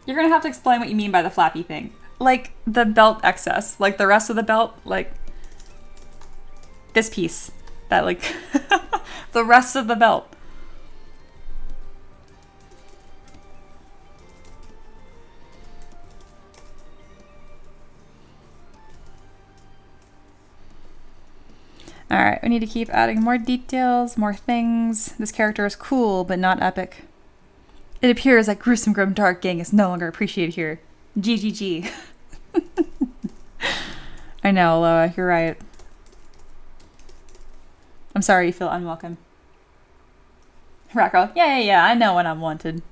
You're gonna have to explain what you mean by the flappy thing. Like the belt excess, like the rest of the belt, like this piece, that like the rest of the belt. All right, we need to keep adding more details, more things. This character is cool, but not epic. It appears that gruesome, grim, dark gang is no longer appreciated here. GGG. I know, Loa, you're right. I'm sorry you feel unwelcome. Rat Girl, yeah, I know when I'm wanted.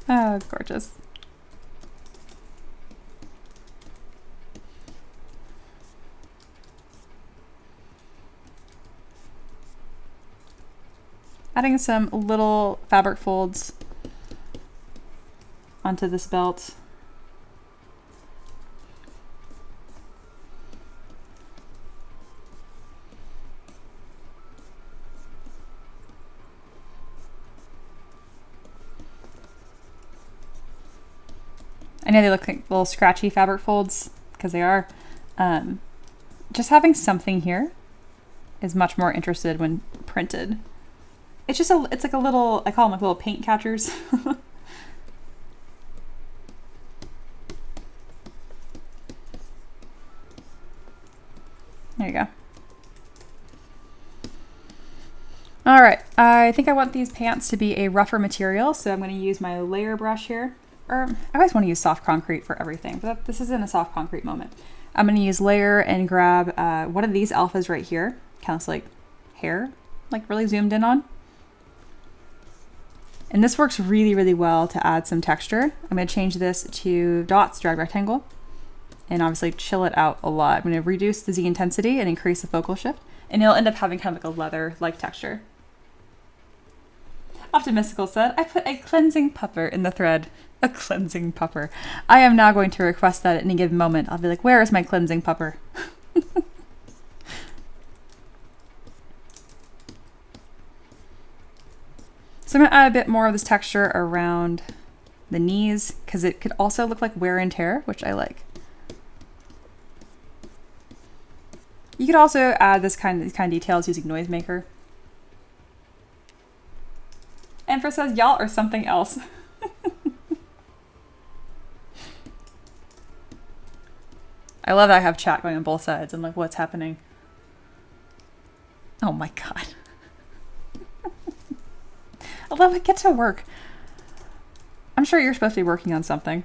Oh, gorgeous. Adding some little fabric folds onto this belt. I know they look like little scratchy fabric folds, because they are. Just having something here is much more interested when printed. It's just it's like a little, I call them like little paint catchers. There you go. All right, I think I want these pants to be a rougher material, so I'm going to use my layer brush here. Or I always want to use soft concrete for everything, but this isn't a soft concrete moment. I'm going to use layer and grab one of these alphas right here. Kind of like hair, like really zoomed in on. And this works really, really well to add some texture. I'm going to change this to dots, drag rectangle, and obviously chill it out a lot. I'm going to reduce the Z intensity and increase the focal shift, and it'll end up having kind of like a leather-like texture. Optimistical said, I put a cleansing pupper in the thread. A cleansing pupper. I am now going to request that at any given moment. I'll be like, where is my cleansing pupper? So I'm going to add a bit more of this texture around the knees, because it could also look like wear and tear, which I like. You could also add these kind of details using Noisemaker. Empress says, y'all are something else. I love that I have chat going on both sides. I'm like, what's happening? Oh my God. I love it. Get to work. I'm sure you're supposed to be working on something.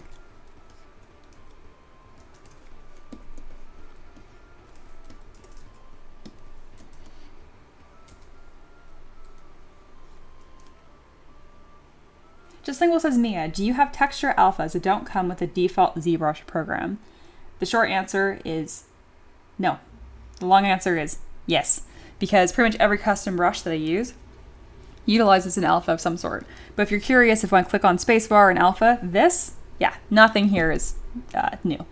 Just Single says, Mia, do you have texture alphas that don't come with the default ZBrush program? The short answer is no. The long answer is yes, because pretty much every custom brush that I use utilizes an alpha of some sort. But if you're curious, if I click on spacebar and alpha, this, yeah, nothing here is new.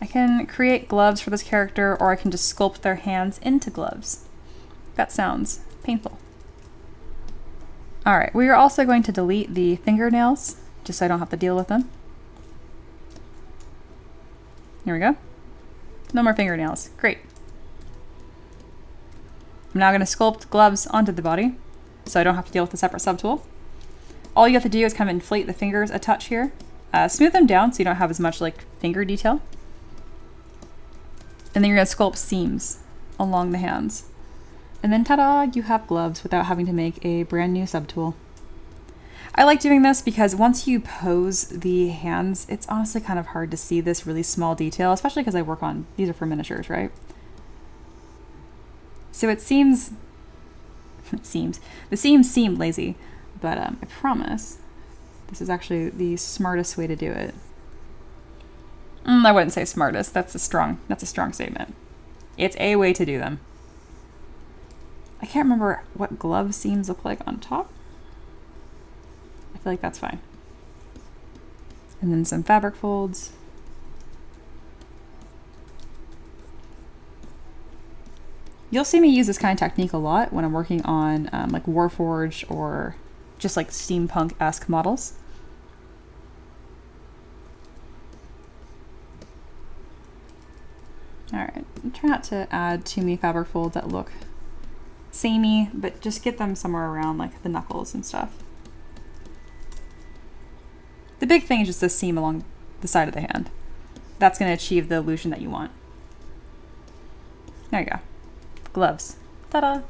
I can create gloves for this character, or I can just sculpt their hands into gloves. That sounds painful. All right, we are also going to delete the fingernails, just so I don't have to deal with them. Here we go. No more fingernails, great. I'm now gonna sculpt gloves onto the body, so I don't have to deal with a separate subtool. All you have to do is kind of inflate the fingers a touch here. Smooth them down so you don't have as much like finger detail. And then you're gonna sculpt seams along the hands. And then ta-da, you have gloves without having to make a brand new subtool. I like doing this because once you pose the hands, it's honestly kind of hard to see this really small detail, especially because I work on, these are for miniatures, right? So the seams seem lazy, but I promise this is actually the smartest way to do it. I wouldn't say smartest. That's a strong statement. It's a way to do them. I can't remember what glove seams look like on top. I feel like that's fine. And then some fabric folds. You'll see me use this kind of technique a lot when I'm working on like Warforged or just like steampunk-esque models. All right, try not to add too many fabric folds that look samey, but just get them somewhere around like the knuckles and stuff. The big thing is just the seam along the side of the hand. That's going to achieve the illusion that you want. There you go. Gloves. Ta-da!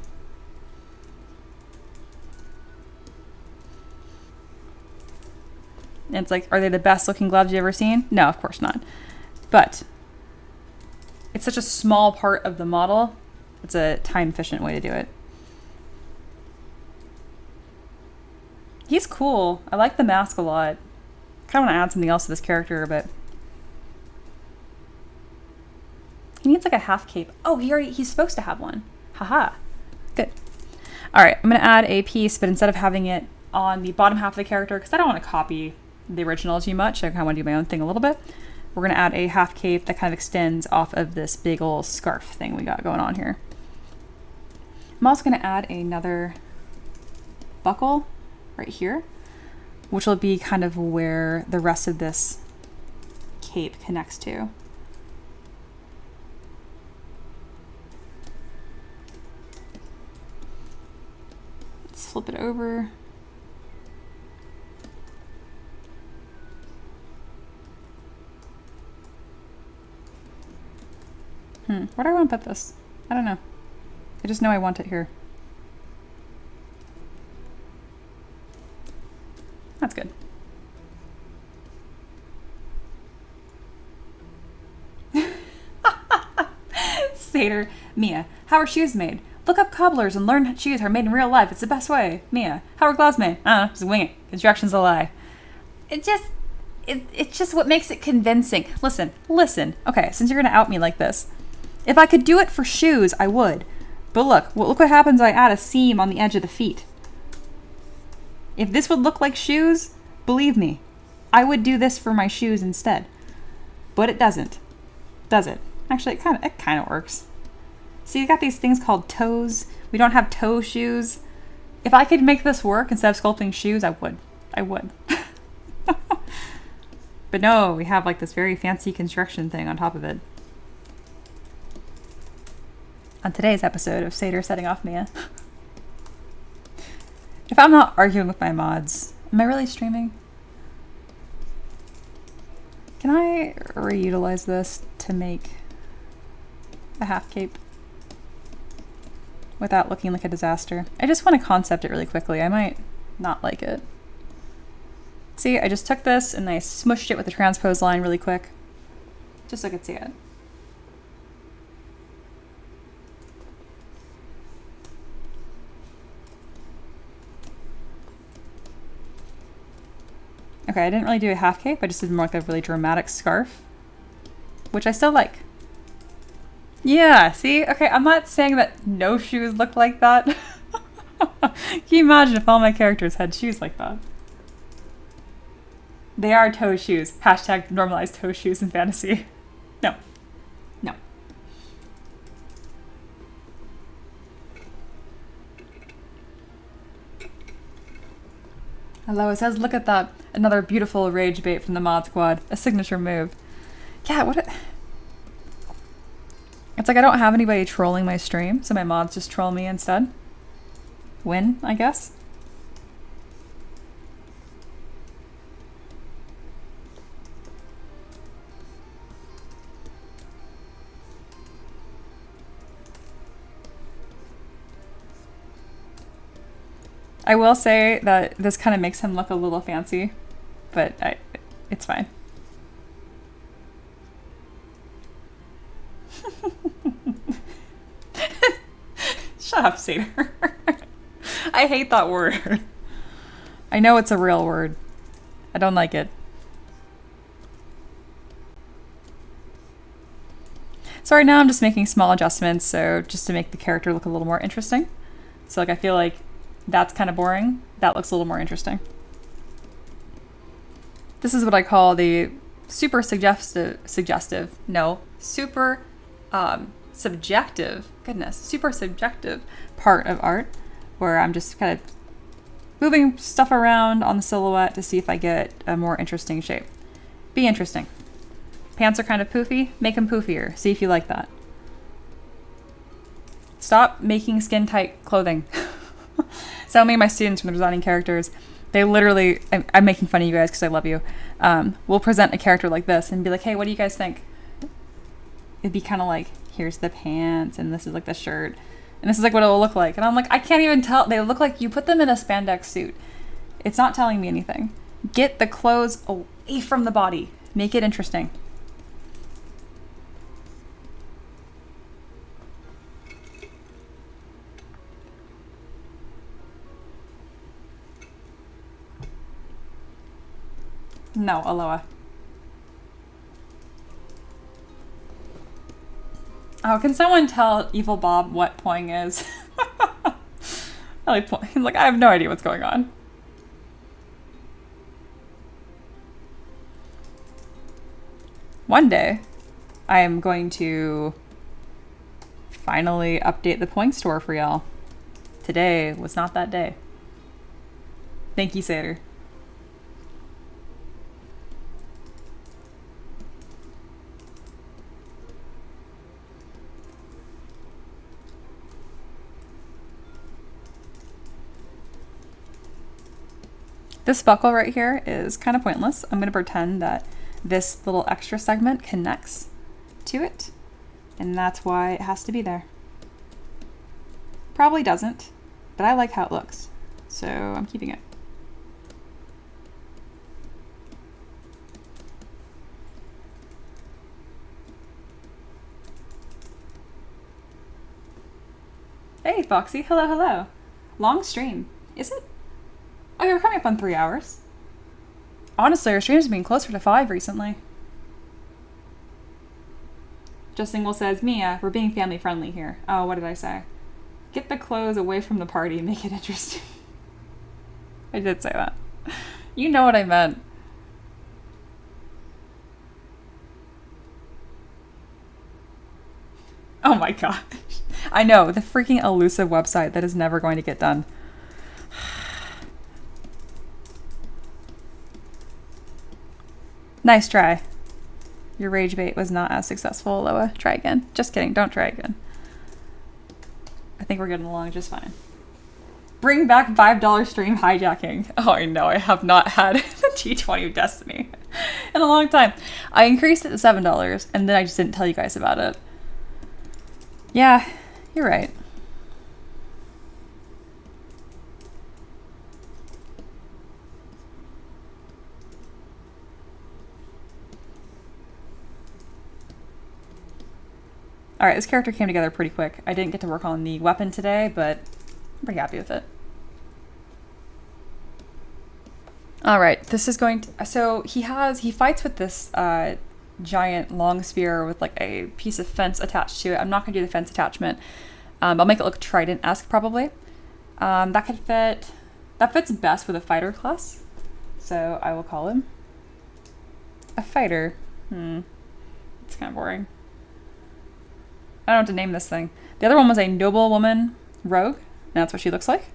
And it's like, are they the best looking gloves you've ever seen? No, of course not. But it's such a small part of the model. It's a time efficient way to do it. He's cool. I like the mask a lot. Kind of want to add something else to this character, but he needs like a half cape. Oh, he's supposed to have one. Haha. Good. All right, I'm gonna add a piece, but instead of having it on the bottom half of the character, because I don't want to copy the original too much, I kind of want to do my own thing a little bit. We're gonna add a half cape that kind of extends off of this big old scarf thing we got going on here. I'm also gonna add another buckle right here, which will be kind of where the rest of this cape connects to. Let's flip it over. Where do I want to put this? I don't know. I just know I want it here. That's good. Satyr, Mia, how are shoes made? Look up cobblers and learn shoes are made in real life. It's the best way. Mia, how are gloves made? I don't know, just wing it. Construction's a lie. It's just what makes it convincing. Listen. Okay, since you're gonna out me like this, if I could do it for shoes, I would. But look what happens when I add a seam on the edge of the feet. If this would look like shoes, believe me, I would do this for my shoes instead. But it doesn't, does it? Actually, it kind of works. See, you got these things called toes. We don't have toe shoes. If I could make this work instead of sculpting shoes, I would. I would. But no, we have like this very fancy construction thing on top of it. On today's episode of Seder Setting Off Mia. If I'm not arguing with my mods, am I really streaming? Can I reutilize this to make a half cape without looking like a disaster? I just want to concept it really quickly. I might not like it. See, I just took this and I smushed it with a transpose line really quick, just so I could see it. Okay, I didn't really do a half cape, I just did more like a really dramatic scarf, which I still like. Yeah, see? Okay, I'm not saying that no shoes look like that. Can you imagine if all my characters had shoes like that? They are toe shoes. Hashtag normalize toe shoes in fantasy. No. No. Hello, it says, look at that. Another beautiful rage bait from the mod squad. A signature move. Yeah, what it's like I don't have anybody trolling my stream, so my mods just troll me instead. Win, I guess. I will say that this kind of makes him look a little fancy, but it's fine. Shut up, Seder. I hate that word. I know it's a real word. I don't like it. So right now I'm just making small adjustments, so just to make the character look a little more interesting. So like I feel like that's kind of boring. That looks a little more interesting. This is what I call the super subjective part of art, where I'm just kind of moving stuff around on the silhouette to see if I get a more interesting shape. Be interesting. Pants are kind of poofy, make them poofier. See if you like that. Stop making skin tight clothing. So many of my students, when they're designing characters, they literally, I'm making fun of you guys because I love you, will present a character like this and be like, hey, what do you guys think? It'd be kind of like, here's the pants, and this is like the shirt, and this is like what it will look like. And I'm like, I can't even tell. They look like you put them in a spandex suit. It's not telling me anything. Get the clothes away from the body. Make it interesting. No, Eloa. Oh, can someone tell Evil Bob what poing is? I like poing. He's like, I have no idea what's going on. One day, I am going to finally update the poing store for y'all. Today was not that day. Thank you, Seder. This buckle right here is kind of pointless. I'm going to pretend that this little extra segment connects to it, and that's why it has to be there. Probably doesn't, but I like how it looks, so I'm keeping it. Hey, Foxy. Hello, hello. Long stream. Is it? Oh, you're coming up on 3 hours. Honestly, our streams have been closer to 5 recently. Justin Will says, Mia, we're being family friendly here. Oh, what did I say? Get the clothes away from the party, make it interesting. I did say that. You know what I meant. Oh my gosh. I know, the freaking elusive website that is never going to get done. Nice try. Your rage bait was not as successful, Eloa. Try again. Just kidding. Don't try again. I think we're getting along just fine. Bring back $5 stream hijacking. Oh, I know. I have not had the T20 of Destiny in a long time. I increased it to $7, and then I just didn't tell you guys about it. Yeah, you're right. All right, this character came together pretty quick. I didn't get to work on the weapon today, but I'm pretty happy with it. All right, this is going to, so he fights with this giant long spear with like a piece of fence attached to it. I'm not gonna do the fence attachment. I'll make it look trident-esque probably. That fits best with a fighter class. So I will call him a fighter. It's kind of boring. I don't know what to name this thing. The other one was a noble woman rogue, and that's what she looks like.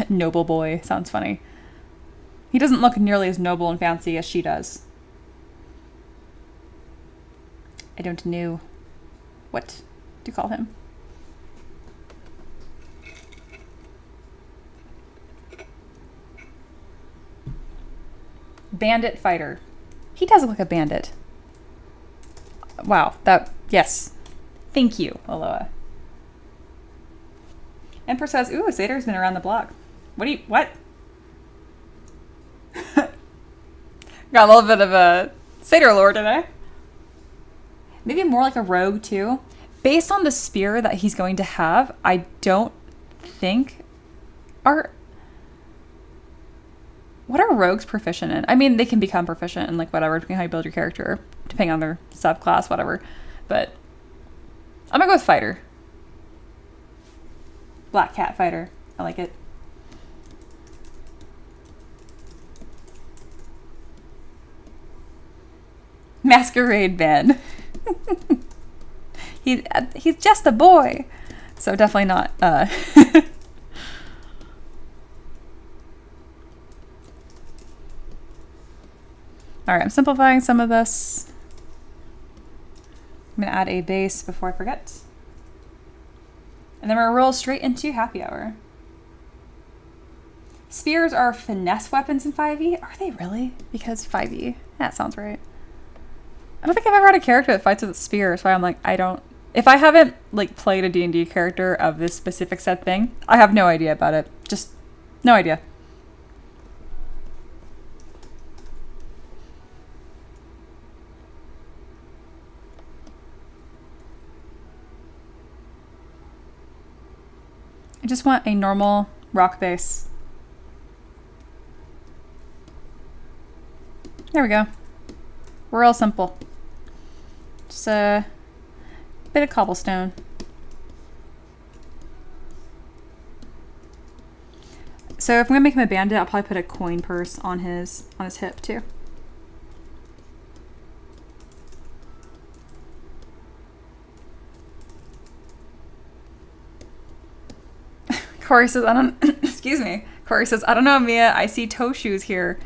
Noble boy, sounds funny. He doesn't look nearly as noble and fancy as she does. I don't know what to call him. Bandit fighter. He does look like a bandit. Wow, yes. Thank you, Eloa. Emperor says, ooh, Sator's been around the block. What? Got a little bit of a Sator lore today. Maybe more like a rogue too. Based on the spear that he's going to have, I don't think what are rogues proficient in? I mean, they can become proficient in like whatever, depending on how you build your character, depending on their subclass, whatever. But I'm gonna go with fighter. Black cat fighter. I like it. Masquerade Ben. He's just a boy. So definitely not Alright, I'm simplifying some of this. I'm gonna add a base before I forget. And then we're gonna roll straight into happy hour. Spears are finesse weapons in 5e. Are they really? Because 5e. That sounds right. I don't think I've ever had a character that fights with a spear, so I'm like, if I haven't like played a D&D character of this specific said thing, I have no idea about it. Just no idea. I just want a normal rock base. There we go. We're all simple. Just a bit of cobblestone. So if I'm gonna make him a bandit, I'll probably put a coin purse on his hip too. Corey says, I don't, excuse me. Corey says, I don't know, Mia, I see toe shoes here.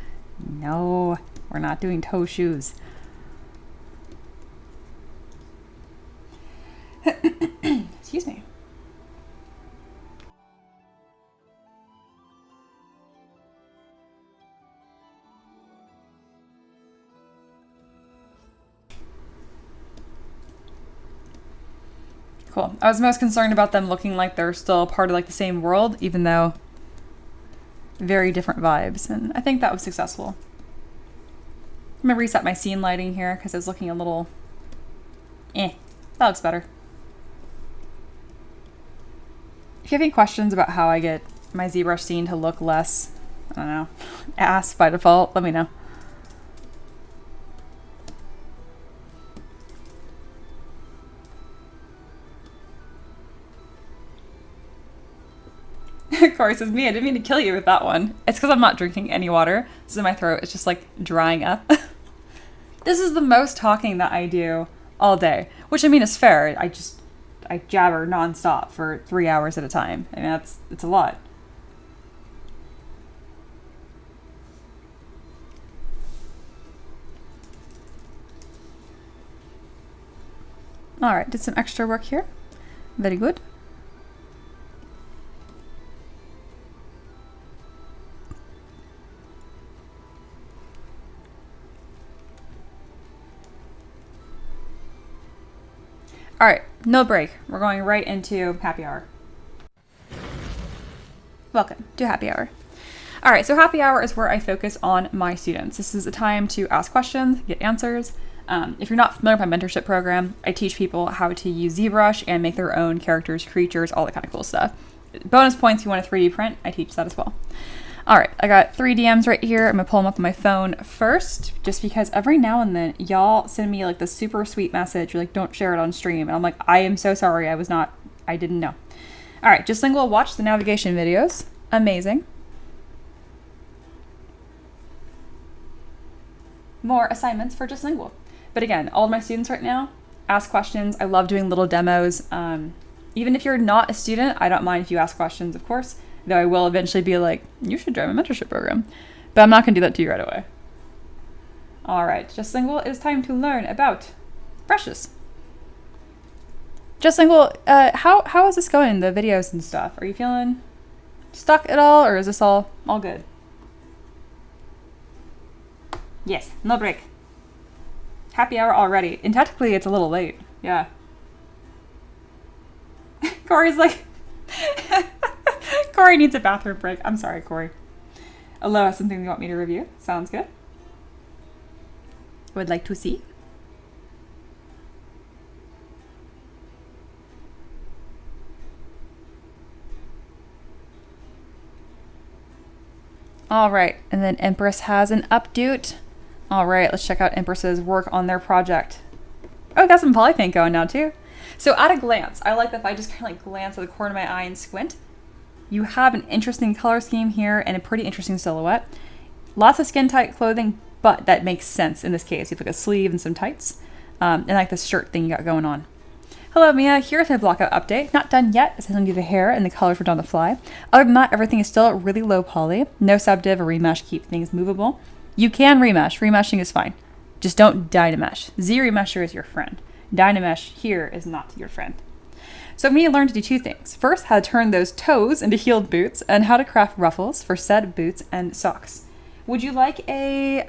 No, we're not doing toe shoes. Excuse me. Cool. I was most concerned about them looking like they're still part of like the same world, even though very different vibes, and I think that was successful. I'm gonna reset my scene lighting here because I was looking a little that looks better. If you have any questions about how I get my ZBrush scene to look less, I don't know, ass by default, let me know. Corey says, me, I didn't mean to kill you with that one. It's because I'm not drinking any water, so my throat is just like drying up. This is the most talking that I do all day, which I mean is fair. I jabber nonstop for 3 hours at a time. I mean, it's a lot. All right, did some extra work here. Very good. All right, no break. We're going right into happy hour. Welcome to happy hour. All right, so happy hour is where I focus on my students. This is a time to ask questions, get answers. If you're not familiar with my mentorship program, I teach people how to use ZBrush and make their own characters, creatures, all that kind of cool stuff. Bonus points if you want to 3D print, I teach that as well. All right, I got 3 DMs right here. I'm gonna pull them up on my phone first, just because every now and then y'all send me like this super sweet message, you're like, don't share it on stream. And I'm like, I am so sorry, I didn't know. All right, just lingual, watch the navigation videos. Amazing. More assignments for just lingual. But again, all of my students right now ask questions. I love doing little demos. Even if you're not a student, I don't mind if you ask questions, of course, though I will eventually be like, you should join my mentorship program. But I'm not gonna do that to you right away. All right, just lingual, it is time to learn about brushes. Just lingual, how is this going, the videos and stuff? Are you feeling stuck at all, or is this all good? Yes, no break. Happy hour already. And technically it's a little late. Yeah. Corey's like, Corey needs a bathroom break. I'm sorry, Corey. Eloa, something you want me to review? Sounds good. Would like to see. All right, and then Empress has an update. All right, let's check out Empress's work on their project. Oh, got some polypaint going now too. So at a glance, I like that if I just kind of like glance at the corner of my eye and squint, you have an interesting color scheme here and a pretty interesting silhouette. Lots of skin tight clothing, but that makes sense in this case. You have like a sleeve and some tights, and like this shirt thing you got going on. Hello, Mia. Here's my blockout update. Not done yet, as I don't do the hair and the colors were done on the fly. Other than that, everything is still really low poly. No subdiv or remesh, keep things movable. You can remesh. Remeshing is fine. Just don't dynamesh. Z-remesher is your friend. Dynamesh here is not your friend. So Mia learned to do 2 things. First, how to turn those toes into heeled boots, and how to craft ruffles for said boots and socks. Would you like a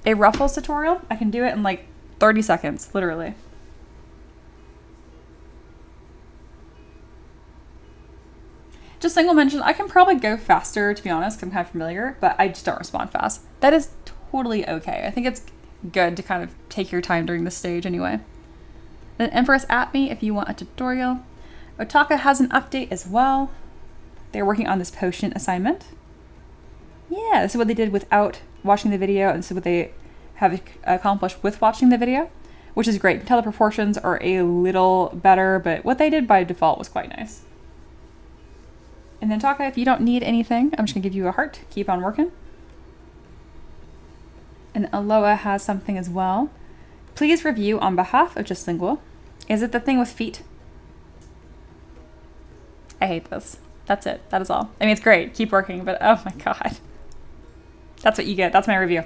ruffles tutorial? I can do it in like 30 seconds, literally. Just single mention, I can probably go faster, to be honest, because I'm kind of familiar, but I just don't respond fast. That is totally okay. I think it's good to kind of take your time during this stage anyway. Then Empress at me if you want a tutorial. Otaka has an update as well. They're working on this potion assignment. Yeah, this is what they did without watching the video, and this is what they have accomplished with watching the video, which is great. You can tell the proportions are a little better, but what they did by default was quite nice. And then Taka, if you don't need anything, I'm just gonna give you a heart. Keep on working. And Eloa has something as well. Please review on behalf of Just Lingual. Is it the thing with feet? I hate this. That's it. That is all. I mean, it's great. Keep working, but oh my god. That's what you get. That's my review.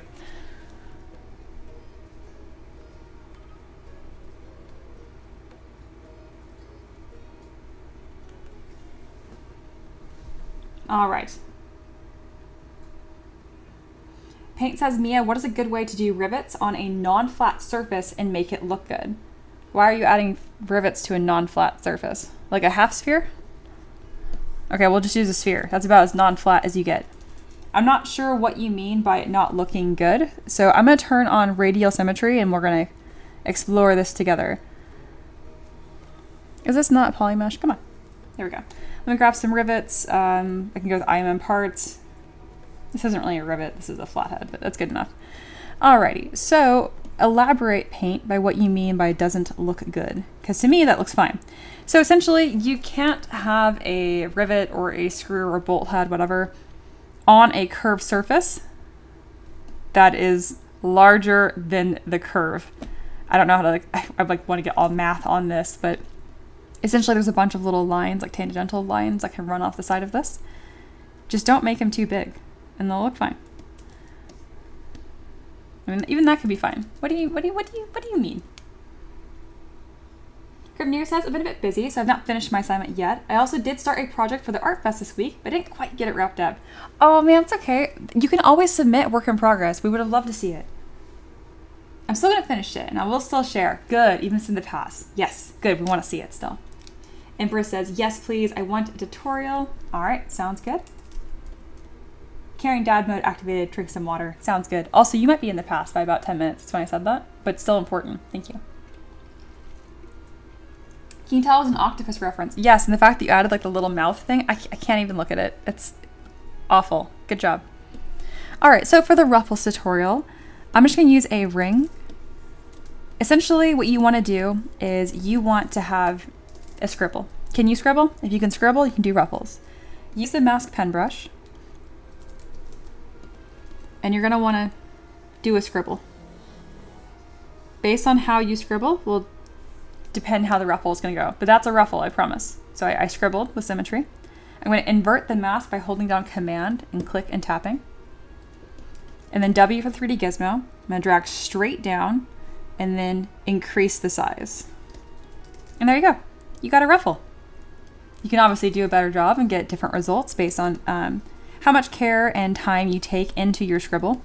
All right. Paint says, Mia, what is a good way to do rivets on a non-flat surface and make it look good? Why are you adding rivets to a non-flat surface? Like a half sphere? Okay, we'll just use a sphere. That's about as non-flat as you get. I'm not sure what you mean by it not looking good, so I'm going to turn on radial symmetry and we're going to explore this together. Is this not polymesh? Come on. There we go. Let me grab some rivets. I can go with IMM parts. This isn't really a rivet, this is a flathead, but that's good enough. Alrighty, so elaborate paint by what you mean by doesn't look good, because to me that looks fine. So essentially, you can't have a rivet or a screw or a bolt head, whatever, on a curved surface that is larger than the curve. I don't know how to, I want to get all math on this, but essentially there's a bunch of little lines, like tangential lines that can run off the side of this. Just don't make them too big, and they'll look fine. I mean, even that could be fine. What do you mean? Grimnir says, I've been a bit busy, so I've not finished my assignment yet. I also did start a project for the Art Fest this week, but I didn't quite get it wrapped up. Oh man, it's okay. You can always submit work in progress. We would have loved to see it. I'm still going to finish it, and I will still share. Good, even if it's in the past. Yes, good, we want to see it still. Empress says, yes, please, I want a tutorial. All right, sounds good. Carrying dad mode activated, drink some water. Sounds good. Also, you might be in the past by about 10 minutes. That's when I said that, but still important. Thank you. Can you tell it was an octopus reference? Yes, and the fact that you added like the little mouth thing, I can't even look at it. It's awful. Good job. All right, so for the ruffles tutorial, I'm just gonna use a ring. Essentially what you wanna do is you want to have a scribble. Can you scribble? If you can scribble, you can do ruffles. Use the mask pen brush, and you're gonna wanna do a scribble. Based on how you scribble will depend how the ruffle is gonna go, but that's a ruffle, I promise. So I scribbled with symmetry. I'm gonna invert the mask by holding down Command and click and tapping. And then W for 3D Gizmo. I'm gonna drag straight down and then increase the size. And there you go. You got a ruffle. You can obviously do a better job and get different results based on how much care and time you take into your scribble.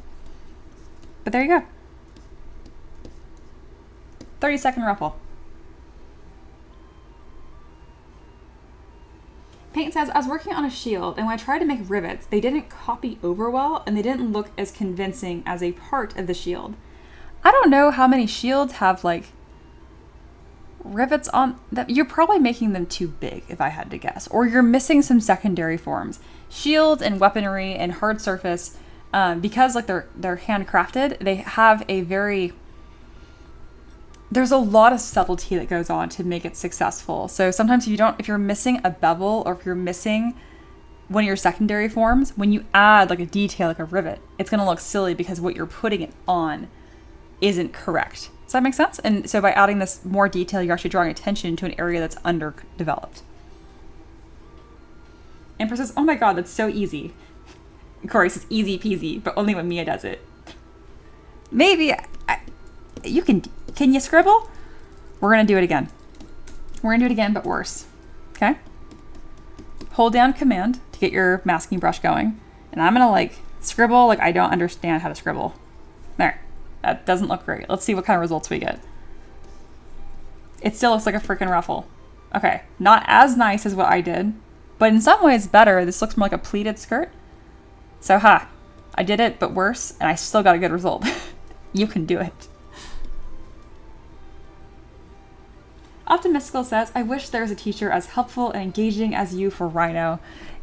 But there you go. 30-second ruffle. Paint says, I was working on a shield, and when I tried to make rivets, they didn't copy over well, and they didn't look as convincing as a part of the shield. I don't know how many shields have, like, rivets on them. You're probably making them too big, if I had to guess. Or you're missing some secondary forms. Shields and weaponry and hard surface, because, like, they're handcrafted, they have a very... There's a lot of subtlety that goes on to make it successful. So sometimes if you're missing a bevel or if you're missing one of your secondary forms, when you add like a detail, like a rivet, it's gonna look silly because what you're putting it on isn't correct. Does that make sense? And so by adding this more detail, you're actually drawing attention to an area that's underdeveloped. Empress says, oh my God, that's so easy. Corey says, easy peasy, but only when Mia does it. Maybe, you can you scribble? We're gonna do it again. We're gonna do it again, but worse, okay? Hold down Command to get your masking brush going. And I'm gonna like scribble like I don't understand how to scribble. There, that doesn't look great. Let's see what kind of results we get. It still looks like a freaking ruffle. Okay, not as nice as what I did, but in some ways better. This looks more like a pleated skirt. So I did it, but worse, and I still got a good result. You can do it. Optimistical says, I wish there was a teacher as helpful and engaging as you for Rhino.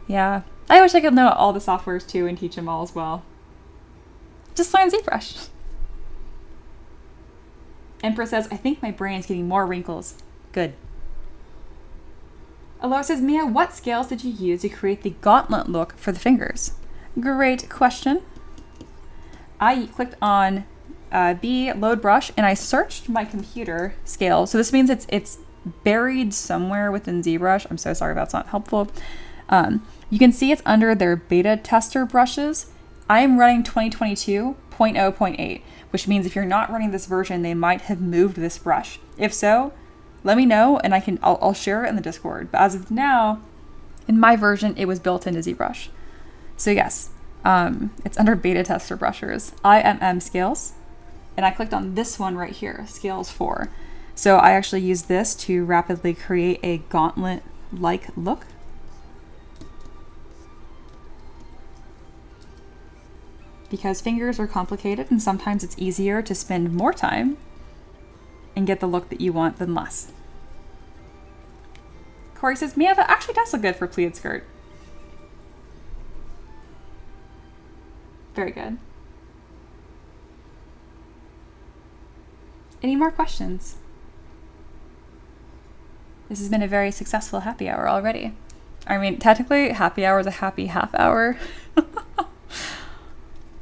Yeah, I wish I could know all the softwares too and teach them all as well. Just learn ZBrush. Emperor says, I think my brain's getting more wrinkles. Good. Eloa says, Mia, what scales did you use to create the gauntlet look for the fingers? Great question. I clicked on B, load brush, and I searched my computer scale. So this means it's buried somewhere within ZBrush. I'm so sorry if that's not helpful. You can see it's under their beta tester brushes. I am running 2022.0.8, which means if you're not running this version, they might have moved this brush. If so, let me know and I'll share it in the Discord. But as of now, in my version, it was built into ZBrush. So yes, it's under beta tester brushes, IMM scales. And I clicked on this one right here, Scales 4. So I actually used this to rapidly create a gauntlet-like look. Because fingers are complicated and sometimes it's easier to spend more time and get the look that you want than less. Corey says, Mia, that actually does look good for pleated skirt. Very good. Any more questions? This has been a very successful happy hour already. I mean, technically, happy hour is a happy half hour.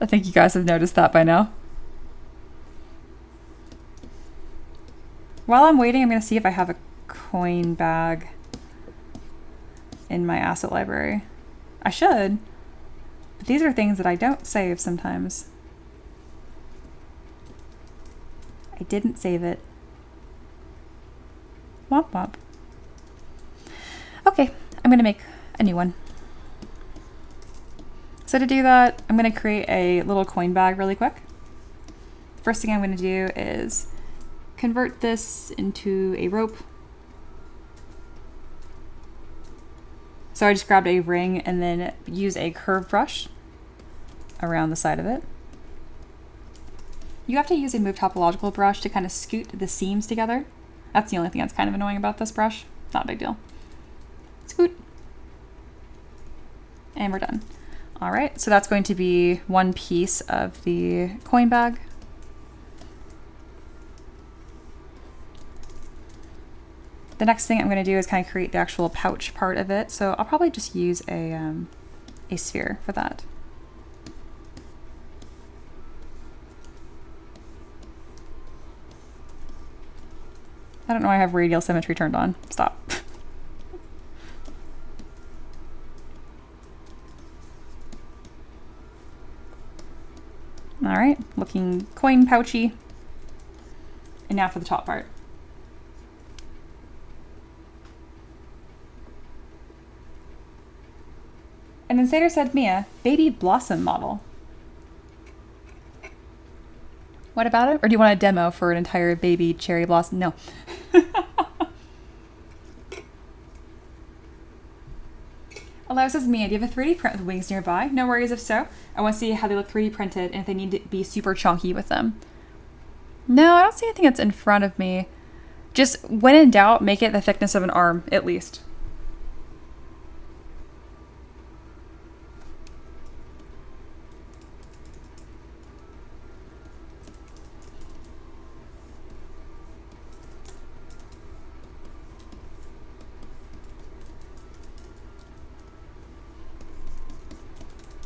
I think you guys have noticed that by now. While I'm waiting, I'm going to see if I have a coin bag in my asset library. I should, but these are things that I don't save sometimes. I didn't save it. Womp womp. Okay, I'm gonna make a new one. So to do that, I'm gonna create a little coin bag really quick. First thing I'm gonna do is convert this into a rope. So I just grabbed a ring and then use a curved brush around the side of it. You have to use a move topological brush to kind of scoot the seams together. That's the only thing that's kind of annoying about this brush. Not a big deal. Scoot. And we're done. All right, so that's going to be one piece of the coin bag. The next thing I'm going to do is kind of create the actual pouch part of it. So I'll probably just use a sphere for that. I don't know why I have radial symmetry turned on. Stop. All right, looking coin pouchy. And now for the top part. And then Sater said, Mia, baby blossom model. What about it? Or do you want a demo for an entire baby cherry blossom? No. Eloa says, Mia, do you have a 3D print with wings nearby? No worries if so. I want to see how they look 3D printed and if they need to be super chunky with them. No, I don't see anything that's in front of me. Just when in doubt, make it the thickness of an arm, at least.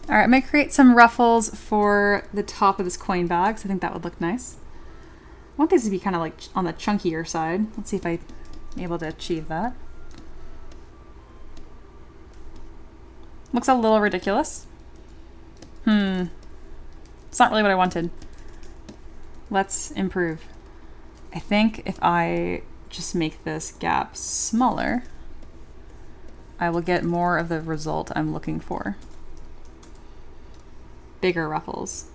All right, I'm gonna create some ruffles for the top of this coin bag, so I think that would look nice. I want these to be kind of like on the chunkier side. Let's see if I'm able to achieve that. Looks a little ridiculous. It's not really what I wanted. Let's improve. I think if I just make this gap smaller, I will get more of the result I'm looking for. Bigger ruffles.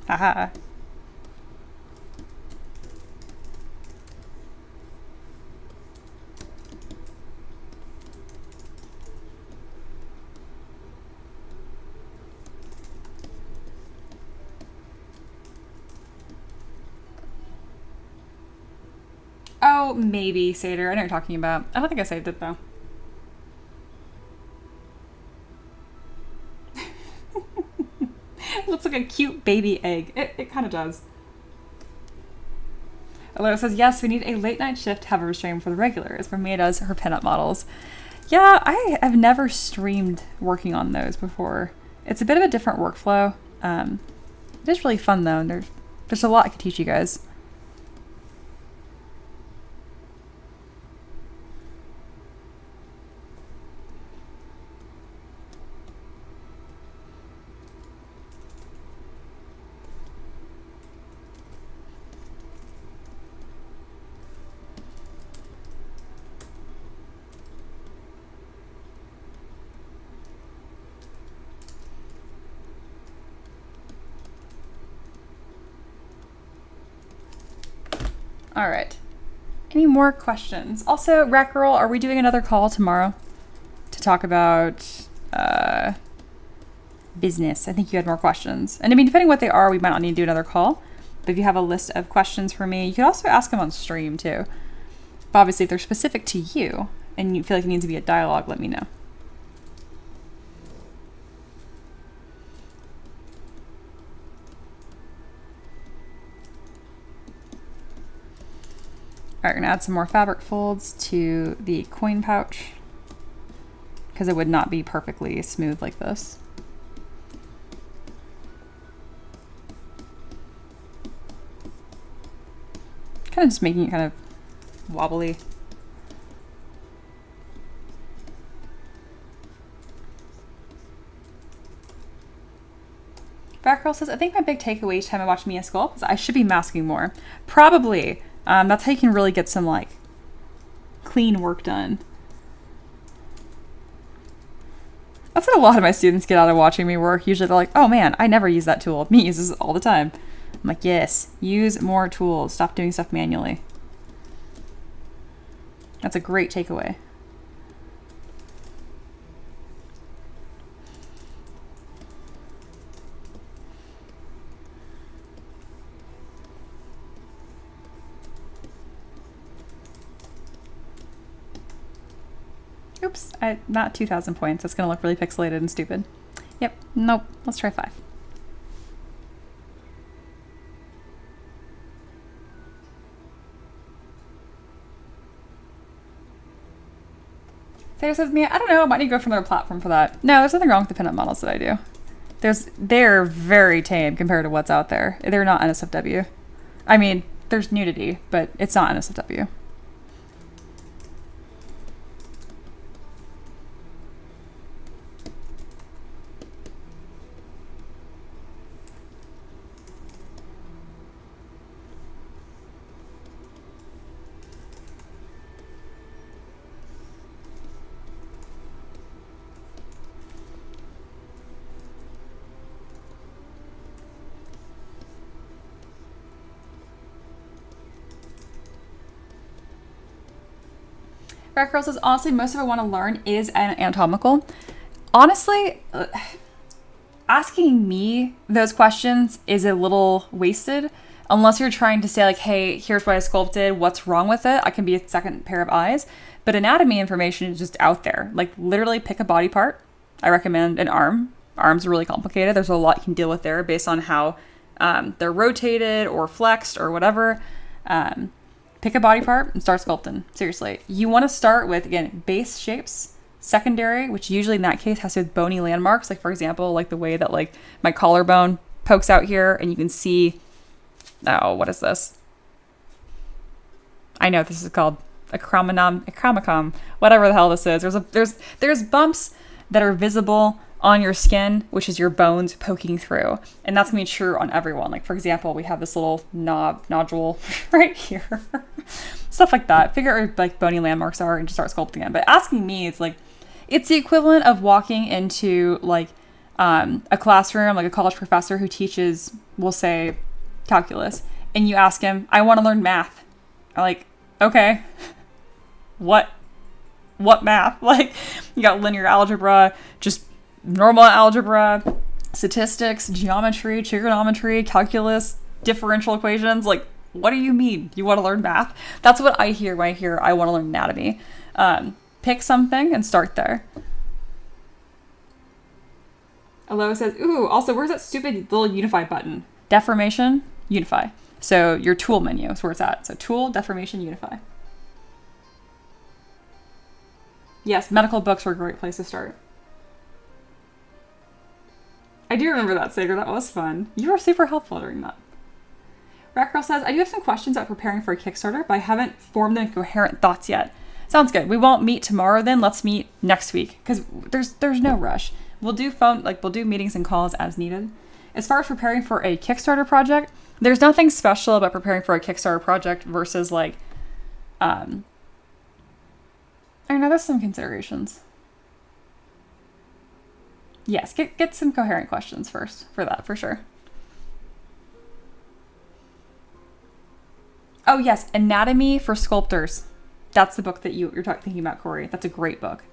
Haha. Oh, maybe, Sater. I know what you're talking about. I don't think I saved it, though. It looks like a cute baby egg. It kind of does. Eloa says, yes, we need a late night shift to have a stream for the regulars where Mia does her pinup models. Yeah, I have never streamed working on those before. It's a bit of a different workflow. It is really fun, though, and there's a lot I could teach you guys. All right. Any more questions? Also, Rack Girl, are we doing another call tomorrow to talk about business? I think you had more questions. And I mean, depending what they are, we might not need to do another call. But if you have a list of questions for me, you could also ask them on stream too. But obviously, if they're specific to you and you feel like it needs to be a dialogue, let me know. All right, we're gonna add some more fabric folds to the coin pouch because it would not be perfectly smooth like this. Kind of just making it kind of wobbly. Black Girl says, I think my big takeaway each time I watch Mia sculpt is I should be masking more. Probably. That's how you can really get some like clean work done. That's what a lot of my students get out of watching me work. Usually they're like, oh man, I never use that tool. Me uses it all the time. I'm like, yes, use more tools. Stop doing stuff manually. That's a great takeaway. Oops, not 2,000 points. That's going to look really pixelated and stupid. Yep, nope. Let's try 5. Taylor says, Mia, I don't know. I might need to go for another platform for that. No, there's nothing wrong with the pinup models that I do. They're very tame compared to what's out there. They're not NSFW. I mean, there's nudity, but it's not NSFW. Red Girl says, honestly, most of I want to learn is anatomical. Honestly, asking me those questions is a little wasted unless you're trying to say like, hey, here's what I sculpted. What's wrong with it? I can be a second pair of eyes. But anatomy information is just out there. Like literally pick a body part. I recommend an arm. Arms are really complicated. There's a lot you can deal with there based on how they're rotated or flexed or whatever. Pick a body part and start sculpting. Seriously. You want to start with, again, base shapes, secondary, which usually in that case has to do with bony landmarks. Like, for example, like the way that like my collarbone pokes out here and you can see, oh, what is this? I know this is called a chromacom, whatever the hell this is. There's bumps that are visible on your skin, which is your bones poking through. And that's gonna be true on everyone. Like, for example, we have this little nodule right here. Stuff like that. Figure out where like bony landmarks are and just start sculpting it. But asking me, it's like, it's the equivalent of walking into like a classroom, like a college professor who teaches, we'll say, calculus. And you ask him, I want to learn math. I'm like, okay, what math? Like, you got linear algebra, just normal algebra, statistics, geometry, trigonometry, calculus, differential equations. Like, what do you mean? You want to learn math? That's what I hear when I hear I want to learn anatomy. Pick something and start there. Eloa says, ooh, also, where's that stupid little unify button? Deformation, unify. So your tool menu is where it's at. So tool, deformation, unify. Yes, medical books are a great place to start. I do remember that, Sager. That was fun. You were super helpful during that. Rackgirl says, I do have some questions about preparing for a Kickstarter, but I haven't formed them coherent thoughts yet. Sounds good. We won't meet tomorrow then. Let's meet next week because there's no rush. We'll do meetings and calls as needed. As far as preparing for a Kickstarter project, there's nothing special about preparing for a Kickstarter project versus like, I know there's some considerations. Yes, get some coherent questions first for that, for sure. Oh yes, Anatomy for Sculptors. That's the book that you're thinking about, Corey. That's a great book.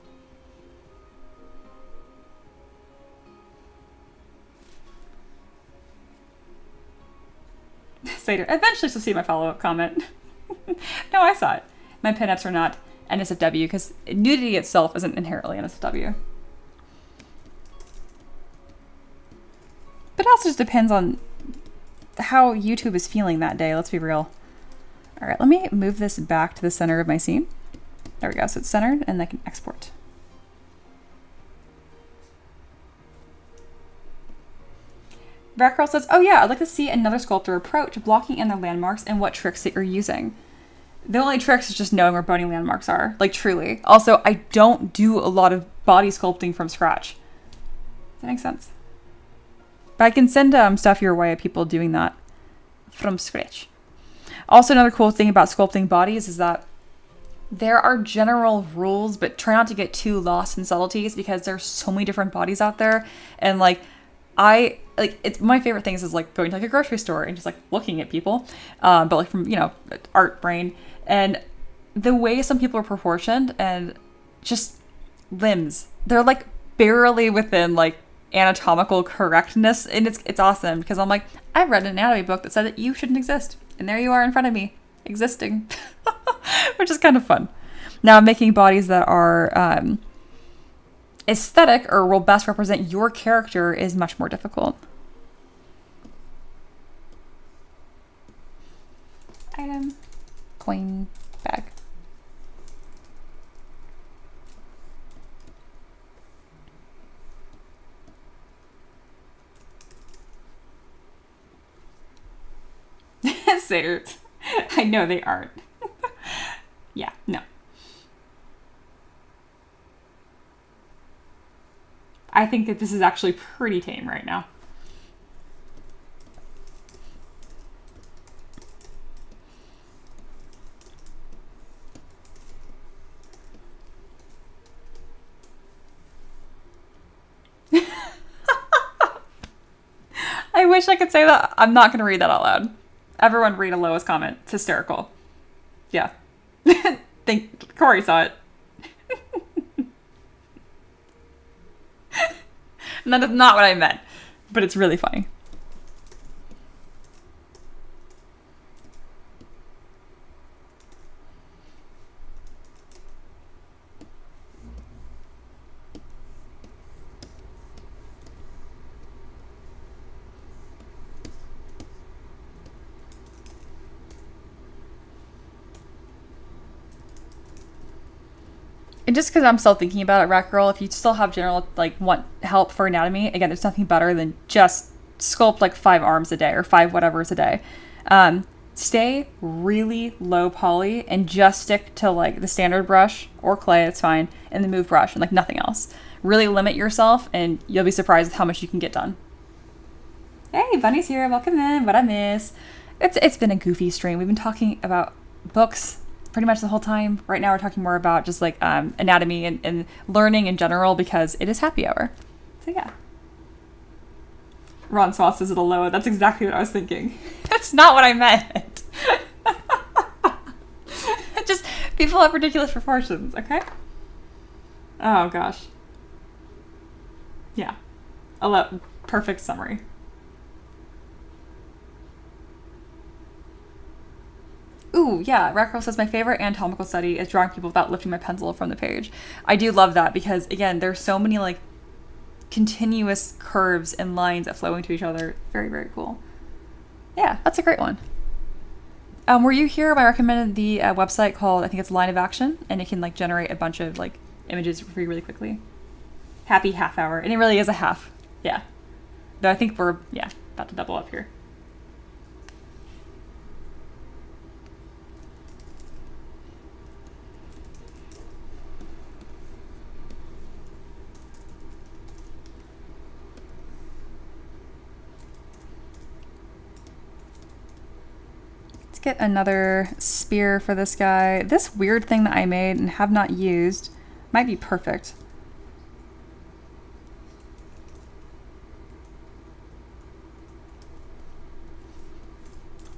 Sater, eventually she'll see my follow-up comment. No, I saw it. My pinups are not NSFW because nudity itself isn't inherently NSFW. But it also just depends on how YouTube is feeling that day. Let's be real. All right, let me move this back to the center of my scene. There we go. So it's centered and I can export. Rackgirl says, oh yeah, I'd like to see another sculptor approach blocking in their landmarks and what tricks that you're using. The only tricks is just knowing where bony landmarks are, like truly. Also, I don't do a lot of body sculpting from scratch. Does that make sense? But I can send stuff your way of people doing that from scratch. Also, another cool thing about sculpting bodies is that there are general rules, but try not to get too lost in subtleties because there's so many different bodies out there. And like, it's my favorite things is like going to like a grocery store and just like looking at people, but like from, you know, art brain, and the way some people are proportioned and just limbs, they're like barely within like anatomical correctness, and it's awesome because I'm like, I've read an anatomy book that said that you shouldn't exist, and there you are in front of me existing, which is kind of fun. Now, making bodies that are aesthetic or will best represent your character is much more difficult. Item, coin, bag. Suit. I know they aren't. Yeah, no. I think that this is actually pretty tame right now. I wish I could say that. I'm not going to read that out loud. Everyone read Eloa's comment. It's hysterical. Yeah. Think Corey saw it. And that is not what I meant, but it's really funny. And just because I'm still thinking about it, Rat Girl, if you still have general, like, want help for anatomy, again, there's nothing better than just sculpt, like, 5 arms a day or 5 whatevers a day. Stay really low poly and just stick to, like, the standard brush or clay, it's fine, and the move brush and, like, nothing else. Really limit yourself, and you'll be surprised at how much you can get done. Hey, Bunny's here. Welcome in. What I miss. It's been a goofy stream. We've been talking about books pretty much the whole time. Right now we're talking more about just like anatomy and learning in general because it is happy hour. So yeah. Ron Swath says it Eloa. That's exactly what I was thinking. That's not what I meant. Just people have ridiculous proportions, okay? Oh gosh. Yeah. Eloa, perfect summary. Ooh, yeah, Rackroll says my favorite anatomical study is drawing people without lifting my pencil from the page. I do love that because, again, there's so many, like, continuous curves and lines that flow into each other. Very, very cool. Yeah, that's a great one. Were you here when I recommended the website called, I think it's Line of Action, and it can, like, generate a bunch of, like, images for you really quickly? Happy half hour. And it really is a half. Yeah. But I think we're, yeah, about to double up here. Get another spear for this guy. This weird thing that I made and have not used might be perfect.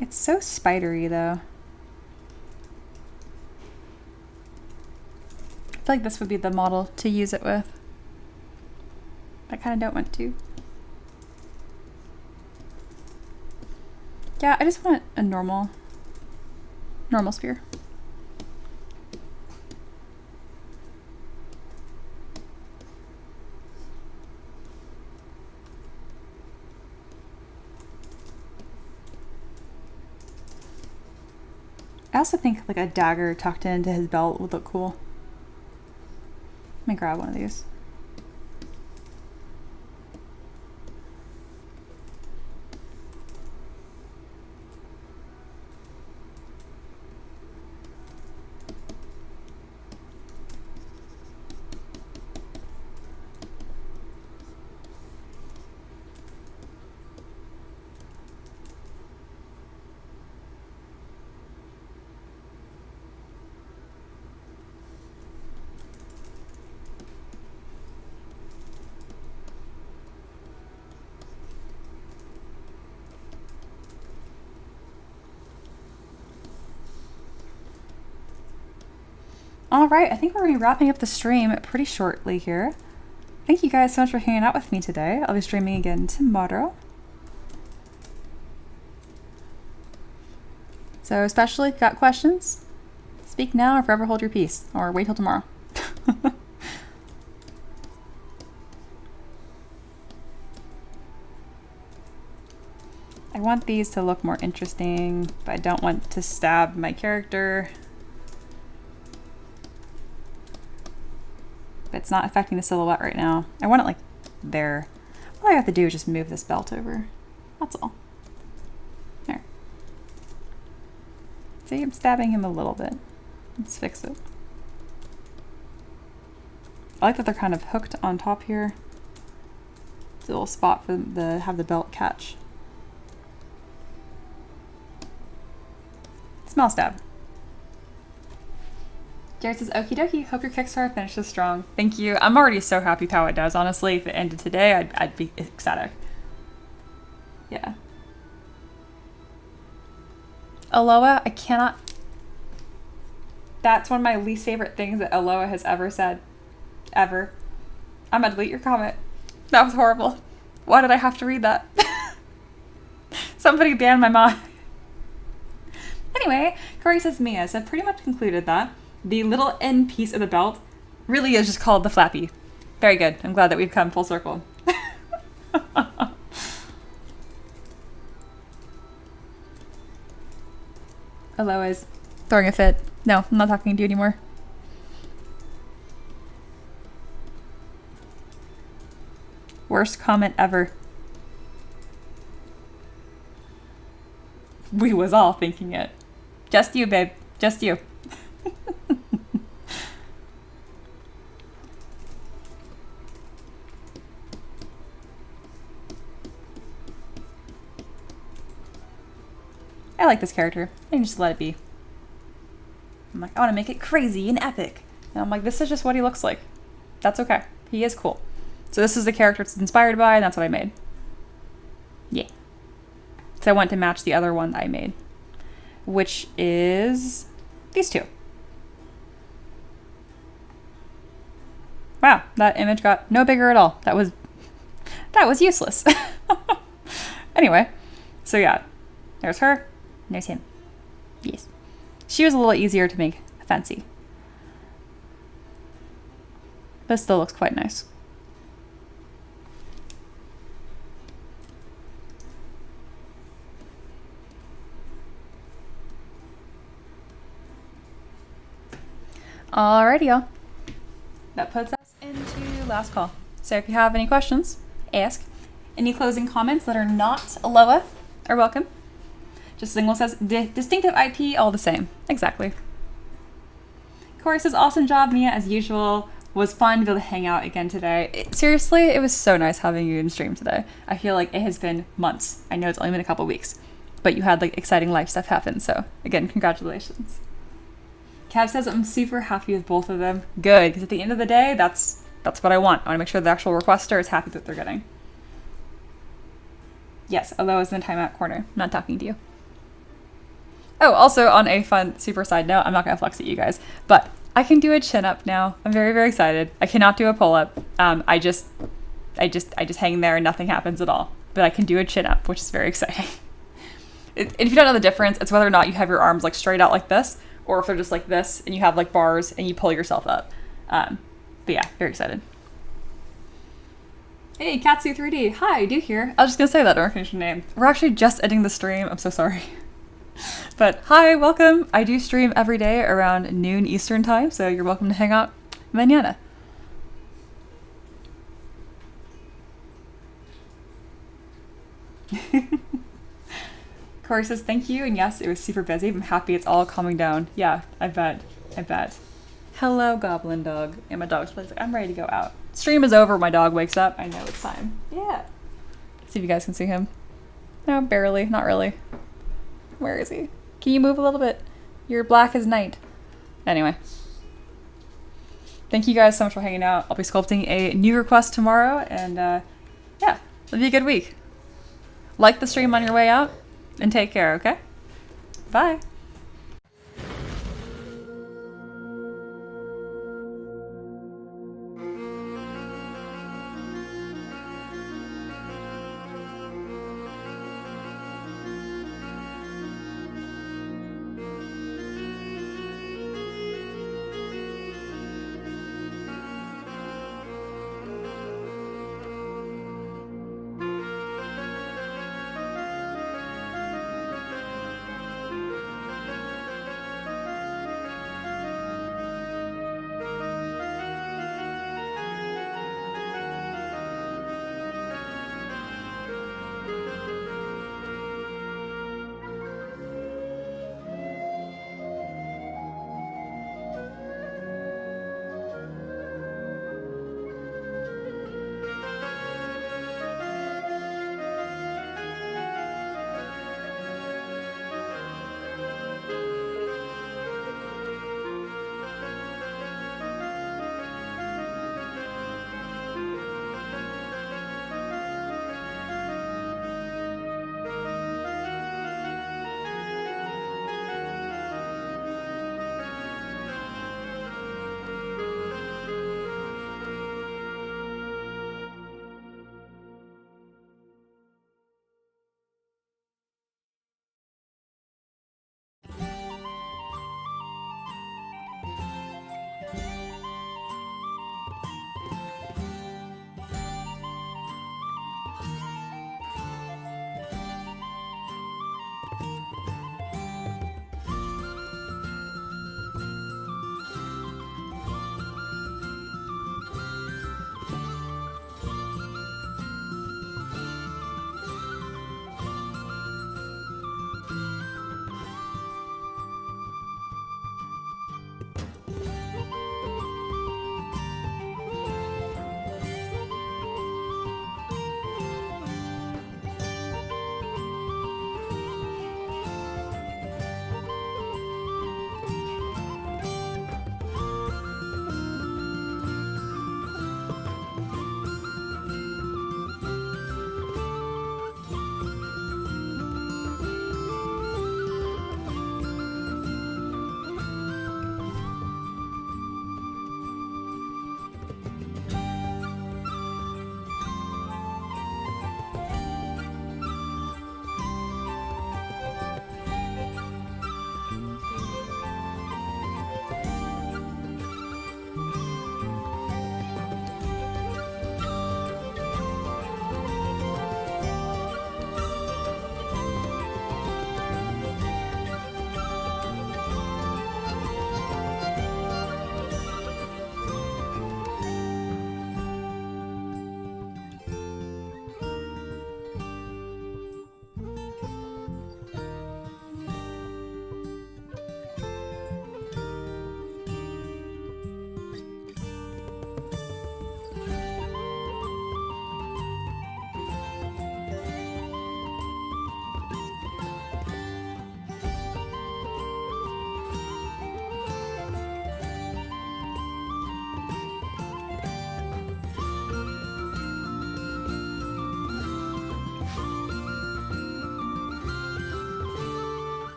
It's so spidery though. I feel like this would be the model to use it with. I kind of don't want to. Yeah, I just want a normal spear. I also think like a dagger tucked into his belt would look cool. Let me grab one of these. All right, I think we're gonna be wrapping up the stream pretty shortly here. Thank you guys so much for hanging out with me today. I'll be streaming again tomorrow. So especially if you've got questions, speak now or forever hold your peace, or wait till tomorrow. I want these to look more interesting, but I don't want to stab my character. But it's not affecting the silhouette right now. I want it like there. All I have to do is just move this belt over. That's all. There. See, I'm stabbing him a little bit. Let's fix it. I like that they're kind of hooked on top here. It's a little spot for them to have the belt catch. Small stab. Jared says, okie dokie, hope your Kickstarter finishes strong. Thank you. I'm already so happy with how it does. Honestly, if it ended today, I'd be ecstatic. Yeah. Eloa, I cannot... That's one of my least favorite things that Eloa has ever said. Ever. I'm gonna delete your comment. That was horrible. Why did I have to read that? Somebody banned my mom. Anyway, Corey says, Mia, so I've pretty much concluded that the little end piece of the belt really is just called the flappy. Very good. I'm glad that we've come full circle. Eloa's throwing a fit. No, I'm not talking to you anymore. Worst comment ever. We was all thinking it. Just you, babe. Just you. I like this character. I can just let it be. I'm like, I want to make it crazy and epic. And I'm like, this is just what he looks like. That's okay. He is cool. So this is the character it's inspired by, and that's what I made. Yeah. So I want to match the other one that I made, which is these two. Wow, that image got no bigger at all. That was useless. Anyway, so yeah, there's her, and there's him. Yes. She was a little easier to make fancy. But still looks quite nice. Alrighty, y'all. That puts us into last call. So if you have any questions, ask. Any closing comments that are not Eloa are welcome. Just Single says, distinctive IP, all the same. Exactly. Corey says, awesome job, Mia, as usual. Was fun to be able to hang out again today. Seriously, it was so nice having you in stream today. I feel like it has been months. I know it's only been a couple weeks, but you had like exciting life stuff happen. So again, congratulations. Cav says, I'm super happy with both of them. Good, because at the end of the day, that's what I want. I want to make sure the actual requester is happy with what they're getting. Yes, Eloa is in the timeout corner. I'm not talking to you. Oh, also on a fun super side note, I'm not going to flex at you guys, but I can do a chin up now. I'm very, very excited. I cannot do a pull up. I just hang there and nothing happens at all. But I can do a chin up, which is very exciting. If you don't know the difference, it's whether or not you have your arms like straight out like this, or if they're just like this and you have like bars and you pull yourself up. But yeah, very excited. Hey, Katsu3D. Hi, I do here. I was just gonna say that, don't recognize your name. We're actually just ending the stream. I'm so sorry. But hi, welcome. I do stream every day around noon Eastern time, so you're welcome to hang out mañana. Corey says thank you, and yes, it was super busy. I'm happy it's all calming down. Yeah, I bet. Hello, Goblin Dog. And my dog's like, I'm ready to go out. Stream is over, my dog wakes up. I know it's time. Yeah. See if you guys can see him. No, barely. Not really. Where is he? Can you move a little bit? You're black as night. Anyway. Thank you guys so much for hanging out. I'll be sculpting a new request tomorrow, and yeah, it'll be a good week. Like the stream on your way out, and take care, okay? Bye.